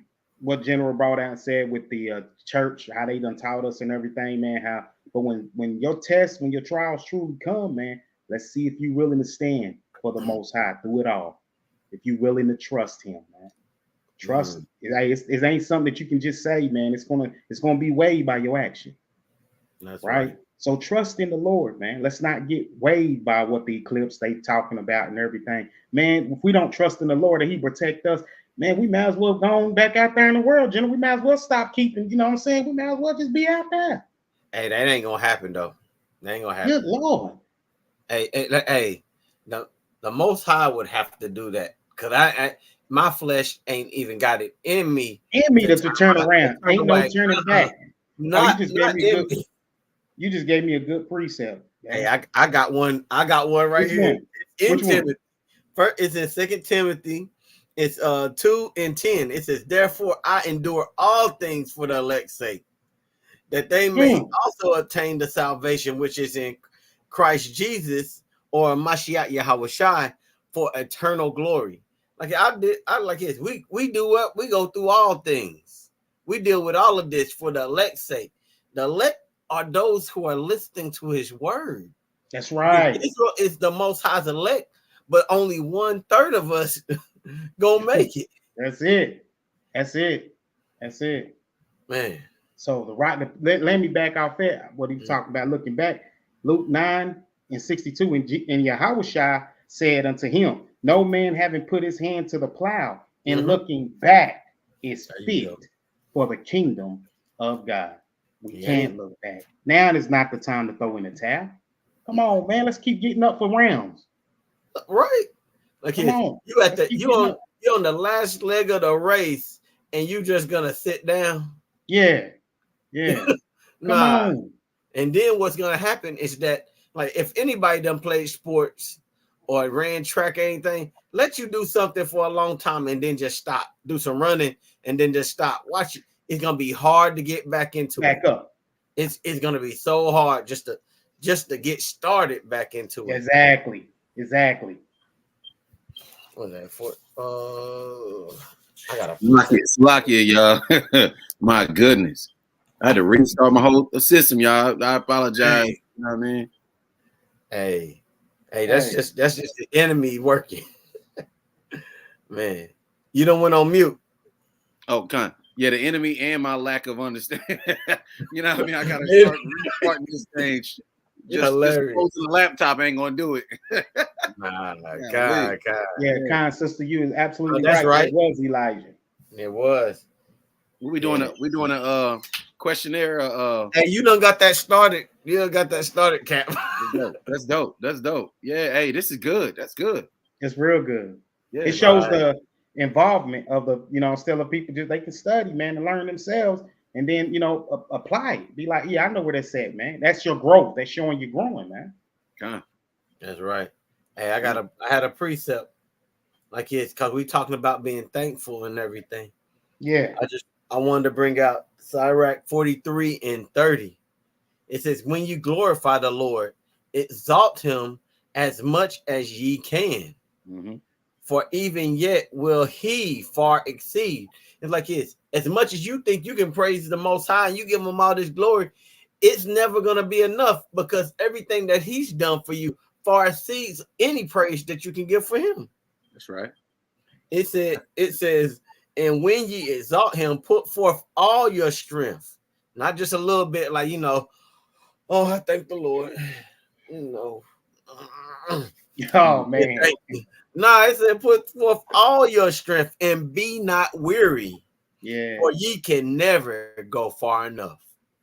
Speaker 4: what General brought out and said with the church, how they done taught us and everything, man. But when your tests, when your trials truly come, man, let's see if you're willing to stand for the Most High through it all. If you're willing to trust Him, man. Trust. It ain't something that you can just say, man. It's gonna be weighed by your action.
Speaker 3: That's
Speaker 4: right. So trust in the Lord, man. Let's not get weighed by what the Eclipse they talking about and everything. Man, if we don't trust in the Lord and He protect us, man, we might as well go on back out there in the world, Jenna. We might as well stop keeping, you know what I'm saying? We might as well just be out there.
Speaker 3: Hey, that ain't gonna happen though. They ain't gonna happen.
Speaker 4: Good Lord.
Speaker 3: Hey, the Most High would have to do that because I my flesh ain't even got it in me.
Speaker 4: In me to turn around. Ain't no
Speaker 3: away.
Speaker 4: turning back.
Speaker 3: Not
Speaker 4: you just gave me a good precept.
Speaker 3: Hey, I got one. I got one right here.
Speaker 4: Which
Speaker 3: Timothy.
Speaker 4: one?
Speaker 3: First, it's in 2 Timothy. It's 2:10. It says, "Therefore I endure all things for the elect's sake, that they may also attain the salvation which is in Christ Jesus, or Mashiach Yahushai, for eternal glory." Like I like this. We do what we go through all things. We deal with all of this for the elect's sake. The elect are those who are listening to his word.
Speaker 4: That's right.
Speaker 3: Israel is the Most High's elect, but only 1/3 of us gonna make it.
Speaker 4: That's it. That's it. That's it.
Speaker 3: Man.
Speaker 4: So let me back off that. What he talking about looking back. Luke 9:62, and Yahushua said unto him, no man having put his hand to the plow and looking back is fit for the kingdom of God. We can't look back. Now is not the time to throw in the towel. Come on, man. Let's keep getting up for rounds.
Speaker 3: Right. Like you on the last leg of the race and you just gonna sit down.
Speaker 4: Yeah. Come on.
Speaker 3: And then what's gonna happen is that, like, if anybody done played sports or ran track or anything, let you do something for a long time and then just stop. Do some running and then just stop. Watch it. It's gonna be hard to get back into
Speaker 4: back up.
Speaker 3: It's gonna be so hard just to get started back into it.
Speaker 4: Exactly.
Speaker 3: What's that for? I gotta
Speaker 2: lock it, y'all. My goodness. I had to restart my whole system, y'all. I apologize. You know what I mean?
Speaker 3: Hey, that's just the enemy working. Man, you don't went on mute.
Speaker 2: Oh, yeah, the enemy and my lack of understanding. You know what I mean? I gotta start restarting this thing. Just closing the laptop ain't gonna do it.
Speaker 3: God.
Speaker 4: Yeah, sister, you is absolutely
Speaker 3: that's right.
Speaker 4: It was Elijah.
Speaker 3: It was.
Speaker 2: We doing a questionnaire.
Speaker 3: Hey, you done got that started. You done got that started, Cap.
Speaker 2: That's dope. Yeah, hey, this is good. That's good.
Speaker 4: It's real good.
Speaker 2: Yeah,
Speaker 4: it shows the involvement of the still the people. Just they can study, man, and learn themselves, and then apply it. Be like, yeah, I know where that's at, man. That's your growth. That's showing you growing, man.
Speaker 3: That's right. Hey, I had a precept like it's because we talking about being thankful and everything.
Speaker 4: Yeah.
Speaker 3: I wanted to bring out Sirach 43:30. It says, when you glorify the Lord, exalt him as much as ye can. For even yet will he far exceed. It's like it's as much as you think you can praise the Most High and you give him all this glory, it's never going to be enough because everything that he's done for you far exceeds any praise that you can give for him.
Speaker 2: That's right.
Speaker 3: It says, and when ye exalt him, put forth all your strength, not just a little bit, like, oh, I thank the Lord.
Speaker 4: Oh, man.
Speaker 3: Nah, it said put forth all your strength and be not weary.
Speaker 4: Yeah.
Speaker 3: For ye can never go far enough.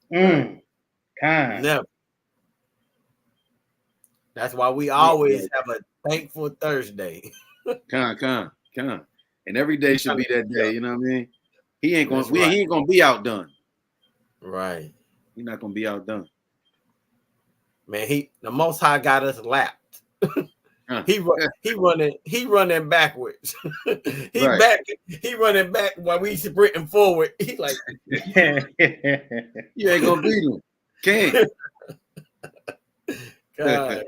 Speaker 3: Never. That's why we always have a thankful Thursday.
Speaker 2: Con. And every day should be that day, you know what I mean? He ain't gonna be outdone.
Speaker 3: Right.
Speaker 2: He's not gonna be outdone.
Speaker 3: Man, the Most High got us lapped. He running backwards. He running back while we sprinting forward. He like
Speaker 2: you ain't gonna beat him. Can't.
Speaker 3: God.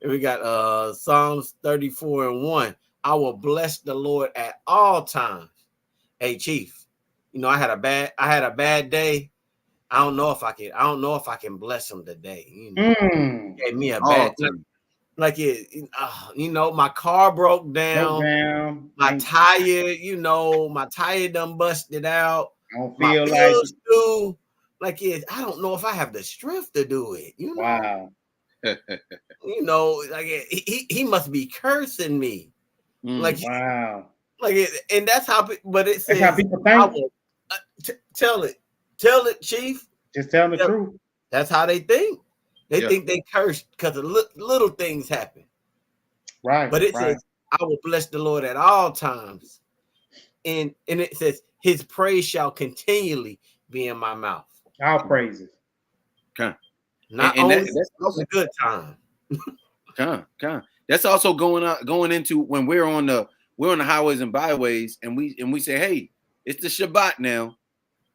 Speaker 3: We got Psalms 34:1. I will bless the Lord at all times. Hey, Chief, I had a bad day. I don't know if I can bless him today. Gave me a bad time. Like my car broke down. My tire, my tire done busted out.
Speaker 4: I don't feel
Speaker 3: like I don't know if I have the strength to do it.
Speaker 4: Wow.
Speaker 3: Like he must be cursing me.
Speaker 4: Wow.
Speaker 3: And that's how. But it says,
Speaker 4: that's how people think.
Speaker 3: Tell it, Chief.
Speaker 4: Just tell the truth.
Speaker 3: That's how they think. They think they cursed because of little things happen.
Speaker 4: Right.
Speaker 3: But it says, I will bless the Lord at all times. And it says, his praise shall continually be in my mouth.
Speaker 4: All praises.
Speaker 2: Okay.
Speaker 3: Not
Speaker 2: and
Speaker 3: only
Speaker 2: that's also
Speaker 3: a good time.
Speaker 2: That's also going into when we're on the highways and byways, and we say, hey, it's the Shabbat now,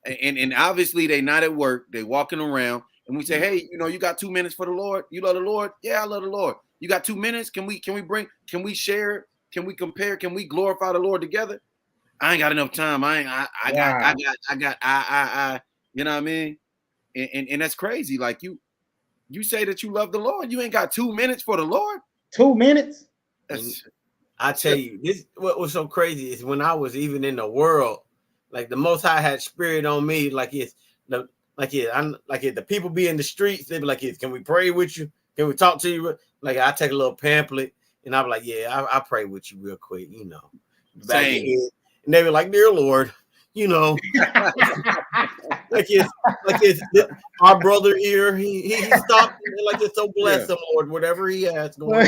Speaker 2: and obviously they not at work, they walking around, and we say, hey, you got 2 minutes for the Lord. You love the Lord? Yeah, I love the Lord. You got 2 minutes? Can we share? Can we compare? Can we glorify the Lord together? I ain't got enough time. I got, you know what I mean? And that's crazy. Like you say that you love the Lord, you ain't got 2 minutes for the Lord.
Speaker 4: 2 minutes.
Speaker 3: I tell you, this what was so crazy is when I was even in the world, like the Most High had spirit on me, the people be in the streets, they be like, can we pray with you? Can we talk to you? Like I take a little pamphlet and I be like, yeah, I pray with you real quick,
Speaker 2: Same.
Speaker 3: And they be like, dear Lord, like it's our brother here. He stopped like it's so bless him, Lord, whatever he has going on.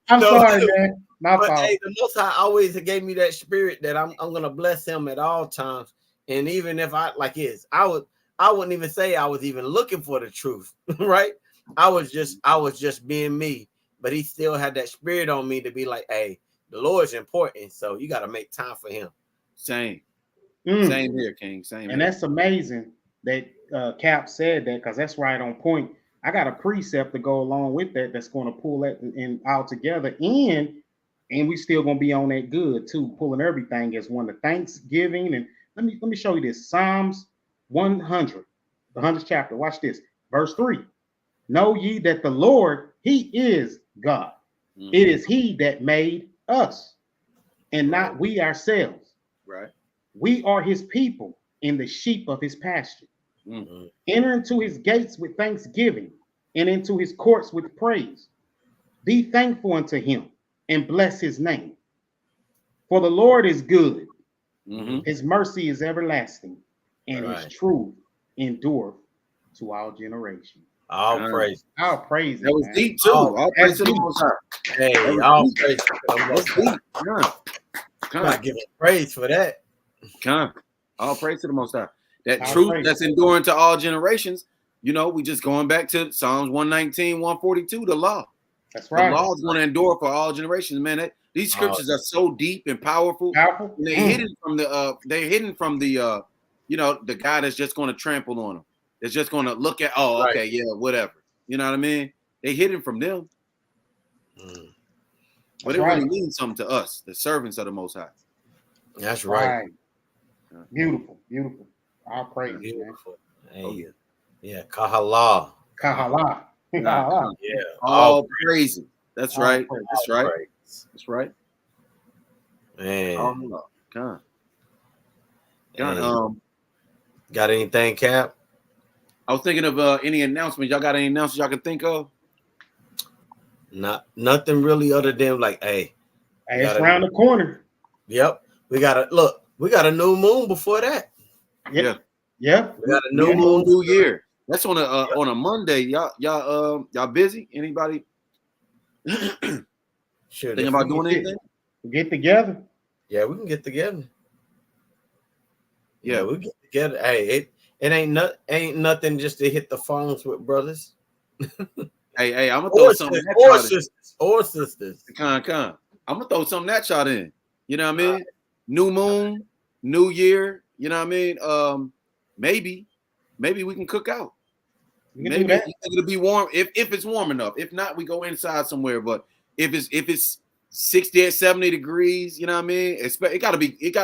Speaker 4: I'm sorry, man. My fault.
Speaker 3: Hey, the Most High always gave me that spirit that I'm gonna bless him at all times. And even if I wouldn't even say I was even looking for the truth, right? I was just being me, but he still had that spirit on me to be like, hey, the Lord's important, so you got to make time for him.
Speaker 2: Same here, King.
Speaker 4: And that's amazing that Cap said that, because that's right on point. I got a precept to go along with that that's going to pull that in all together, and we still going to be on that good too, pulling everything as one of Thanksgiving. And let me show you this. Psalms 100, the 100th chapter. Watch this, verse 3. Know ye that the Lord, he is God. Mm-hmm. It is he that made us, and not we ourselves.
Speaker 2: Right.
Speaker 4: We are his people and the sheep of his pasture. Mm-hmm. Enter into his gates with thanksgiving and into his courts with praise. Be thankful unto him and bless his name. For the Lord is good. Mm-hmm. His mercy is everlasting, and his truth endureth to all generations.
Speaker 3: All praise.
Speaker 4: All praise.
Speaker 2: That was deep too. All praise to the Most High.
Speaker 3: Hey, all praise to the Most High.
Speaker 2: God,
Speaker 3: give it praise for that.
Speaker 2: All praise to the Most High. That truth that's enduring to all generations. We just going back to Psalms 119, 142, the law.
Speaker 4: That's right.
Speaker 2: The law is going to endure for all generations, man. These scriptures are so deep and powerful. And they're hidden from the the guy that's just going to trample on them. That's just going to look at, whatever. You know what I mean? They hidden from them. But it really means something to us, the servants of the Most High.
Speaker 3: That's right.
Speaker 4: Beautiful. All praise.
Speaker 3: Beautiful. Hey. Yeah. Kahala.
Speaker 4: Yeah.
Speaker 2: All praise. That's right. That's right. That's right.
Speaker 3: Man.
Speaker 2: God.
Speaker 3: Got anything, Cap?
Speaker 2: I was thinking of any announcements. Y'all got any announcements y'all can think of?
Speaker 3: Nothing really other than like, hey,
Speaker 4: it's around the corner.
Speaker 3: Yep. We got a new moon before that.
Speaker 2: Yeah.
Speaker 3: We got a new moon,
Speaker 2: new year. That's on a Monday. Y'all busy? Anybody?
Speaker 3: Sure.
Speaker 2: Thinking about doing anything?
Speaker 4: Get together.
Speaker 3: Yeah, we can get together.
Speaker 2: Yeah,
Speaker 3: we get together. Hey, it ain't nothing just to hit the phones with brothers.
Speaker 2: Hey, I'm gonna throw something
Speaker 3: or sisters.
Speaker 2: I'm gonna throw something that shot in. You know what I mean? New moon, new year. You know what I mean? Maybe we can cook out. Maybe it'll be warm if it's warm enough. If not, we go inside somewhere. But if it's 60 or 70 degrees, you know what I mean? It gotta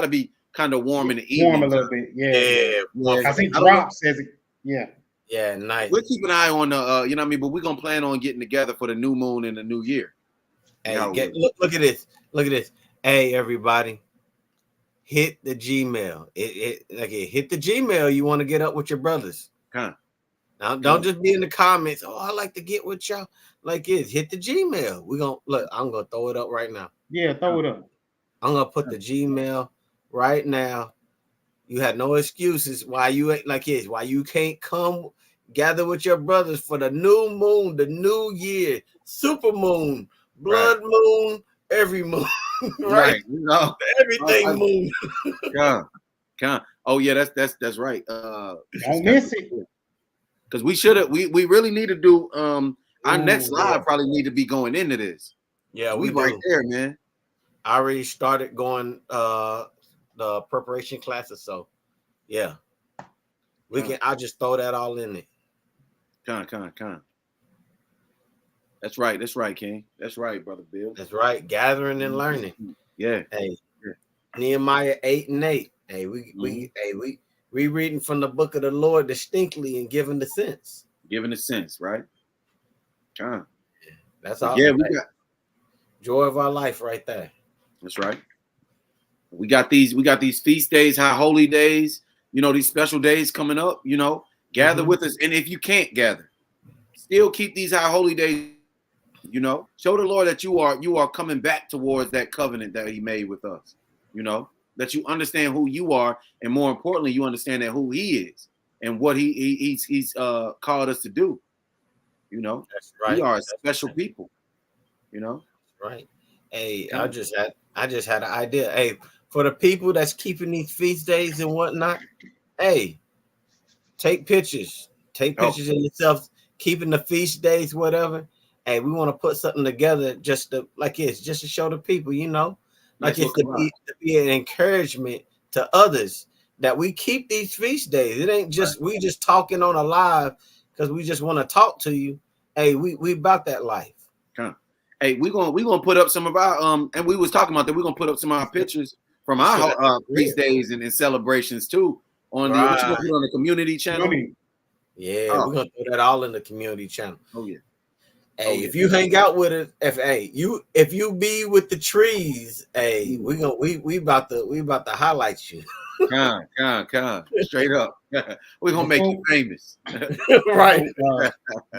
Speaker 2: be kind of warm in the evening.
Speaker 4: Warm a little bit, yeah.
Speaker 3: I
Speaker 4: think drops as it,
Speaker 3: yeah, nice.
Speaker 2: We'll keep an eye on the, you know what I mean. But we're gonna plan on getting together for the new moon and the new year.
Speaker 3: Hey, look at this. Look at this. Hey, everybody, hit the Gmail. Hit the Gmail. You want to get up with your brothers? Now, don't just be in the comments. Oh, I like to get with y'all. Like it. Hit the Gmail. I'm gonna throw it up right now.
Speaker 4: Yeah, throw it up.
Speaker 3: I'm gonna put the Gmail right now. You had no excuses why you ain't like this. Why you can't come gather with your brothers for the new moon, the new year, super moon, blood moon, every moon, right?
Speaker 2: You know,
Speaker 3: Everything moon.
Speaker 2: Oh yeah, that's right.
Speaker 4: Don't miss it.
Speaker 2: Because we really need to do our next live probably need to be going into this.
Speaker 3: Yeah,
Speaker 2: we right there, man.
Speaker 3: I already started going the preparation classes, so yeah. I'll just throw that all in there.
Speaker 2: Con. That's right, King. That's right, brother Bill.
Speaker 3: That's right. Gathering and learning.
Speaker 2: Yeah.
Speaker 3: Hey, Nehemiah 8:8. Hey, we reading from the book of the Lord distinctly and giving the sense.
Speaker 2: Right? Con.
Speaker 3: That's all.
Speaker 2: Yeah, we got
Speaker 3: joy of our life right there.
Speaker 2: That's right. We got these feast days, high holy days, these special days coming up, gather with us. And if you can't gather, still keep these high holy days, show the Lord that you are coming back towards that covenant that he made with us, that you understand who you are. And more importantly, you understand that who he is and what he's called us to do.
Speaker 3: That's right.
Speaker 2: We are a special people,
Speaker 3: Right. Hey, I just had an idea. Hey, for the people that's keeping these feast days and whatnot, hey, take pictures. Take pictures of yourself keeping the feast days, whatever. Hey, we want to put something together just to show the people, like it's to be an encouragement to others that we keep these feast days. It ain't just we just talking on a live because we just want to talk to you. Hey, we about that life.
Speaker 2: Hey, we're gonna put up some of our and we was talking about that. We're gonna put up some of our pictures from our feast days and celebrations too on the what you gonna put on the community channel.
Speaker 3: Yeah, we're gonna put that all in the community channel.
Speaker 2: Oh yeah.
Speaker 3: Hey, if you hang out with it, if you be with the trees, hey, we about to highlight you.
Speaker 2: Con. Straight up. We're gonna make you famous.
Speaker 3: Right.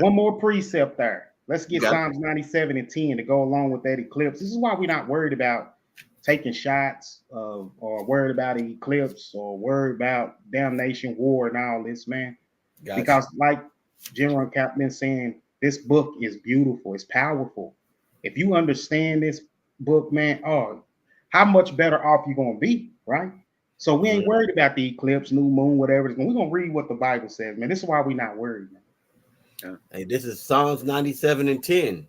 Speaker 4: One more precept there. Let's get Psalms 97:10 to go along with that eclipse. This is why we're not worried about taking shots or worried about an eclipse or worried about damnation, war, and all this, man. Gotcha. Because like General Captain saying, this book is beautiful. It's powerful. If you understand this book, man, how much better off you going to be, right? So we ain't worried about the eclipse, new moon, whatever. We're going to read what the Bible says, man. This is why we're not worried, man.
Speaker 3: Hey, this is Psalms 97:10.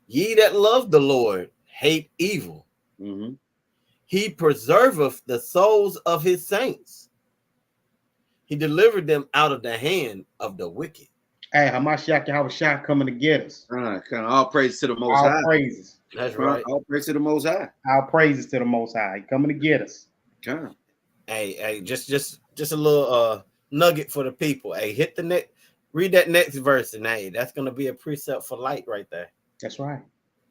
Speaker 3: Ye that love the Lord hate evil.
Speaker 2: Mm-hmm.
Speaker 3: He preserveth the souls of his saints. He delivered them out of the hand of the wicked.
Speaker 4: Hey, Hamashiach coming to get us.
Speaker 2: All praise to the Most High.
Speaker 4: All praises.
Speaker 3: That's right.
Speaker 2: All praise to the Most High.
Speaker 4: All praises to the Most High. Coming to get us.
Speaker 3: Hey, just a little nugget for the people. Hey, read that next verse, and hey, that's gonna be a precept for light right there.
Speaker 4: That's right.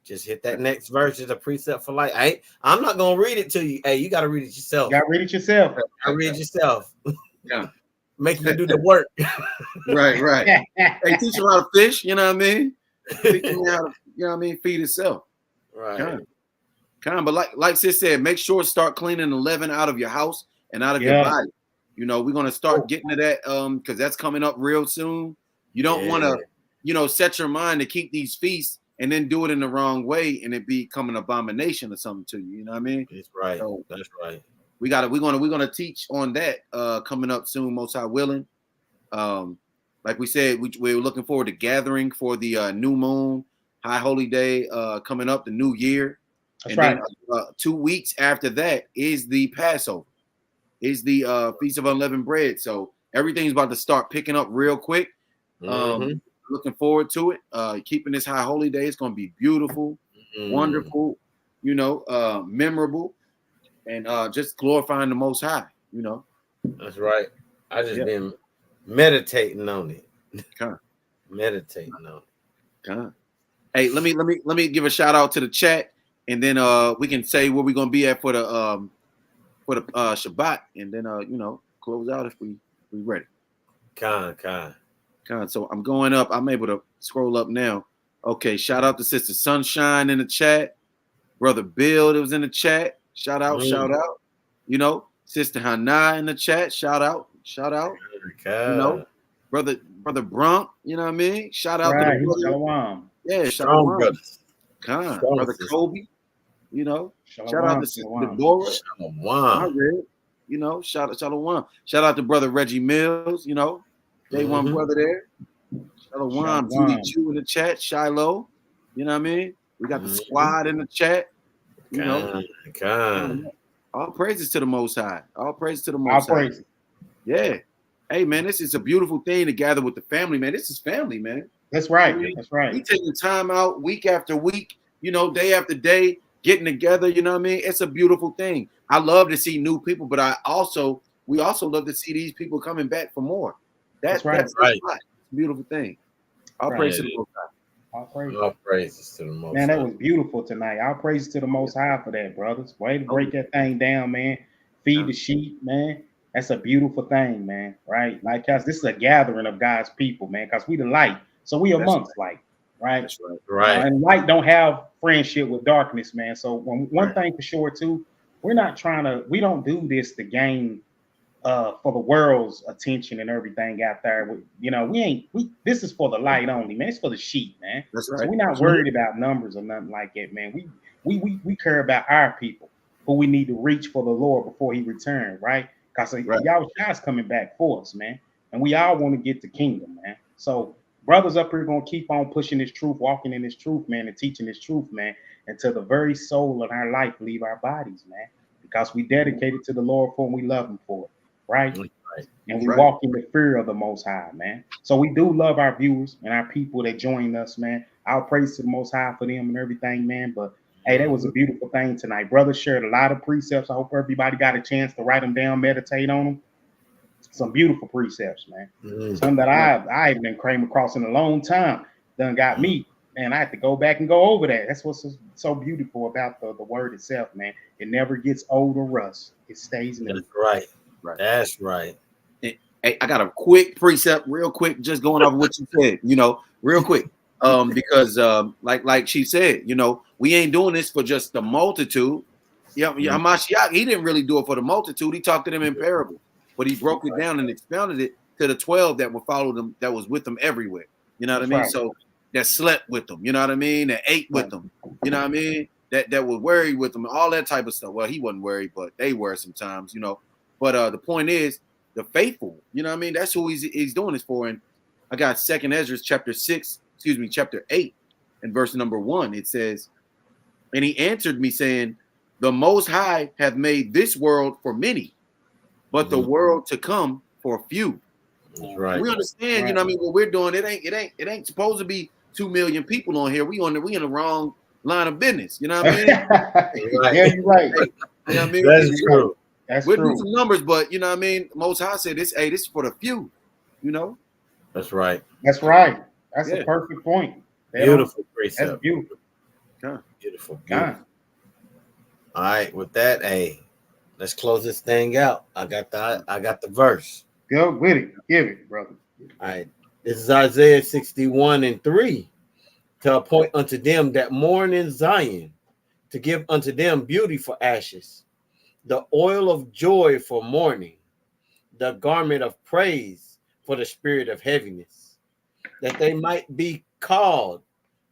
Speaker 3: Just hit that next verse. It's a precept for light. I'm not gonna read it to you. Hey, you gotta read it yourself.
Speaker 4: You gotta read it yourself.
Speaker 3: Read it yourself.
Speaker 2: Yeah.
Speaker 3: Making you do the work.
Speaker 2: Right. Hey, teach you how to fish, you know what I mean? Teach you how to, feed itself.
Speaker 3: Right.
Speaker 2: But like sis said, make sure to start cleaning the leaven out of your house and out of your body. We're gonna start getting to that because that's coming up real soon. You don't want to, set your mind to keep these feasts and then do it in the wrong way and it become an abomination or something to you. You know what I mean?
Speaker 3: That's right. So, that's right.
Speaker 2: We're gonna teach on that coming up soon, most high willing. Like we said, we're looking forward to gathering for the new moon, high holy day coming up, the new year.
Speaker 4: That's right.
Speaker 2: Then, 2 weeks after that is the Passover, is the Feast of Unleavened Bread. So everything's about to start picking up real quick. Looking forward to it. Keeping this high holy day. It's gonna be beautiful, wonderful, memorable. And just glorifying the Most High,
Speaker 3: That's right. I just been meditating on it. Meditating on
Speaker 2: it. Hey, let me give a shout out to the chat, and then we can say where we're gonna be at for the Shabbat, and then close out if we ready. So I'm going up. I'm able to scroll up now. Okay, shout out to Sister Sunshine in the chat, Brother Bill that was in the chat. Shout out. Sister Hannah in the chat. Shout out. brother Brunk, you know what I mean? Shout out to
Speaker 4: Right.
Speaker 2: the brother.
Speaker 4: Shalom.
Speaker 2: Yeah,
Speaker 3: Strong
Speaker 2: Shalom.
Speaker 3: brothers.
Speaker 2: Con,
Speaker 3: Strong
Speaker 2: brother
Speaker 3: sisters.
Speaker 2: Kobe, you know. Shout out
Speaker 4: Shalom.
Speaker 2: to Sister
Speaker 4: Shalom.
Speaker 2: Deborah. My
Speaker 3: Shalom.
Speaker 2: red, you know, Shalom. Shout out to brother Reggie Mills, you know. Day one brother there. Shalom. Judy
Speaker 4: Shalom.
Speaker 2: Chu in the chat, Shiloh. You know what I mean? We got the squad in the chat. You know. All praises to the Most High. All praises to the Most High.
Speaker 4: Praises.
Speaker 2: Yeah. Hey man, this is a beautiful thing to gather with the family, man. This is family, man.
Speaker 4: That's right.
Speaker 2: I mean,
Speaker 4: That's right.
Speaker 2: We taking time out week after week, you know, day after day, getting together. You know what I mean? It's a beautiful thing. I love to see new people, but we also love to see these people coming back for more. That's right. It's a beautiful thing. All praise to the Most High.
Speaker 3: All praises to the Most High.
Speaker 4: Man, that was beautiful tonight. All praises to the Most High for that, brothers. Way to break that thing down, man. Feed the sheep, man. That's a beautiful thing, man. Right? Like, cause this is a gathering of God's people, man. Cause we the light, so we amongst light, right?
Speaker 2: That's right.
Speaker 3: Right.
Speaker 4: And light don't have friendship with darkness, man. So one thing for sure too, we don't do this to gain for the world's attention and everything out there. This is for the light only, man. It's for the sheep, man.
Speaker 2: That's right.
Speaker 4: So we're not worried about numbers or nothing like that, man. We care about our people who we need to reach for the Lord before He returns, right? Because y'all guys coming back for us, man. And we all want to get the kingdom, man. So brothers up here gonna keep on pushing this truth, walking in this truth, man, and teaching this truth, man, until the very soul of our life leave our bodies, man. Because we dedicated to the Lord for and we love Him for it. Right? And we walk in the fear of the Most High, man. So we do love our viewers and our people that join us, man. I'll praise to the Most High for them and everything, man. But hey, that was a beautiful thing tonight. Brother shared a lot of precepts. I hope everybody got a chance to write them down, meditate on them. Some beautiful precepts, man. Some that I haven't been came across in a long time. Done got me. Man, I have to go back and go over that. That's what's so beautiful about the word itself, man. It never gets old or rust. It stays new.
Speaker 3: That's right. That's right.
Speaker 2: Hey, I got a quick precept, real quick, just going over what you said, you know, real quick. Because like she said, you know, we ain't doing this for just the multitude. Hamashiach, he didn't really do it for the multitude. He talked to them in parables, but he broke it down and expounded it to the 12 that would follow them, that was with them everywhere. You know what I mean? So that slept with them, you know what I mean? That ate with them, you know what I mean? That was worried with them, all that type of stuff. Well, he wasn't worried, but they were sometimes, you know. But the point is, the faithful, you know what I mean? That's who he's doing this for. And I got 2nd Ezra chapter 8 and verse number 1. It says, and he answered me saying, the Most High have made this world for many, but the world to come for few.
Speaker 3: Right.
Speaker 2: We understand, you know what I mean? What we're doing, it ain't supposed to be 2 million people on here. We in the wrong line of business. You know what I mean?
Speaker 4: Yeah, you're right.
Speaker 2: You know what I mean?
Speaker 3: That's true.
Speaker 4: We'll
Speaker 2: do some numbers, but you know what I mean? Most High said this is for the few, you know?
Speaker 3: That's right.
Speaker 4: That's right. That's a perfect point.
Speaker 3: Beautiful precept.
Speaker 4: That's beautiful.
Speaker 3: Beautiful. All right, with that, hey, let's close this thing out. I got the verse.
Speaker 4: Go with it. Give it, brother.
Speaker 3: All right. This is Isaiah 61:3. To appoint unto them that mourn in Zion, to give unto them beauty for ashes, the oil of joy for mourning, the garment of praise for the spirit of heaviness, that they might be called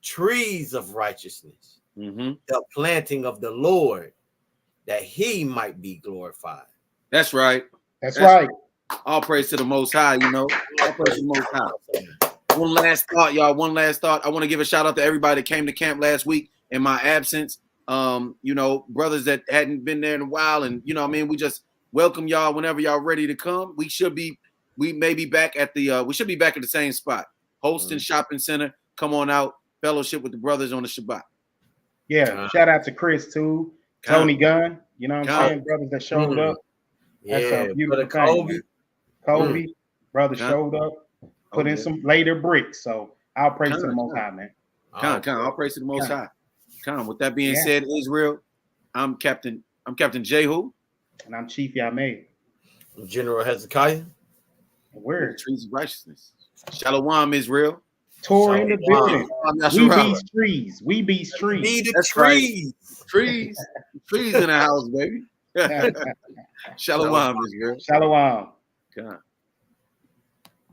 Speaker 3: trees of righteousness, the planting of the Lord, that He might be glorified.
Speaker 2: That's right.
Speaker 4: That's right.
Speaker 2: All praise to the Most High, you know. All praise to the Most High. One last thought, y'all. One last thought. I want to give a shout out to everybody that came to camp last week in my absence. You know, brothers that hadn't been there in a while, and you know what I mean, we just welcome y'all whenever y'all ready to come. We may be back at the same spot. Holston Shopping Center. Come on out, fellowship with the brothers on the Shabbat.
Speaker 4: Yeah, shout out to Chris too, Tony Gunn. You know what I'm saying? Brothers that showed up. That's a beautiful thing. Kobe, brother showed up, put in some later bricks. So I'll praise to the Most High, man.
Speaker 2: I'll praise to the Most High. With that being said, Israel, I'm Captain Jehu.
Speaker 4: And I'm Chief Yameh.
Speaker 3: I'm General Hezekiah.
Speaker 4: We're
Speaker 2: the trees of righteousness. Shalom, Israel.
Speaker 4: T.O.R in the building. We be trees. We be trees.
Speaker 3: Be the trees.
Speaker 2: Trees. Trees in the house, baby. Shalom, Israel.
Speaker 4: Shalom.
Speaker 2: God.